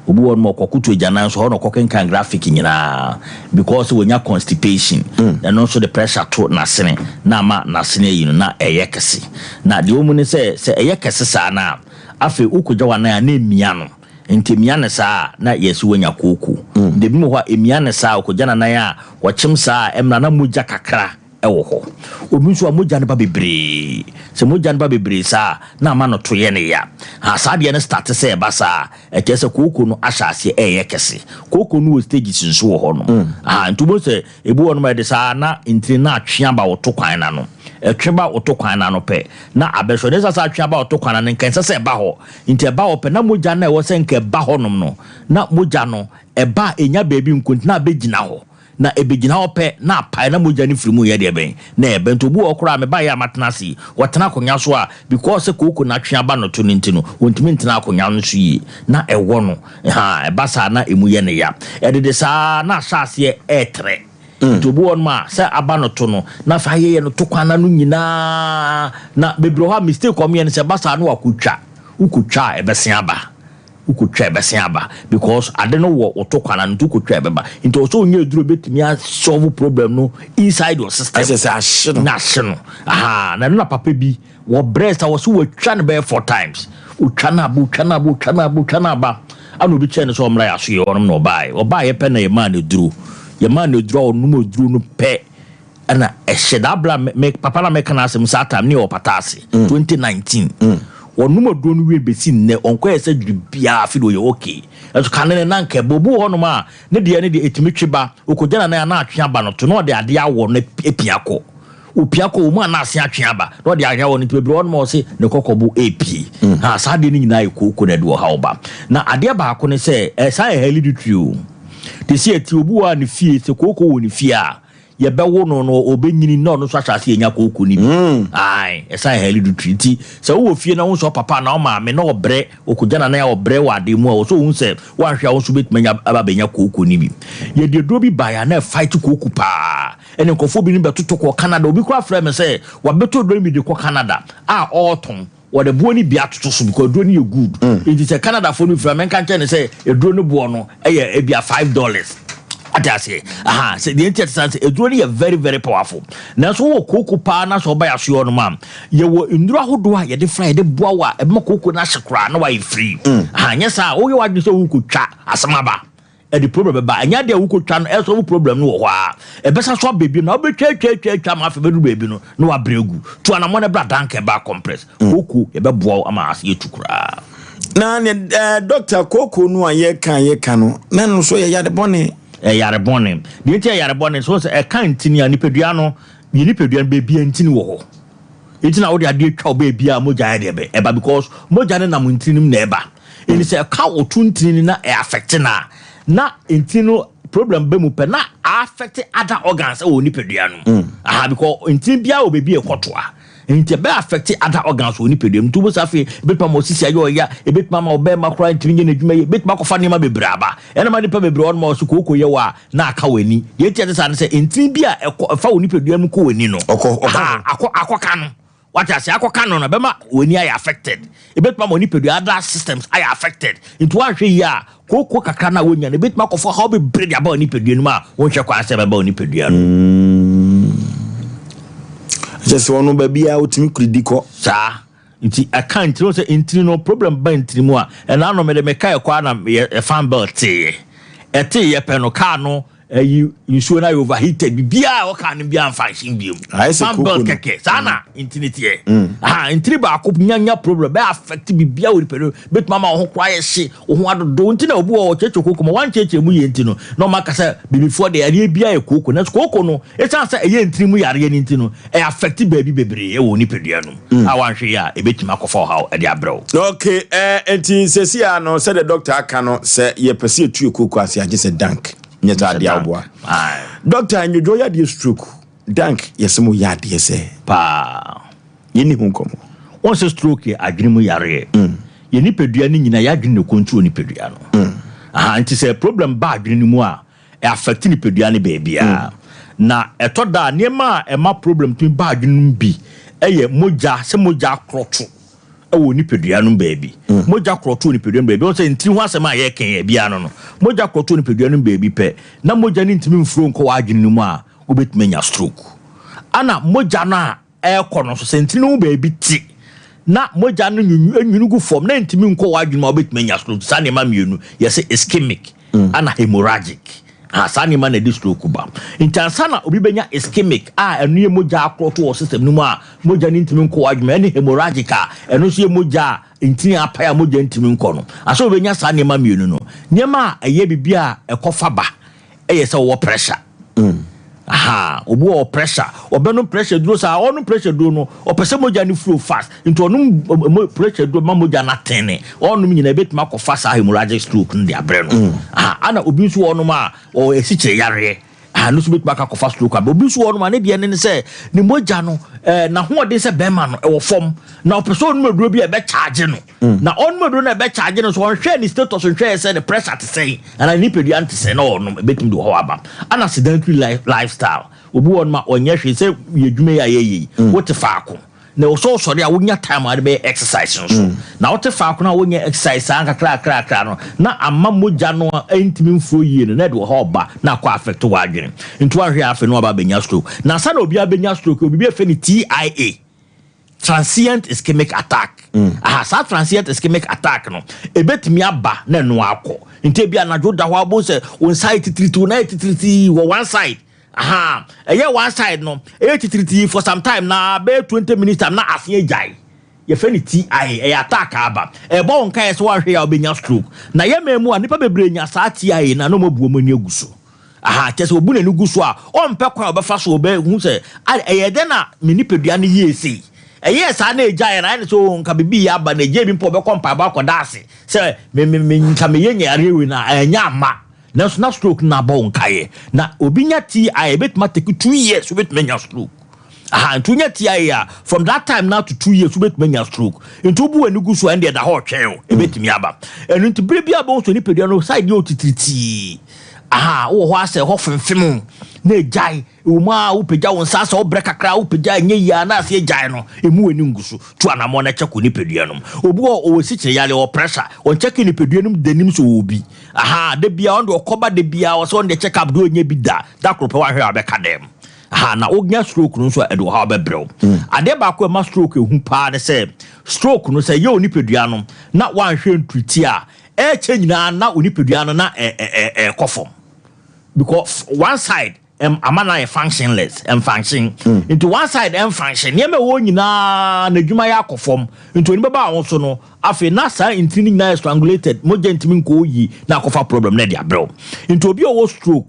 obi won mo kokutu egyanan so hono kokenkan graphic nyina because wonya constipation and also the pressure to na sene na ma na sene yinu na eyekese na de omu ne se eyekese sa na afi ukugya wana na emia no enti emia ne sa na yesu wonya koku de bi mo ho emia ne sa ukugya na ya wochim sa emna na moja kakra ewo ho obi so amoja ne ba bebre se moja ne ba bebre sa na ma no to ye ne ya ha sa de ne start se ba sa e kese koku no ahase eyekese koku no stage sinso ho no ntubo se ebu wono ma de sa na intri na atwe aba wo to kwan na no tweba otokwan na no pe na abeso ne sasa tweba otokwan na nkan sese ba ho nti eba ho pe na mogya na e wo se nka ba ho nom no na mogya no eba enya baabi nkonti na abegina ho na ebegina ho pe na pai na mogya ni firi mu ye de ben na ebe nto bu okura me ba ya matena si wotena akonya so a because koko na twe aba no to ninti no wontimi ntena akonya no so yi na ewo no eba sa na emu ye ne ya edede sa na asase etre to bu on ma say abano to no na fa ye no to kwana no nyina na bebro ha mistake o me ne se basa no akutwa ukutwa ebesen aba ukutwa ebesen aba because ade no wo to kwana no ukutwa ebeba into so onye duro betimi a solve problem no inside your system na shino na na papa bi wo breast wo so wo twa ne be 4 times utwa na ba anu bi che ne so omra ya so ye onom no obaye pe na ye man duro your man no draw no duro no pe ana ehedabla make papa na make na asem sata ne opatase 2019 onum duro no we besi ne onko ese dubia afido ye okay eso kanene na nke bobu ho no ma ne de etimitweba okogya na na atwe aba no to no de ade awo na epiako opiako mu ana ase atwe aba no de ahwa wo ne tebebro ho no ma se ne kokobu epi ha sa de ni nyina ekoko na de wo ha oba na ade ba ko ne se sa helidutrio te si eti obu a ne fie se koko wo ne fie a ye be wo no obenyini no so asase enya koko ni bi ai esa helidu treaty se wo fie na wo so papa na o ma me na obre okugya na ya obre wa de mu a so wo se wa hwea wo so betmanya aba benya koko ni bi ye de do bi ba ya na fight koko pa ene nkofo bi ni betoto ko Canada obi kura frɛ me se wa beto do mi de ko Canada a autumn what the boni be at to because drone you good. It is a Canada for you from American say a drone buono a be $5. I say, say the interest a drone very, very powerful. Now so cocoa partner so by a sure ma'am. You were in draw who do I the Friday boa a moko nasha no way free. Yes, sir, all you want to say who could chat as maba. The problem ba anya de wuko twa no eso problem no wo ha e besa so baby na obetwa ma fa bedu baby no no abregu to ana mo ne bra danke ba compress koko e be boa ama ase yetukura na ne doctor koko no aye kan no na no so ye yade bone yare bone bi ntia yare bone so e kan ntini anipedua no bi nipedua baby ntini wo ho etina wo de ade twa baby a moja de be e ba because moja ne na mo ntinim na e ba eni se ka otu ntini na e affect na intino problem be mu pe na affect other organs o nipedua no because intin bia obebi ekotoa intin be affect other organs o nipedua mtu bo safi betma mo sisi ayo ya betma ma obe makra intin nye nedwuma ye betma kofa nema bebraba ena ma nipa bebre on ma so koko ye wa na aka wani ye tie se say intin bia fa o nipedua mu ko wani no akoka no what I say, I can't Bema when you are affected. A bit more nipple, other systems are affected. Into one year, Coco Cacana win and a bit more for hobby bread about nipple, won't you quite say about nipple? Just one baby out to me, critical, sir. I can't throw the internal problem by Trimua, and I know me the Mecca a fan belt tea. A tea, a penocano. You should I overheated bia o kan bia function biom sambal keke sana intinity intriba akop nyanya problem be affect bia we pedo bet mama ho kwaye hye ho adodo ntina obu o cheche koko mo wan cheche mu ye ntino no makasa before the area bia e koko na koko no e chan say e ntiri mu yare ni ntino e affect baby bebre e wo ni pedua no awan hwe ya e betima kofo ha e de abrew okay enti sesi a no say the doctor aka no say ye pese etu koko ase age say dank nyeta dia oboa doctor anyojo ya dia stroke dank yesemo ya dia se pa yeni hunkomo won se stroke adwene yare ye ni pedua ni nyina ya adwene control ni pedua no anti se problem ba adwene mu a e affect ni pedua ni baabia na etoda niema e ma problem tun ba adwene bi eye moja se moja kroto ewo ni pedua no baby moja kroto ni pedua no baby on say ntiri ho asema ye ken e bia no moja kroto ni pedua no baby pe na moja ni ntimi mfuro nko wa adwene mu a obetmenya stroke ana moja na e kono so se ntiri no baby ti na moja no nyunugu form na ntimi nko wa adwene ma obetmenya stroke sane ma mienu yese ischemic ana hemorrhagic asani man e stroke ba intansa na obi benya ischemic enu moja akroto o system no mu a moja ni ntimi nko adwuma ene hemorrhagic enu so ye moja ntini apaya moja ntimi nko no aso obenya sani ma mienu no niema eye bibia ekofa ba eye se wo pressure aha obu o pressure obenu pressure duro sa onu pressure duro no opese moja ni flow fast into onu pressure duro ma moja na tene onu nyina betima ko fast hemorrhagic stroke ndi abre no ana obi nso onu ma o esiche yare no so betima ko fast stroke obi nso onu ma ne de ne se ni moja no na ho de se bema no e wo fom na opese onu maduro bi e be charge no na onu maduro na e be charge no so on hwe ni status on hwe se the pressure to say and ni pedu anti say no onu betim do ho aba ana sedentary lifestyle obi won ma onye hwe se yedwuma ya yeyi wote faako na oso sori a wonya time ade be exercise so na wote faako na wonya exercise an kakra no na amma moja no antimi mfo yie no na de ho ba na kwa affect wa adwene nto ahwe afa no aba benya stroke na sa na obi abenya stroke obi be fe ni TIA transient ischemic attack sa transient ischemic attack no ebetimi aba na no akọ nte bia na joda ho abo se on side 32 one side one side no 83 for some time na be 20 minutes time na afie jai ye fe ni TIA attack aba bo nka ye so wa hwe ya obenya stroke na ye memu a nipa bebre nya sa TIA na no mabuo mani aguso chese obu na nuguso a on pe kwa obefa so obe hu se de na menipedua ne yesi yes ana ejai na so nka bibi ya ba na je bi mpo be kompa ba ko dase se me nka me yenye arewe na anya ama na so na stroke na ba nkaye na obinya TIA betima take 2 years betima nya stroke ntunya TIA from that time now to 2 years betima nya stroke ntu bu anugu so ende da ho twen ebetimi aba enu ntu brebi aba so ni pedua no side yo titriti wo ho ase ho fenfem na ejai uma upeja won sasa obre kakra upeja nye ya na ase ejai no emu eni ngusu tu anamo na cheko ni pedua no obu o si che yale o pressure on cheki ni pedua no danim so obi de bia on de okoba de bia o so on de check up do onye bi da krope wa hwe abeka dem na ognya stroke no so edo ha bebrel ade ba ko ma stroke ehu pa de se stroke no se ye oni pedua no na wan hwe ntuti a change na oni pedua no na kofom because one side amana functionless and function into one side and function yeme wo nyina na dwuma ya akofom into ni baba won so no afi na sa intini na strangulated moja ntimi nko yi na akofa problem na dia bro into obi o stroke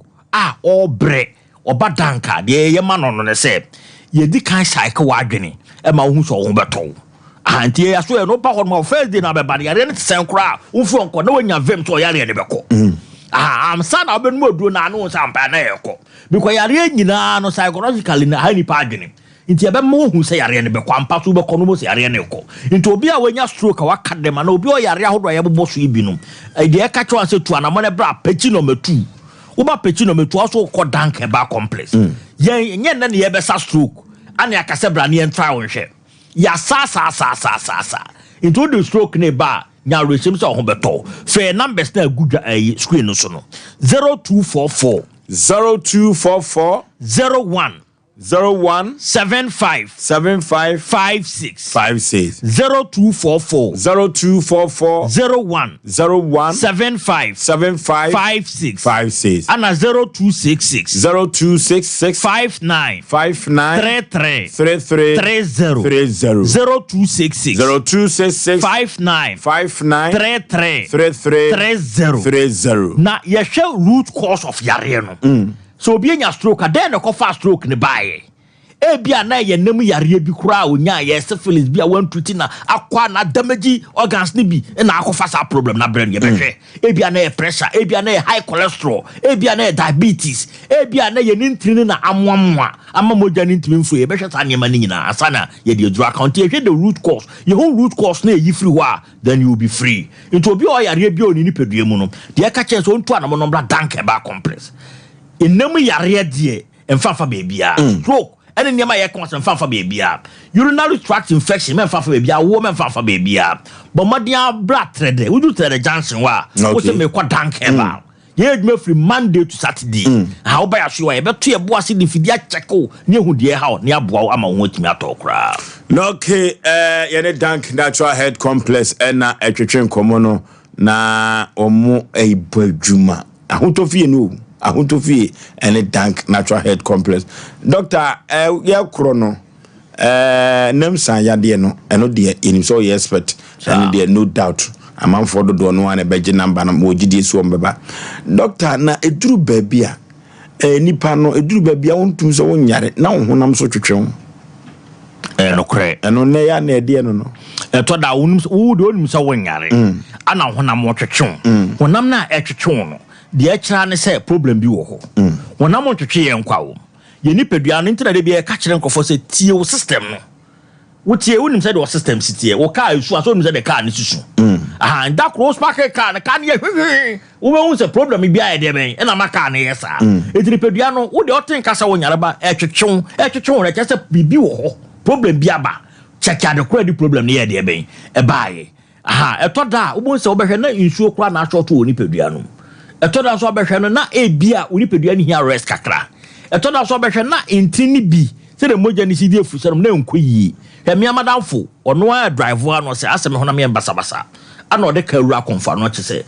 obre obadanka de ye ma no ne se ye di kan cycle wa adwene ma wo hu so wo beto anti ya so e no pa ho no first day na be ba ya re ne tsen kra wo fu onko na wonya vem so ya re ne beko am sad oben modu na no sampa na yeko because yare nyina no psychologically na hani pa adwene nti ebe mo hu se yare ne be kwampa so be kono mo se yare ne ko nti obi a wanya stroke wa kadema na obi o yare ahodo ya bobo so ibinu e de ka cho anse tu anamo ne bra pechi no metu wo ba pechi no metu aso ko dank ba complex yen na ne ye be sa stroke ana akase bra ne entra won hwe ya sa into the stroke ne ba nya receive so ho beto fe numbers na good screen no so no 0244 01 75 56 0244 01 75 56 and 0266 59 33 0266 59 33 na ye share root cause of yare no so obi nya stroke den ko fa stroke ne bae bia na ye nam yare bi kura onya ye syphilis bia wan tuti na akwa na damage organs ne bi na akofa sa problem na brain ye behwe bia na ye pressure bia na ye high cholesterol bia na ye diabetes bia na ye nintini na amwamwa ama moja nintimi mfu ye behwe sa nyema ni nyina asana ye de dru account ye the root cause ye whole root cause na ye free wa then you will be free into obi o yare bi oni ni pedue mu no de ka che so ntu anamo no bla dank ba complex enam yare de emfafa baby stroke ene niam ye kon emfafa baby urinary tract infection emfafa baby wo emfafa baby but modia blood thread we do thread junction wa wo se me kwa dank ba ye adwuma free Monday to Saturday how ba ya so ye beto ye bo ase de fidia checko ne hu de ha ne aboa ama wo timi atokra no okay ye ne dank natural head complex na etwetwe nkomo no na omo ebadwuma ahotofie no ahotofie ene dank natural head complex doctor ye kro no nemsan yade no eno de enim so ye expert and there no doubt amam for do no ane beje number na mo gidi so mbeba doctor na eduru babia nipa no eduru ba bia wontum so wonyare na wo honam so twetwe no kre eno ne ya na ede no to da wonum wo de onum so wonyare ana honam wo twetwe honam na etwetwe no de ekira ne say problem bi wo ho honam twetwe ye nkwa wo ye nipadua no ntina de bia ka kire nkofo se tie wo system no wo tie wonim say the system sitie wo ka esu aso wonim say the car ne susu da cross park car ne ka ne hwehwe wo be hu say problem bi aye de ben e na maka ne yesa e nipadua no wo de oten kasa wo nyare ba etwetwe re kese bibi wo ho problem bi aba check out the credit problem ne ye de ben e baaye eto da wo bo say wo be hwe na insuo kra na short wo nipadua no eto da so be hwe no na e bia wo nipadua ne hia rest kakra eto da so be hwe na intini bi se de moja ni sidi efuserum na enkoyi hemi amadamfo ono a drive ano se asem ho na me basabasa ana ode ka wura konfa no che se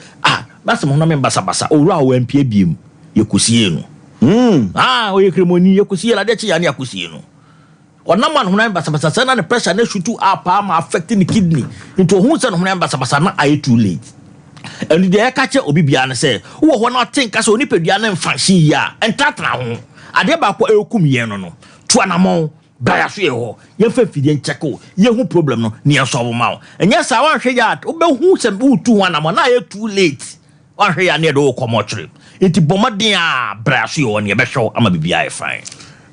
basem ho na me basabasa owura wo ampie biem yekosie no o yekremoni yekosie la de che ya ne yakosie no ona man ho na me basabasa se na the pressure na shoot up ma affecting the kidney into ho se no ho na me basabasa na aye too late and the kache obi bia ne se wo ho na think ase oni pedua na mfanshi ya entatra ho ade ba ko ekum ye no to anamon baya so ye ho ye fa fidie ncheko ye hu problem no ne ye solve ma o enye sa wan hwe ya obe hu se bu tu ho anamon na ye too late wan hwe ya ne do komotri enti bomaden a bra so ye won ye be hwe ama bibia e fine.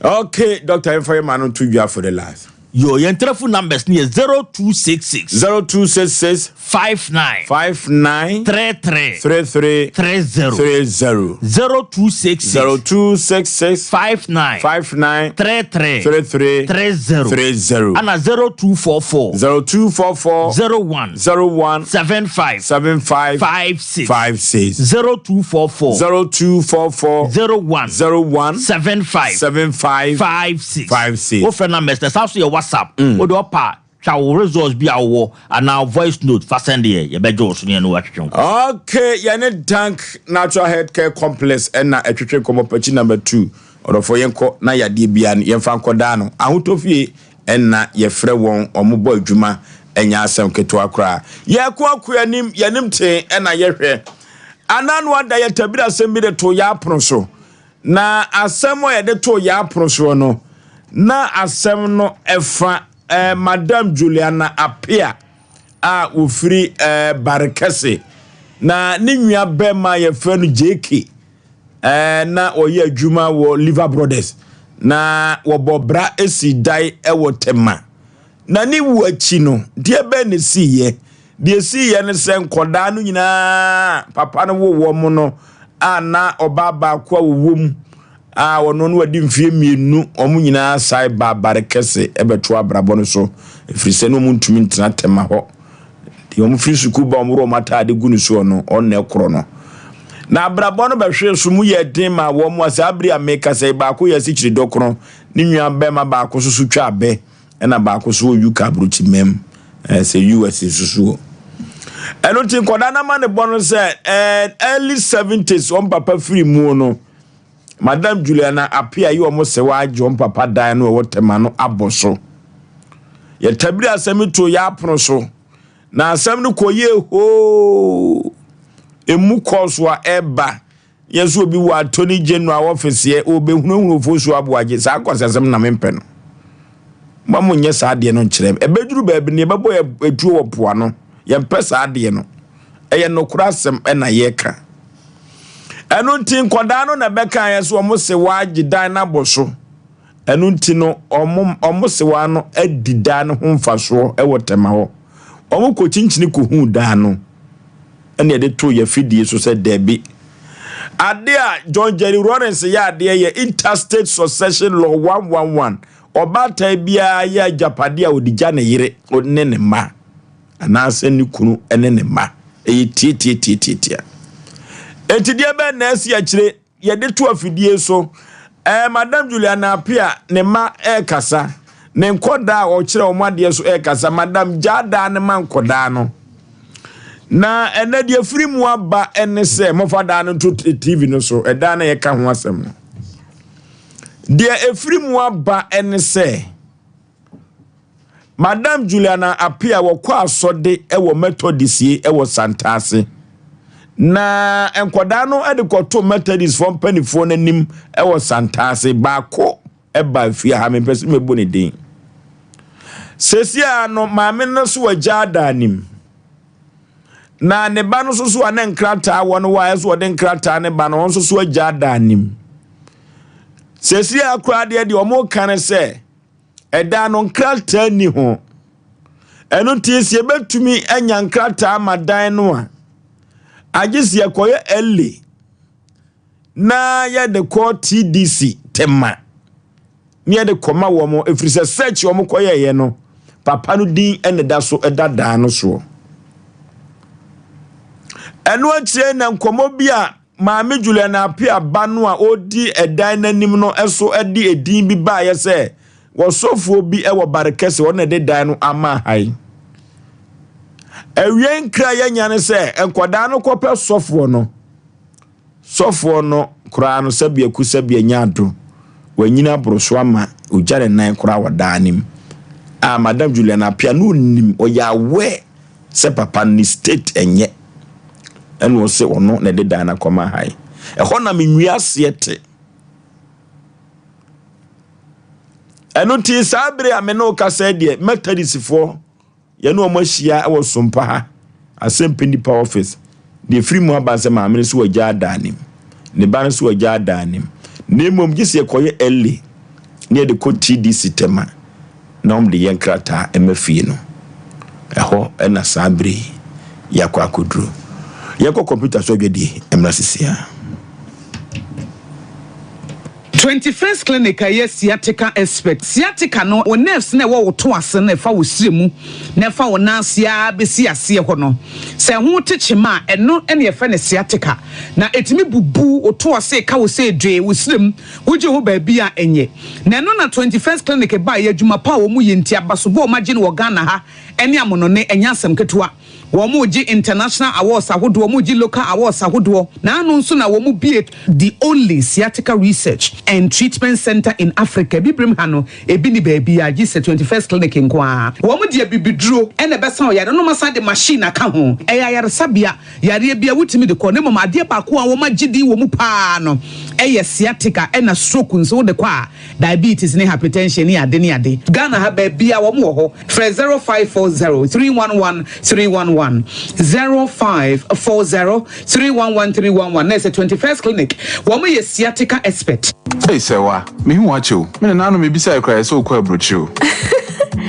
Okay, Dr. Ifeanyi Manu to you for the last. Your telephone numbers near 0266 59 33 30 0266 59 33 30 and 0244 01 75 56 0244 01 75 56 what phone numbers that's also your WhatsApp o do pa twa wo results bi awo and now voice note fa send here ye bejo so ne no atwetwe. Okay, ye ne tank natural health care complex na atwetwe komopachi number 2 odofo yenko na yade bia ne yemfa nkoda no ahotofie na ye frɛ won omobo adwuma enya asem keto akra ye ko akoanim yanim te na ye hwɛ ananu ada ye tabira asem bi de to ya aproso na asem o ye de to ya aproso no na asem no efa Madam Juliana Apia ofiri Barekese na ne nua bema ye fenu JK na oye adwuma wo Liver Brothers na wo bobra esi dai ewo tema na ni wu achi no de be ne siye de siye ne se nkoda no nyina papa no wo mo no na obaba kwa wo wono no wadi mfie mienu omu nyina sai Barekese ebeto abrabo no so efrise no mu ntumi ntena tema ho de omu firi suku ba omro mata ade gunu so no onne ekro no na abrabo no behwe so mu ye den ma wo mu asa abri ameka sai ba ko yasi kiri dokro ni nwa be ma ba ko so twa abe na ba ko so yuka bruchi mem se US susu eno tin koda na ma ne bono se early 70s on papa free mu no Madam Juliana Apia yi omo se wa John papa dan no wo tema no aboso ye tabiri asem to ya apono so na asem no koye ho emu koso a eba yeso obi wa Tony General office ye obehunu Osei Aboagye sa akosesem na mempe no mamu nye sa ade no nkirem ebeduru ba bi ne bebo ye etuo wo poa no ye mpesa ade no eye no kurasem na ye ka enunti nkoda no na beka yeso omo se waagye dan na boso enunti no omo se wa no adida no ho mfaso e wotema ho omo ko chinchini ko hu dan no ene de to ye fidie so se debi ade a John Jerry Lawrence ya ade ye interstate succession law 111 obata bia ya japade a odigya ne yire onne ne ma anase ni kunu ene ne ma e tie enti die be na esi akire ye de to afidie so Madam Juliana Apia ne ma kasa ne nkoda o kire o made so kasa Madam Jada ne ma nkoda no na ene de free mu aba ene se mofada no to TV no so eda na ye ka ho asem no de free mu aba ene se Madam Juliana Apia wo kwa asode e wo Methodist e wo Santase na enkoda no e de koto Methodist from penifo nanim e wo santase baako e ba fie ha me pese mebu ne din sesia no maame no so wagya danim na ne ba no so ana nkrata wono wa so de nkrata ne ba no so wagya danim sesia akura de omo kan se eda no nkrata ni ho eno tiesie betumi anya nkrata amadan no a agisi yakoye elle na ya de ko TDC tema ni ya de koma wo mo efrise search wo mo koye ye no papa no din ene da so edada no so eno akire na nkomo bia maame Julian apia ba no a odi edan nanim no eso edi edin bi ba ye se wo sofo bi e wo barekese wo na de dan no ama hai ewien kra ya nyane se enkoda no kope sofo no kra no sabia ku sabia nyado wanyina broso ama ujare nan kra wadanim madam Juliana apia no nim oyawe se papa ni state enye eno se ono na de dan na koma hai ho na menwia siete eno ti sabre ameno ka se de metadisifo yanu omashia e wo Sompa ha Asem Mpe Nipa office de free mu abanse maamene so wagya danim ne ba no so wagya danim ne mom gise ekoye elle ne de ko TDC tema na om de yenkrata emafie no eho na sabre yakwa kodru yakwa computer so gwedi emrasisia 21st clinic aye sciatica expert sciatica no o nerves na wo to ase na fa wo siremu na fa wo nansia besi ase ho no se ho techima eno ene ye fa ne sciatica na etimi bubu o to ase ka wo se dwe wo sirem wo je ho ba bia enye na eno na 21st clinic ba ye adwuma pa wo mu ye ntia baso bo magine wo Ghana ha ene amono ne enya asem ketua Womuji international awards ahodo womuji local awards ahodo na anu nso na womu be the only sciatica research and treatment center in Africa bibrim hano ebi ni baby agi se 21st clinic nkwa womu de bibiduro ene besa o yare no masa de machine aka ho yare sabia yare bia wutimi de ko ne mama de ba ko a womu gidi womu pa no sciatica ena stroke nso de kwa diabetes ne hypertension ne ade Ghana ha baby a womu ho 0540 311 311 0540-311-311. There's a 21st clinic. Woman is sciatica expert. Hey, Sewa, me who watch you. Me na no me bisa cry so kwa brochu.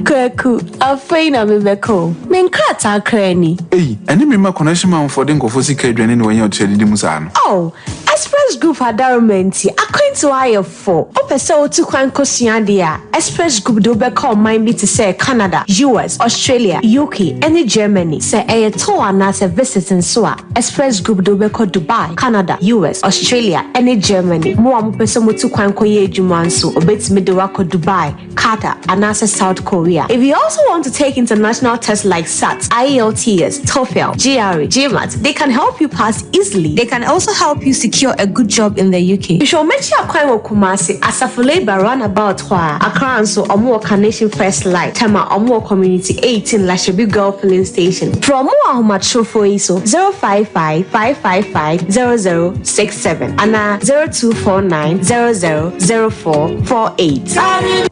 Kweku, afeina mebeko. Menkata kreni. Hey, any me ma connection man for den kofosi kedwane ne wenye otchedi musano. Oh, Express Group adarumenti akwentu aye for. Opese otu kwan kosiadia. Express Group do beko mind be to say Canada, US, Australia, UK, and Germany. Say a tour na se visiting soa. Express Group do beko Dubai, Canada, US, Australia, and Germany. Mo amupese motu kwan koye jumanso obetimi de wako Dubai, Qatar, and South Korea. If you also want to take international tests like SAT, IELTS, TOEFL, GRE, GMAT, they can help you pass easily. They can also help you secure a good job in the UK. You should mention Akwa Kumasi Asafule Roundabout Hwa Accra Nso Omo Nation First Light Tema Omo Community 18 Lashebi Girl Filling Station. From Omo Ahumachofo Iso 055-555-0067 and 0249-000448.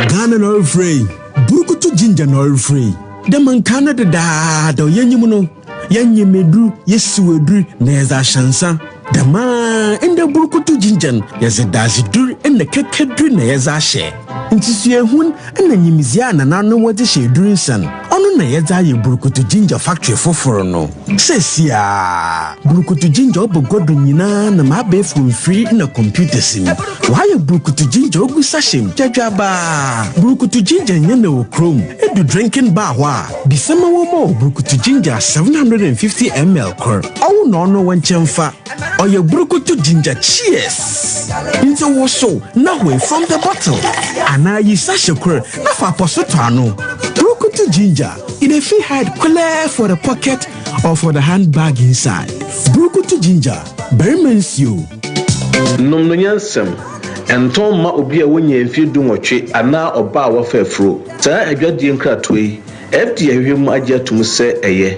Ghana no free. Burukutu ginger no free. The man Canada da yenyimuno. Yenyimedu yesuedru neza shansa. The man in the burukutu ginger yes a dazi dur in the kekedru neza she. Intisue hun and the nyimizia na no what is she doing son. Onu na yeza ye burukutu ginger factory for no. Sesia burukutu ginger obo godu nyina na mabe from free in a computer sim. Why a burukutu ginger ogu sashim jajaba. Burukutu ginger nyene o chrome edu drinking bar wa. Bisema womo burukutu ginger 750 ml core. Oh no one chamfa. Or your burukutu ginger cheers. Into waso now way from the bottle. Ana yi sasha core na fa posotano. Burukutu ginger in a fee hide clear for the pocket or for the handbag inside. Burukutu ginger, very means you. Nom no nyansem enton ma obi a wonya mfi dunwotwe ana oba a wafa afro saa adwadie nkratoi FDA hwem agye atum se eye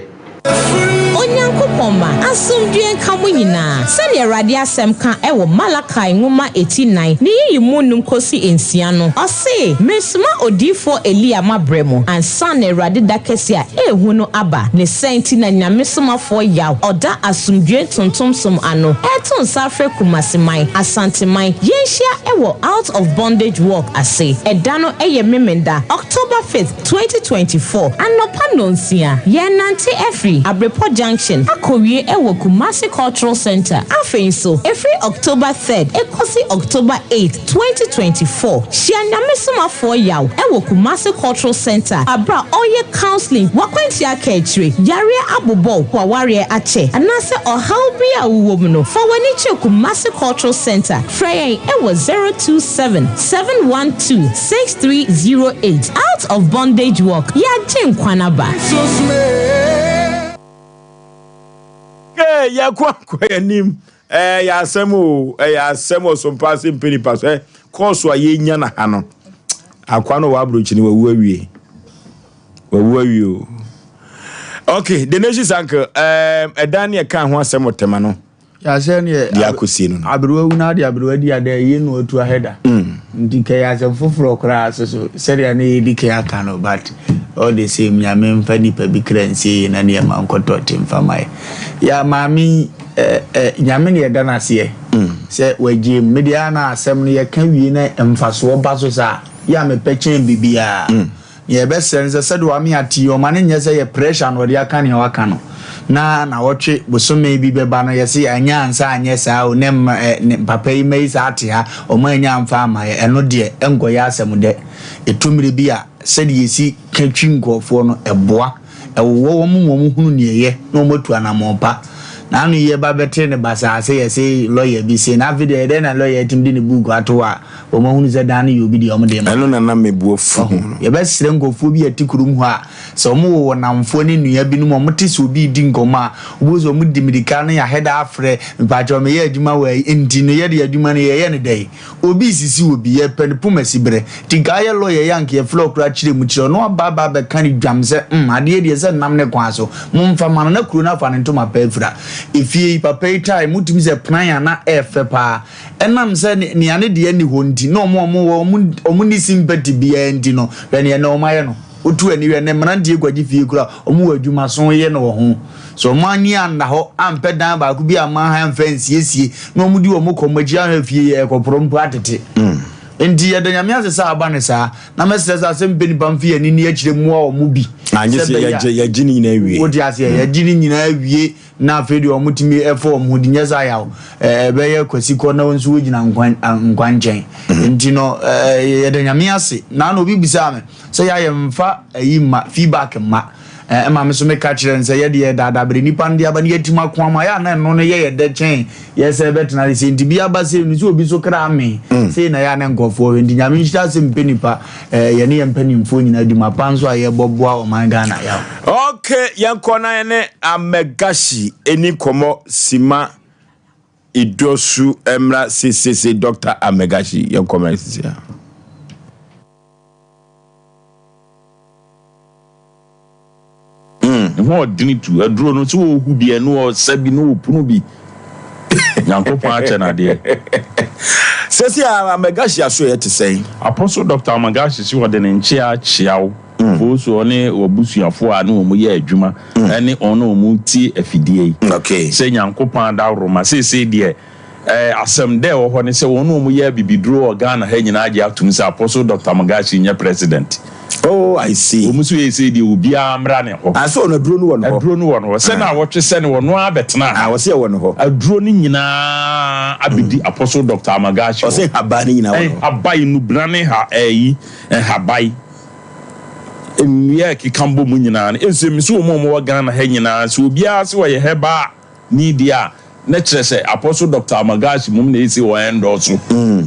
onyankopɔn ma asomdue nka mo nyinaa sɛdeɛ Awurade asɛm ka ɛwɔ Malakai nwoma 89 ne yiyi mu num kosi ensia no ɔse mesoma odifo Elia mabrɛ ansa na Awurade dakɛse a ehu no aba ne sɛnti na nyamesomafo yaw ɔda asomdue tontomsom ano ɛto nsafre kumaseman asanteman yenhia ɛwɔ out of bondage walk ase ɛda no ɛyɛ memenda October 5th 2024 anopa nonsia yenante every Abrepo Junction akowie ɛwɔ Kumasi Cultural Center afei so every October 3rd ekosi October 8th 2024 shia nyamesomafo yaw ɛwɔ Kumasi Cultural Center abra oye counseling wakwanti akechire yare abobo kwaware ache anase ohaobi a uwom no fa wani che Kumasi Cultural Center frey ɛwɔ 027-712-6308 out of bondage walk ya jenkwanaba ya kwa yanim ya asemo Sompa Asem Mpe Nipa course wa yenya na ha no akwa no wa brochi ni wawu awie okay the nation's uncle edan ye kan ho asemo tema no ya se ne dia kosi no abrewu na dia abrewu dia da ye no otu aheda ndike ya se foforo kra so seria ne dike aka no but all the same Nyame Mpe Nipa bi kransi na ne ma nkoto timfa mai ya mami Nyame ne da na se se wagie media na asem ne ye kan wi na emfaso baso sa ya me pechen bibia ye be sense se do ami ati o mane nye se ye pressure no dia kan ne waka no na wotwe bosome bi beba no yesi anya ansa anye saa o ne papa yi mai saa ate ha o ma anya amfa ama ye eno de engoya asem de etumire bi a se de yesi katwi nkofo no eboa ewo wo mu hunu ne ye na o matu anamompa na anu ye ba bete ne basa se yesi lawyer bi se na video de na lawyer tim de ne bugu ato a o ma hunu se dan ye obi de o de ma eno na mebuofu ye be sire nkofo bi atikurum ho a se o mu wo namfo ne nua bi no mo tese obi di nkoma obozo mu dimirika no ya heda afre mpacho me ye adwuma wa enti no ye de adwuma no ye ne dai obi sisi obi ye penpuma sibre tinka ye lawyer yank ye flow kra chire mu chire no aba be kan dwam se ade de se nam ne kwa so mo mfa ma na kuro na fa ne ntoma pa afra ifie papa itai mutimi se plan na efe pa enam se ne ane de ni hondi no omo ni sympathy bia ndi no bene na omaye no otu ani we ne mrande egwaji fie kura omo adwuma so ye no ho so mani anda ho ampe dan ba ku bia ma ha mfensiesie no omo di omo komaji ha fie ye koprompo atete Ndi ya Nyame asesa aba ne saa na mesesa Asem Mpe Nipa mfi ani ni akire mu a omu bi anye ya gini nyina awie wodi ase ya gini nyina awie na afedi omu timi efo omu di nyeza ya be ye kwasi ko na wonsu wogina nkwanchen ndi no ya Nyame ase na no obi bisa me so ya ye mfa ayi ma feedback ma ema me so me ka kire nse ye de dada bre nipa ndi aba ne yatima ko ama ya na no no ye de chen ye se betna se ndi bia ba se nso obi so kra me se na ya na nkofo ndi Nyame nhyita Asem Mpe Nipa ye ne mpanimfo nyina duma panso aye boboa o man Ghana ya okay yankona ye ne amegashi eni komo sima idosu emra CCC Dr. Amegashi yankoma sisi ya ho dini tu aduro no so hu bia no sabi no opunu bi nyankopon ache na de sesi Amegashi aso ye te sei Apostle Dr. Amegashi si wode ne nche a chiawo foso ne obusuafo a no mu ye adwuma ene ono mu ti afidie okay se nyankopon da roma se de asem de wo ho ne se ono mu ye bibiduro Ghana ha nyina age atum se Apostle Dr. Amegashi nye president. Oh, I see. Omusu ye say the obi amra ne ho. Aso na duro no won ho. Duro no won ho. Se na wotwe se ne won abetena. Ah, wo se won ho. Aduro ni nyina abedi Apostle Dr. Amegashi. O se haba ni nyina won ho. Abai nu brane ha habai. Emiya ki kambo mu nyina ne. Ense mi so mo Ghana ha nyina. So obi a se wo ye heba ni dia. Na kire se Apostle Dr. Amegashi mum na esi wo endorse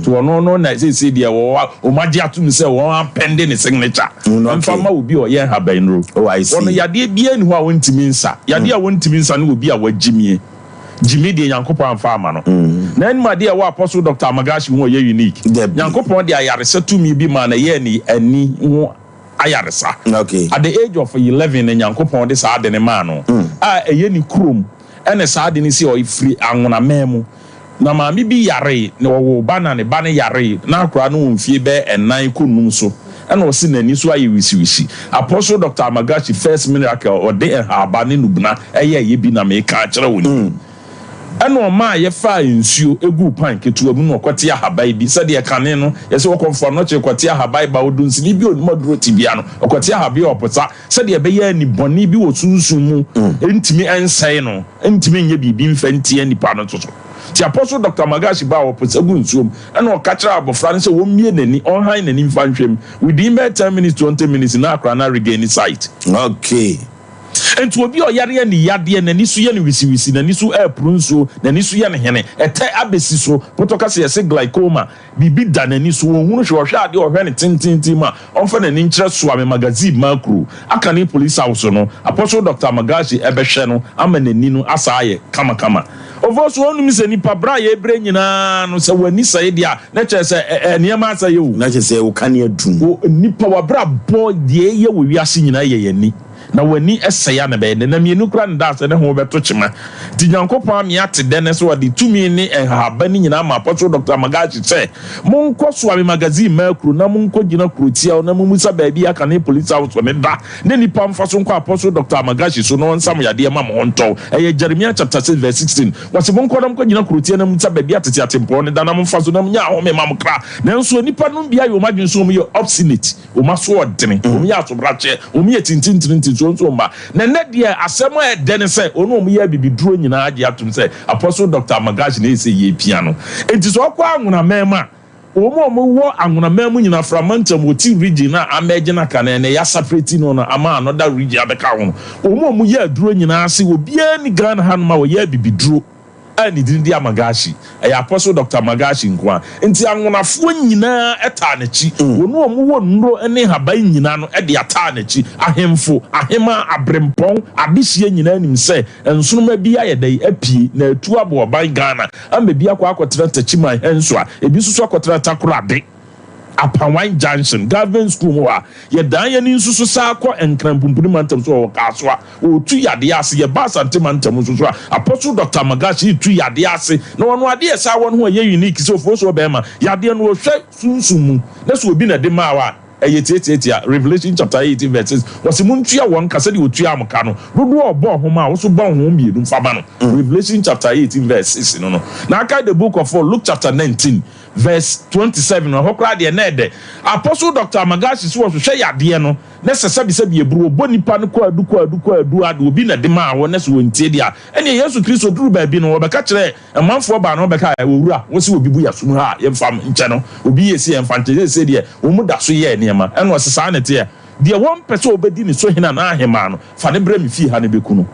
to no na se dia wo maji atum se wo append ne signature mfama obi o ye haban ro wono yade bia ni ho a wontimi nsa yade a wontimi nsa ne obi a wagimie jimi de yankopon amfa ama no na enma de wo Apostle Dr. Amegashi wo ye unique yankopon de ayare setumi bi ma na ye ni ani ho ayaresa. Okay. At the age of 11 and Yankopon this hard in a man. A yeni krum and a sad in see or free angona memo. Na maami bi yare na wo bana ne bana yare na akra no mfie be enan kunum so and was in any so ayi wisi Apostle Dr. Amagachi first miracle or de haba ne nubna ye bi na me ka kire woni and o ma ye fa nsuo egu pan ketu mu no kwete ahaba bi se de kane no ye se wo confirm no che kwete ahaba ba odun sini bi onimo duro tibia no kwete ahaba opota se de be ye ni boni bi wo sunsun mu entimi ensai no entimi nye bibi mfanti anipa no toto. The Apostle Dr. Magashi ba oposagun suom and o catcher abofra say wo mie nani on high nani mfanhwem within 10 minutes 20 minutes na akra na regain sight. Okay. And to be o yare ni yade nani so ye ni wisi nani so aprunso nani so ye ne hene ete abesi so potoka say glaucoma bibi da nani so hunu hwe ade o hwe ne tintintin ma onfa nani nkyere so ame magazine makro aka ni police house no Apostle Dr. Magashi ebehwe no ama nani no asaye kama Ovoso onu mi se nipa bra ye bre nyina no se wani sai dia na che se niam asa ye wo na che se wo kan ye dum nipa wa bra bo de ye wo wiase nyina ye yani na wani esaya na be na mienu kra nda se ne ho beto chima ti Nyankopon mi ate de ne so wadi tumi ni enhaba ni nyina ma Apostle Dr. Magachi se monko so ame magazine makru na monko gina krotia na mumusa ba bia aka ne police house ne da ne nipa mfa so nko Apostle Dr. Magachi so no nsam yade ma mo honto Jeremiah chapter 6 verse 16 wase monko na monko gina krotia na mumusa ba bia tete atempo ne da na mfa so na nya ho me mam kra na nso nipa no bia yo madwen so mo yo obstinate o maso odene o mi aso brache o mi tintintin so mba na dia asem e den se onu mu ya bibiduro nyina age atum se Apostle Dr. Magachi na ese ye piano enti so kwa anwuna mema omo wo anwuna memu nyina fragmentum woti region na ameje na kana na ya separate no na ama another region abeka ho omo ya duro nyina ase obia ni Ghana hanuma wo ya bibiduro ani dindi Amagashi Apostle Dr. Magashi nkwa enti anwonafo nyina eta na chi wonu omu wo nro ene haban nyina no de ata na chi ahemfo ahema abrempon adehie nyina nim se ensonoma bia yedai apie na atu abo ban Ghana amba bia kwa akotra tachima henso a ebi susu akotra takura de Apawan Junction government school wa ye dan ye ni nsusu sa akọ enkrampupuri mantam so ka so a otu yade ase ye ba sante mantam nsusu a Apostle Dr. Magachi tu yade ase na wono ade ye sa won ho ye unique so fo so be ma yade no hwe sunsumu na so obi na de ma wa ayetietiatia Revelation chapter 18 verses wase muntua won kase de otua amka no dodo obo homa wo so ba ho mienu mfaba no Revelation chapter 18 verses no na aka the book of Luke chapter 19 verse 27 hokra de na ede Apostle Dr. Magachi so hwe yade no na sesabi ebru oboni pa no kwa adu ade obi na de ma wo na so wontie dia ene Yesu Kristo duru ba bi no obeka kire emanfo ba no obeka owura wo se obi bu yasum ha yemfam nche no obi yesi emfante se de omu da so ye ne ma ene osesa na te de won pese obedi ni so hina na ahema no fa ne bra mi fi ha ne beku no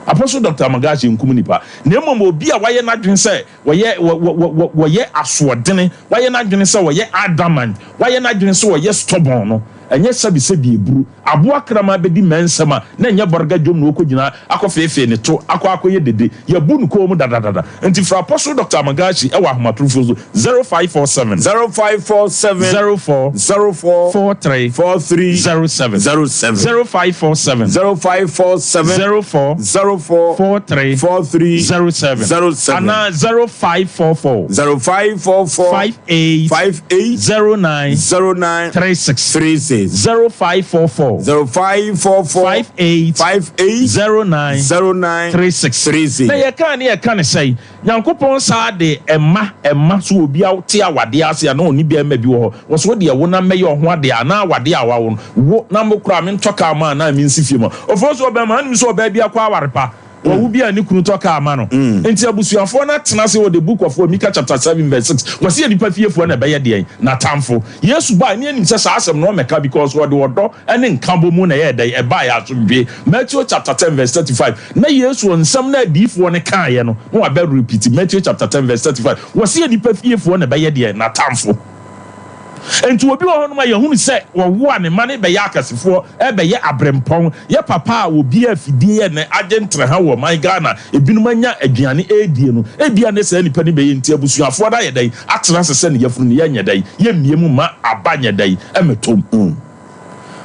Apostle Dr. Magachi nkum nipa na emom obi a waye nadwen se waye asodene waye nadwen se waye adamant waye nadwen se waye stubborn no enye sabi ebru aboa krama bedi mensema na enye borga dwom no okogina akofefe ne to akoye dede ya bu nu ko mu dadadada enti fra Apostle Dr. Magachi e wa homatrofo 0547 04 43 07 0547 04 43 07 ana 0544 58 09 36 0544 58 09 36 na ye kan say Nyankopon sa de emma so obi awte awade ase na oni bia ma bi wo wo so de wo na meye ho ade ana awade awa wo na mokura me ntoka ma na me nsifie ma ofo so oba ma nimi so oba bia kwa awarepa wo bia ni kunu toka ama no enti abusuafo na tena se wo the book of Micah chapter 7 verse 6 wasi ya nipa fiefo na be ye de na tamfo Yesu ba ni anim se sa asem no meka because wo de wodo ene nkambo mu na ye de e ba ya so bie Matthew chapter 10 verse 35 na Yesu onsam na adifo ne kan ye no wa be repeat Matthew chapter 10 verse 35 wasi ya nipa fiefo na be ye de na tamfo enti obi wo hono ma yehunu se wo ane mane be ya akasefo e be ye abrempon ye papa obi afidie ne agentre ha wo man Ghana ebinum anya aduane edie no ebia ne se nipa ne be ye nti abusuafo da ye dai atena se ne yefunu ne ye nya dai ye miemu ma abanya dai emetom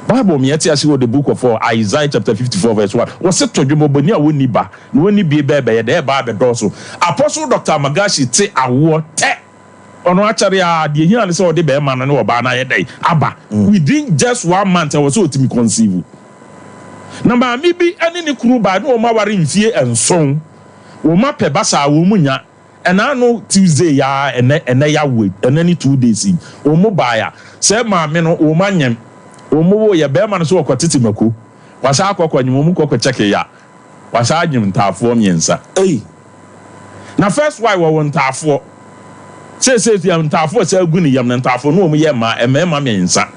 Bible me yet as the book of Isaiah chapter 54 verse 1. Was it to Jumobonia Wuniba, Wuni be baby, there Bible also. Apostle Dr. Magashi te a war te. Ono actually the here and so the bear man and no bana day. Abba. Within just 1 month I was so to me conceive. Number maybe any crew by no mawari in fear and song. Woma pe basa wumunya. And I know Tuesday ya and ya wait and any 2 days in. Omo buyer. Say ma meno omanyem. Omo ya bear man so kwatiti mako. Wasa akwa nyumu ko cheke ya. Wasa anyim ntafo miensa. Hey. Na first why we want ntafo. Say yam ntafo say guni yam ntafo no omo ye ma emema miensa.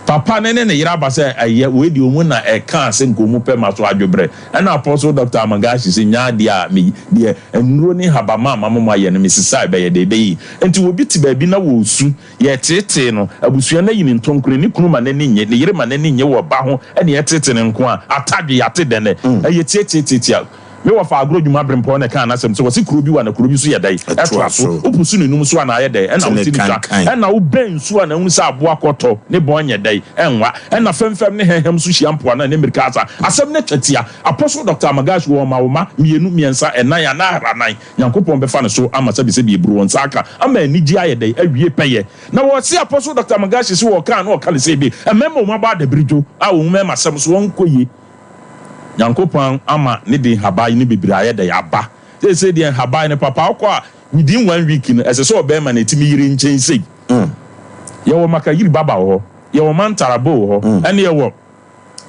Papa nene ne yira ba say aye we di omu na e kan se nkomu pe ma so adwobre. And Apostle Dr. Magashi say nya dia me de enuro ni habama mama ye ne misisa be ye de yi. Enti obi ti ba bi na wo su ye tete no abusua na yin ntonkure ni kunu ma ne nye ne yire ma ne nye wo ba ho e ne ye tete ne nko a atadwe yate de ne aye tete me wa fa agro dwuma brempo ne kan asem so wasi kuro bi wa na kuro bi so ye dai etwa so opusu ne num so na ye dai e na wuti ni twa e na wo ben so na hu sa aboa koto ne bon ye dai enwa e na femfem ne hehem so hiampo na ne mirika asa asem ne twatia Apostle Dr. Magashi wo ma mienu miensa enan ya na ranan Yankopon be fa ne so ama sabi se bi ebru won saka ama anigi aye dai awie peye na wo si Apostle Dr. Magashi so wo kan na wo kan se bi emema wo ma ba da brijo a wo mema asem so won koye Yankopon ama ne de habai ne bebraye da yaba. Say the habai ne papa akwa within 1 week no ese so be ma na timi yiri nchen sei. Ye wo maka yiri baba ho, ye wo mantarabo ho, ene ye wo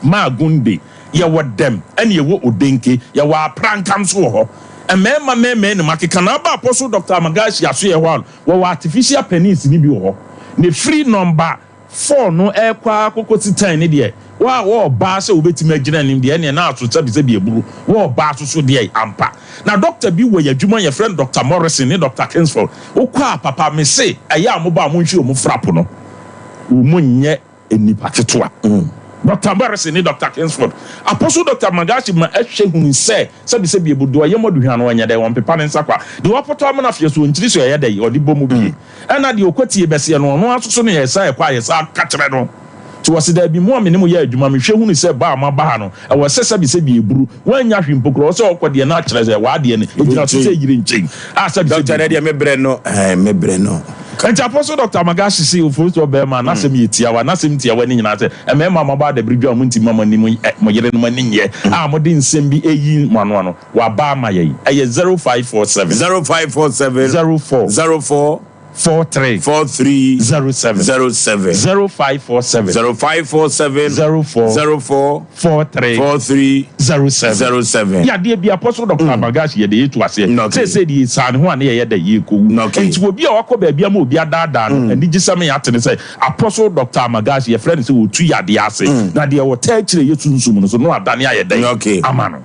magunde, ye wo dem, ene ye wo odenke, ye wo aprankam so ho. Emema meme ne makeka na ba Apostle Dr. Magashi aso ye ho, wo artificial penis ni bi ho. Ne free number 4 no ekwa kokoti 10 ne de wa ba se obetimi agina nim de ene na aso tabi se bi eburu wa ba so de ampa na doctor bi wo yadwuma your friend Dr. Morris ni Dr. Kingsford okwa papa me se aya amoba amonhwe omu frapo no omunye enipa tetwa Dr. Boris ni Dr. Kingsford Apostle Dr. Magashi ma ehwe hu se bi ebudo ayemodu hwan no anya de won pepa ne nsakwa de wapoto amana fie so ntiri so ye de odi bomu bi ena de okwati bese no no asoso ne yesa ekwa yesa ka kire no so was there be more minimum ya adwuma me hwe hu ni se ba ma ba no e wo sesa bi se bi eburu wanya hwimpokro so okode na kire se wa de ne ejina so se yiri nchen asa bi se de mebre no Kanti Apostle Dr. Magashi si Oforisuo be ma na sem yetia wa na sem tia wa ni nyina se e ma ba da bridge amu nti mama ni mo yere no mani nye a mo de nsem bi eyi mano ano wa ba ma ye 0547 04 43 07 0547 04 43 07 ya de bi Apostle Dr. Magashi ye de yetu ase say the san ho ane ye de ye ko enti obi a wakoba bia ma obi adada no ani gisame ya tene say Apostle Dr. Magashi ye friend say otu ya de ase na de wo ta kire yetu nsum no so no adane aye de amano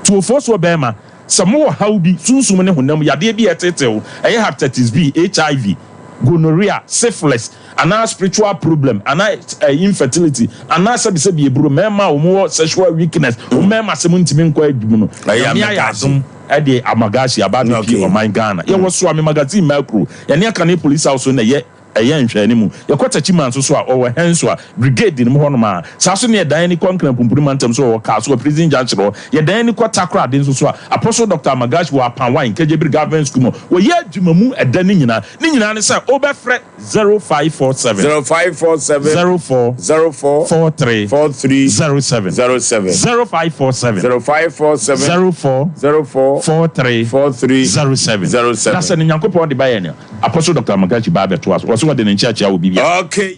to Oforisuo be ma Samo how be sunsum ne honam yade bi etetew eye hepatitis B HIV gonorrhea syphilis ana spiritual problem ana infertility ana sabi eburu mema omo sexual weakness mema semuntimi nkwa adwum no ya adum ede Amagashi abado pi o man Ghana ye wo so am magazine macro ye ne aka ne police house na ye nhwe ne mu ye kwata chiman so a o henso a brigade ni mo hono ma sa so ne dan ni konkran pumpuru mantam so o ka so prison judge ro ye dan ni kwata kra den so a Apostle Dr. Magashi wa pan wan KJB government school mo wo ye adwuma mu eda ni nyina ne say o be frɛ 0547 04 43 07 0547 04 43 07 that's an Yankopon de baye ne Apostle Dr. Magashi ba beto aso what the church will be. Okay,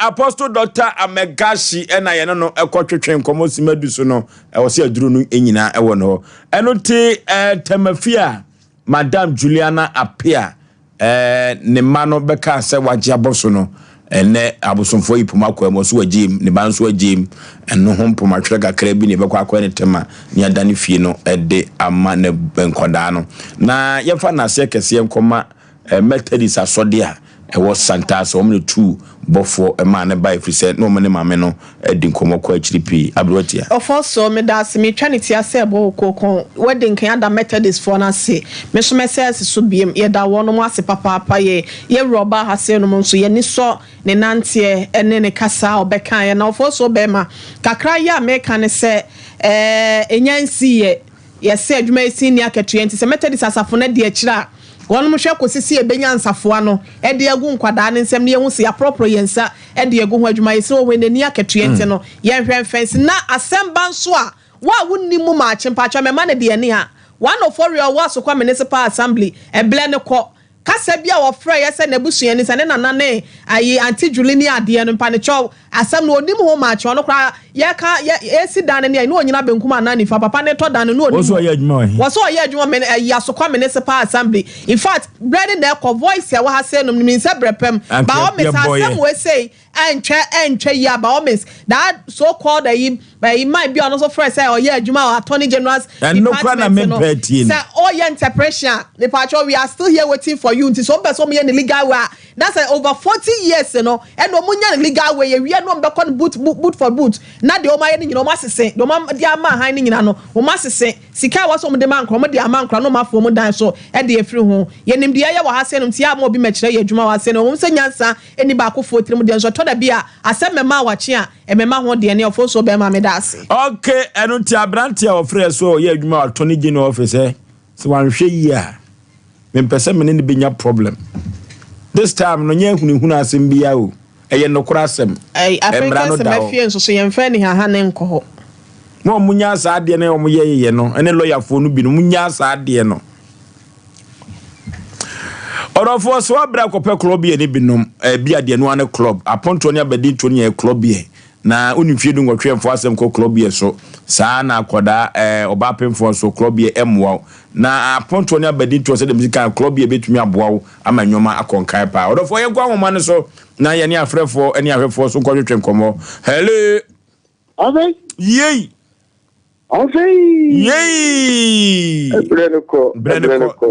Apostle Dr. Amagashi ena ye no ekotwetwen komosi maduso no e wo se aduru no enyina e wo no eno te temafia Madam Juliana Apia ne mano beka se waje aboso no ene abosomfo ipoma kwa mo so wagim ne ban so wagim eno ho mpoma twega kra bi ne bekwa akwa ne tema ne adane fie no ede ama ne benkoda no na yefa na se kese enkoma Methodist asode a was Santa so many two before a man by free said no money mameno didn't come up quite cheapy. Abrotia. Of also, me that's me trying to say about wedding can the method is for us say. Miss Messrs so be ye da one was papa ye robber has said no so ye ni so ne nantie ene ne kasa obeka ye na of also bema kakra ya make can say enyansi ye say adwuma senior ketua nti se method is asafo na de akira one mo hwe kosisi ebenya nsafoa no e de agu nkwada ne nsem ne hu se apropro yensa e de agu ho adwuma ye se o wenani aketua nti no ye hwe fence na asemba nso a wa wonni mu ma chimpa cha me ma ne de ani ha one of for your was kwa municipal assembly e ble ne ko kasa bia wo frɛ yɛ sɛ nabusuani sɛ ne nana ne ayi anti Julini ade no mpa ne chɔ asɛm no onim ho ma chɔ no kra yɛ ka yɛ esi dan ne no onyina benkum ana nifa papa ne tɔ dan no onim wo so yɛ adwuma wo so yɛ adwuma men ayi asokwa municipal assembly in fact bread na ko voice ya wa ha sɛ no min sɛ brepem ba o mesa asɛm we say entwe ya ba o mes that so called ayi might be on also frɛ sɛ o yɛ adwuma attorney general's department no sɛ o yɛ interpretation the patcho we are still here waiting for you until some person me legal way that's over 40 years you know and no munya legal way we no be con boot for boot na de o ma ye ni no ma sese do ma de ama han ni nyina no o ma sese sika wa so mo de man kro mo de ama nkra no ma fo mo dan so e de afiri ho ye nim de ye wa ha se no ti ama obi ma kire ye adwuma wa se no wo se nyansa eni ba ko fo tiri mo de so to da bia asem mema wa che a emema ho de ne ofo so be ma me da ase okay enu ti abrante a ofre so ye adwuma atoni gi no office so wan hwe yi a me pese me ne benya problem this time no nya hunu asem bia o eye no kura asem Africa se mafie nso so yemfa ni ha ne nko ho mo munya sa ade ne o mo ye no ene lawyer fo no bi no munya sa ade no orofo so abra kope club ye ne binom bi ade no ane club aponto ne abedi to ne club ye na onimfie du ngotwemfo asem ko club ye so saa na akoda oba pemfo so club ye emwa na aponto ne abedi to se de musical club ye betumi aboawo amanyoma akonkai pa orofo ye gwa nwoma ne so na ye ne afrefo ene ahwefo so kwotwetwe komo hello Osei yey Osei yey Brenoko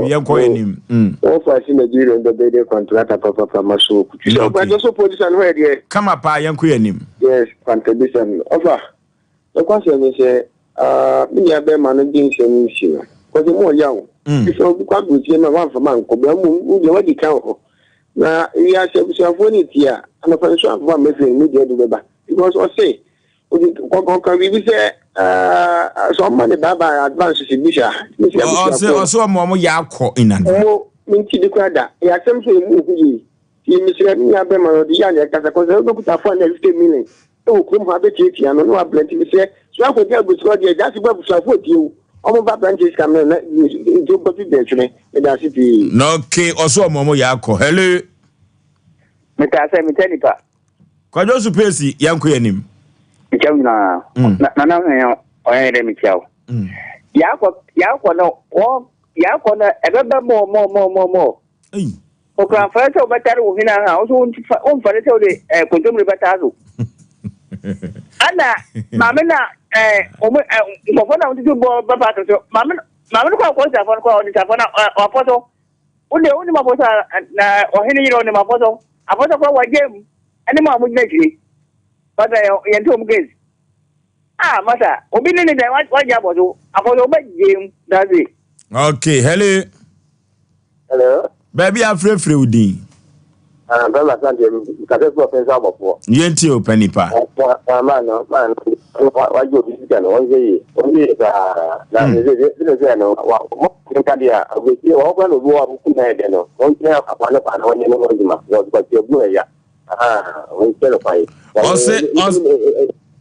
ye ko enim o fa si Nigeria ndo be de contract papa maso kutu so ba so position where there kama pa ye ko enim yes contribution offer the question is me ya be man din se ni si na ko se mo ya o so kwa go tie na wan fa man ko ba mu je wadi kan ho na ya se busafo ni tia ana fa so afọ me fe me de do ba because o say o di ko kan bi se so man baba advance si bisha o so mo ya akọ inan mo minti di kwada ya sem so mu hu yi ti mi sire ni ya be man di ya ne kasa ko se do kuta for na 50 million o krum ha be tie no wa plenty mi se so akọ dia go so dia just gba busafo ti o omo ba branches kam na do go ti de tune e da city no okay o so mo ya akọ hello Mr. Asem Mpe Nipa kwajo supesi yanko yanim Michao na oya ere michao yako na ebebe mo o kan fa so batari wo hina ha o so on fa so de kontomri batazo ana mamena mo fona unti bo baba to mamena ko sa fona ko ni sa fona o foto uni maposa na o hina yiro ni maposo aposo ko wa game ani ma mu jiri bada yento mugezi masa obi ni da waje abodo abodo ba game dazi okay hello baby afrefre udin baba sante ka se so pensa abofo yenti o panipa man waje obi kan o ye na ze no wa mo nkadia obi o kwa no bo wa ku na ede no o ntia akwa no pa na onye no ndi ma o kwa ti obu ya o ntia no pa yi Osei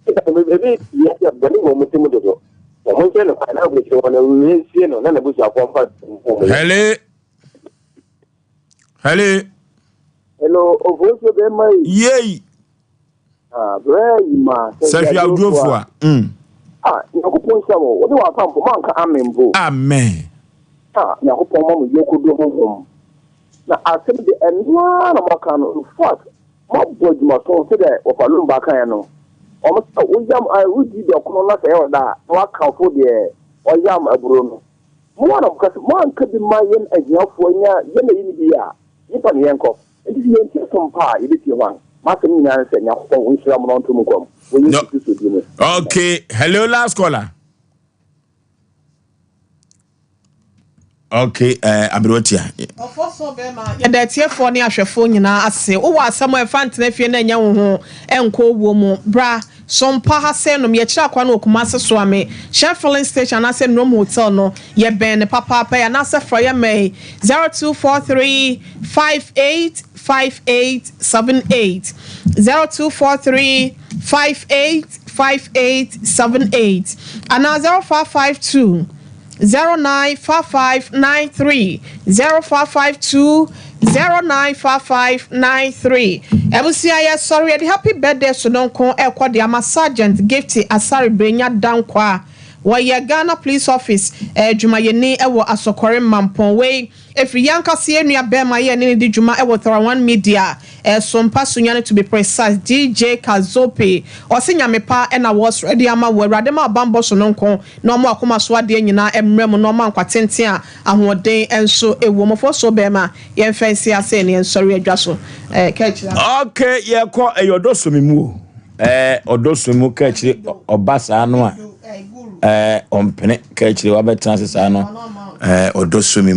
Baby, yes, but you want to do. I'm going to find out which one is, you know, none of which are hello, of course, you my yay. Very much. Say you go for. You go some. What do I come for? Man, amen. Amen. You go for you could do home. Now, I said the end one of my can fuck. My boy, you must consider of a loom back. I know. Almost I would give your corner that what can for the or yam a bruno. One of because one could be my yen as your for yen in the year. You can yanko. It is the Sompa, it is your one. Martin Nansen, we shall on to Mukom. Okay, hello, last caller. Okay, Abrotia. The tear for near Shafon, I say, oh, somewhere fancy if you know, and co woman, bra. Sompa has sent me a chakwan Kumasa Swami, Sheffield Station, I said no hotel no, ye ben papa pay and answer for your May 0243 585878 0243 585878 and now 0552 095593 0552 095593. Ebusia sorry the happy birthday so don kon ekwa de ama sergeant gift asari brenya dankwa waya Ghana police office dwumayeni ewo asokore mampon we efri yanka se enua bema ye ne di dwuma ewo 1 media Sompa sunyane to be precise DJ Kazope osinyame ena was ready ama we rade ma bambo so non kon no mo akoma so ade nyina emrem no ma nkwatenten a ahoden enso ewo mofo so bema ye fancy ase ne ensori adwaso okay ye ko eyodosomi mu odosomi kachiri obasa anu a ompene kachiri wabetan sesa no odosomi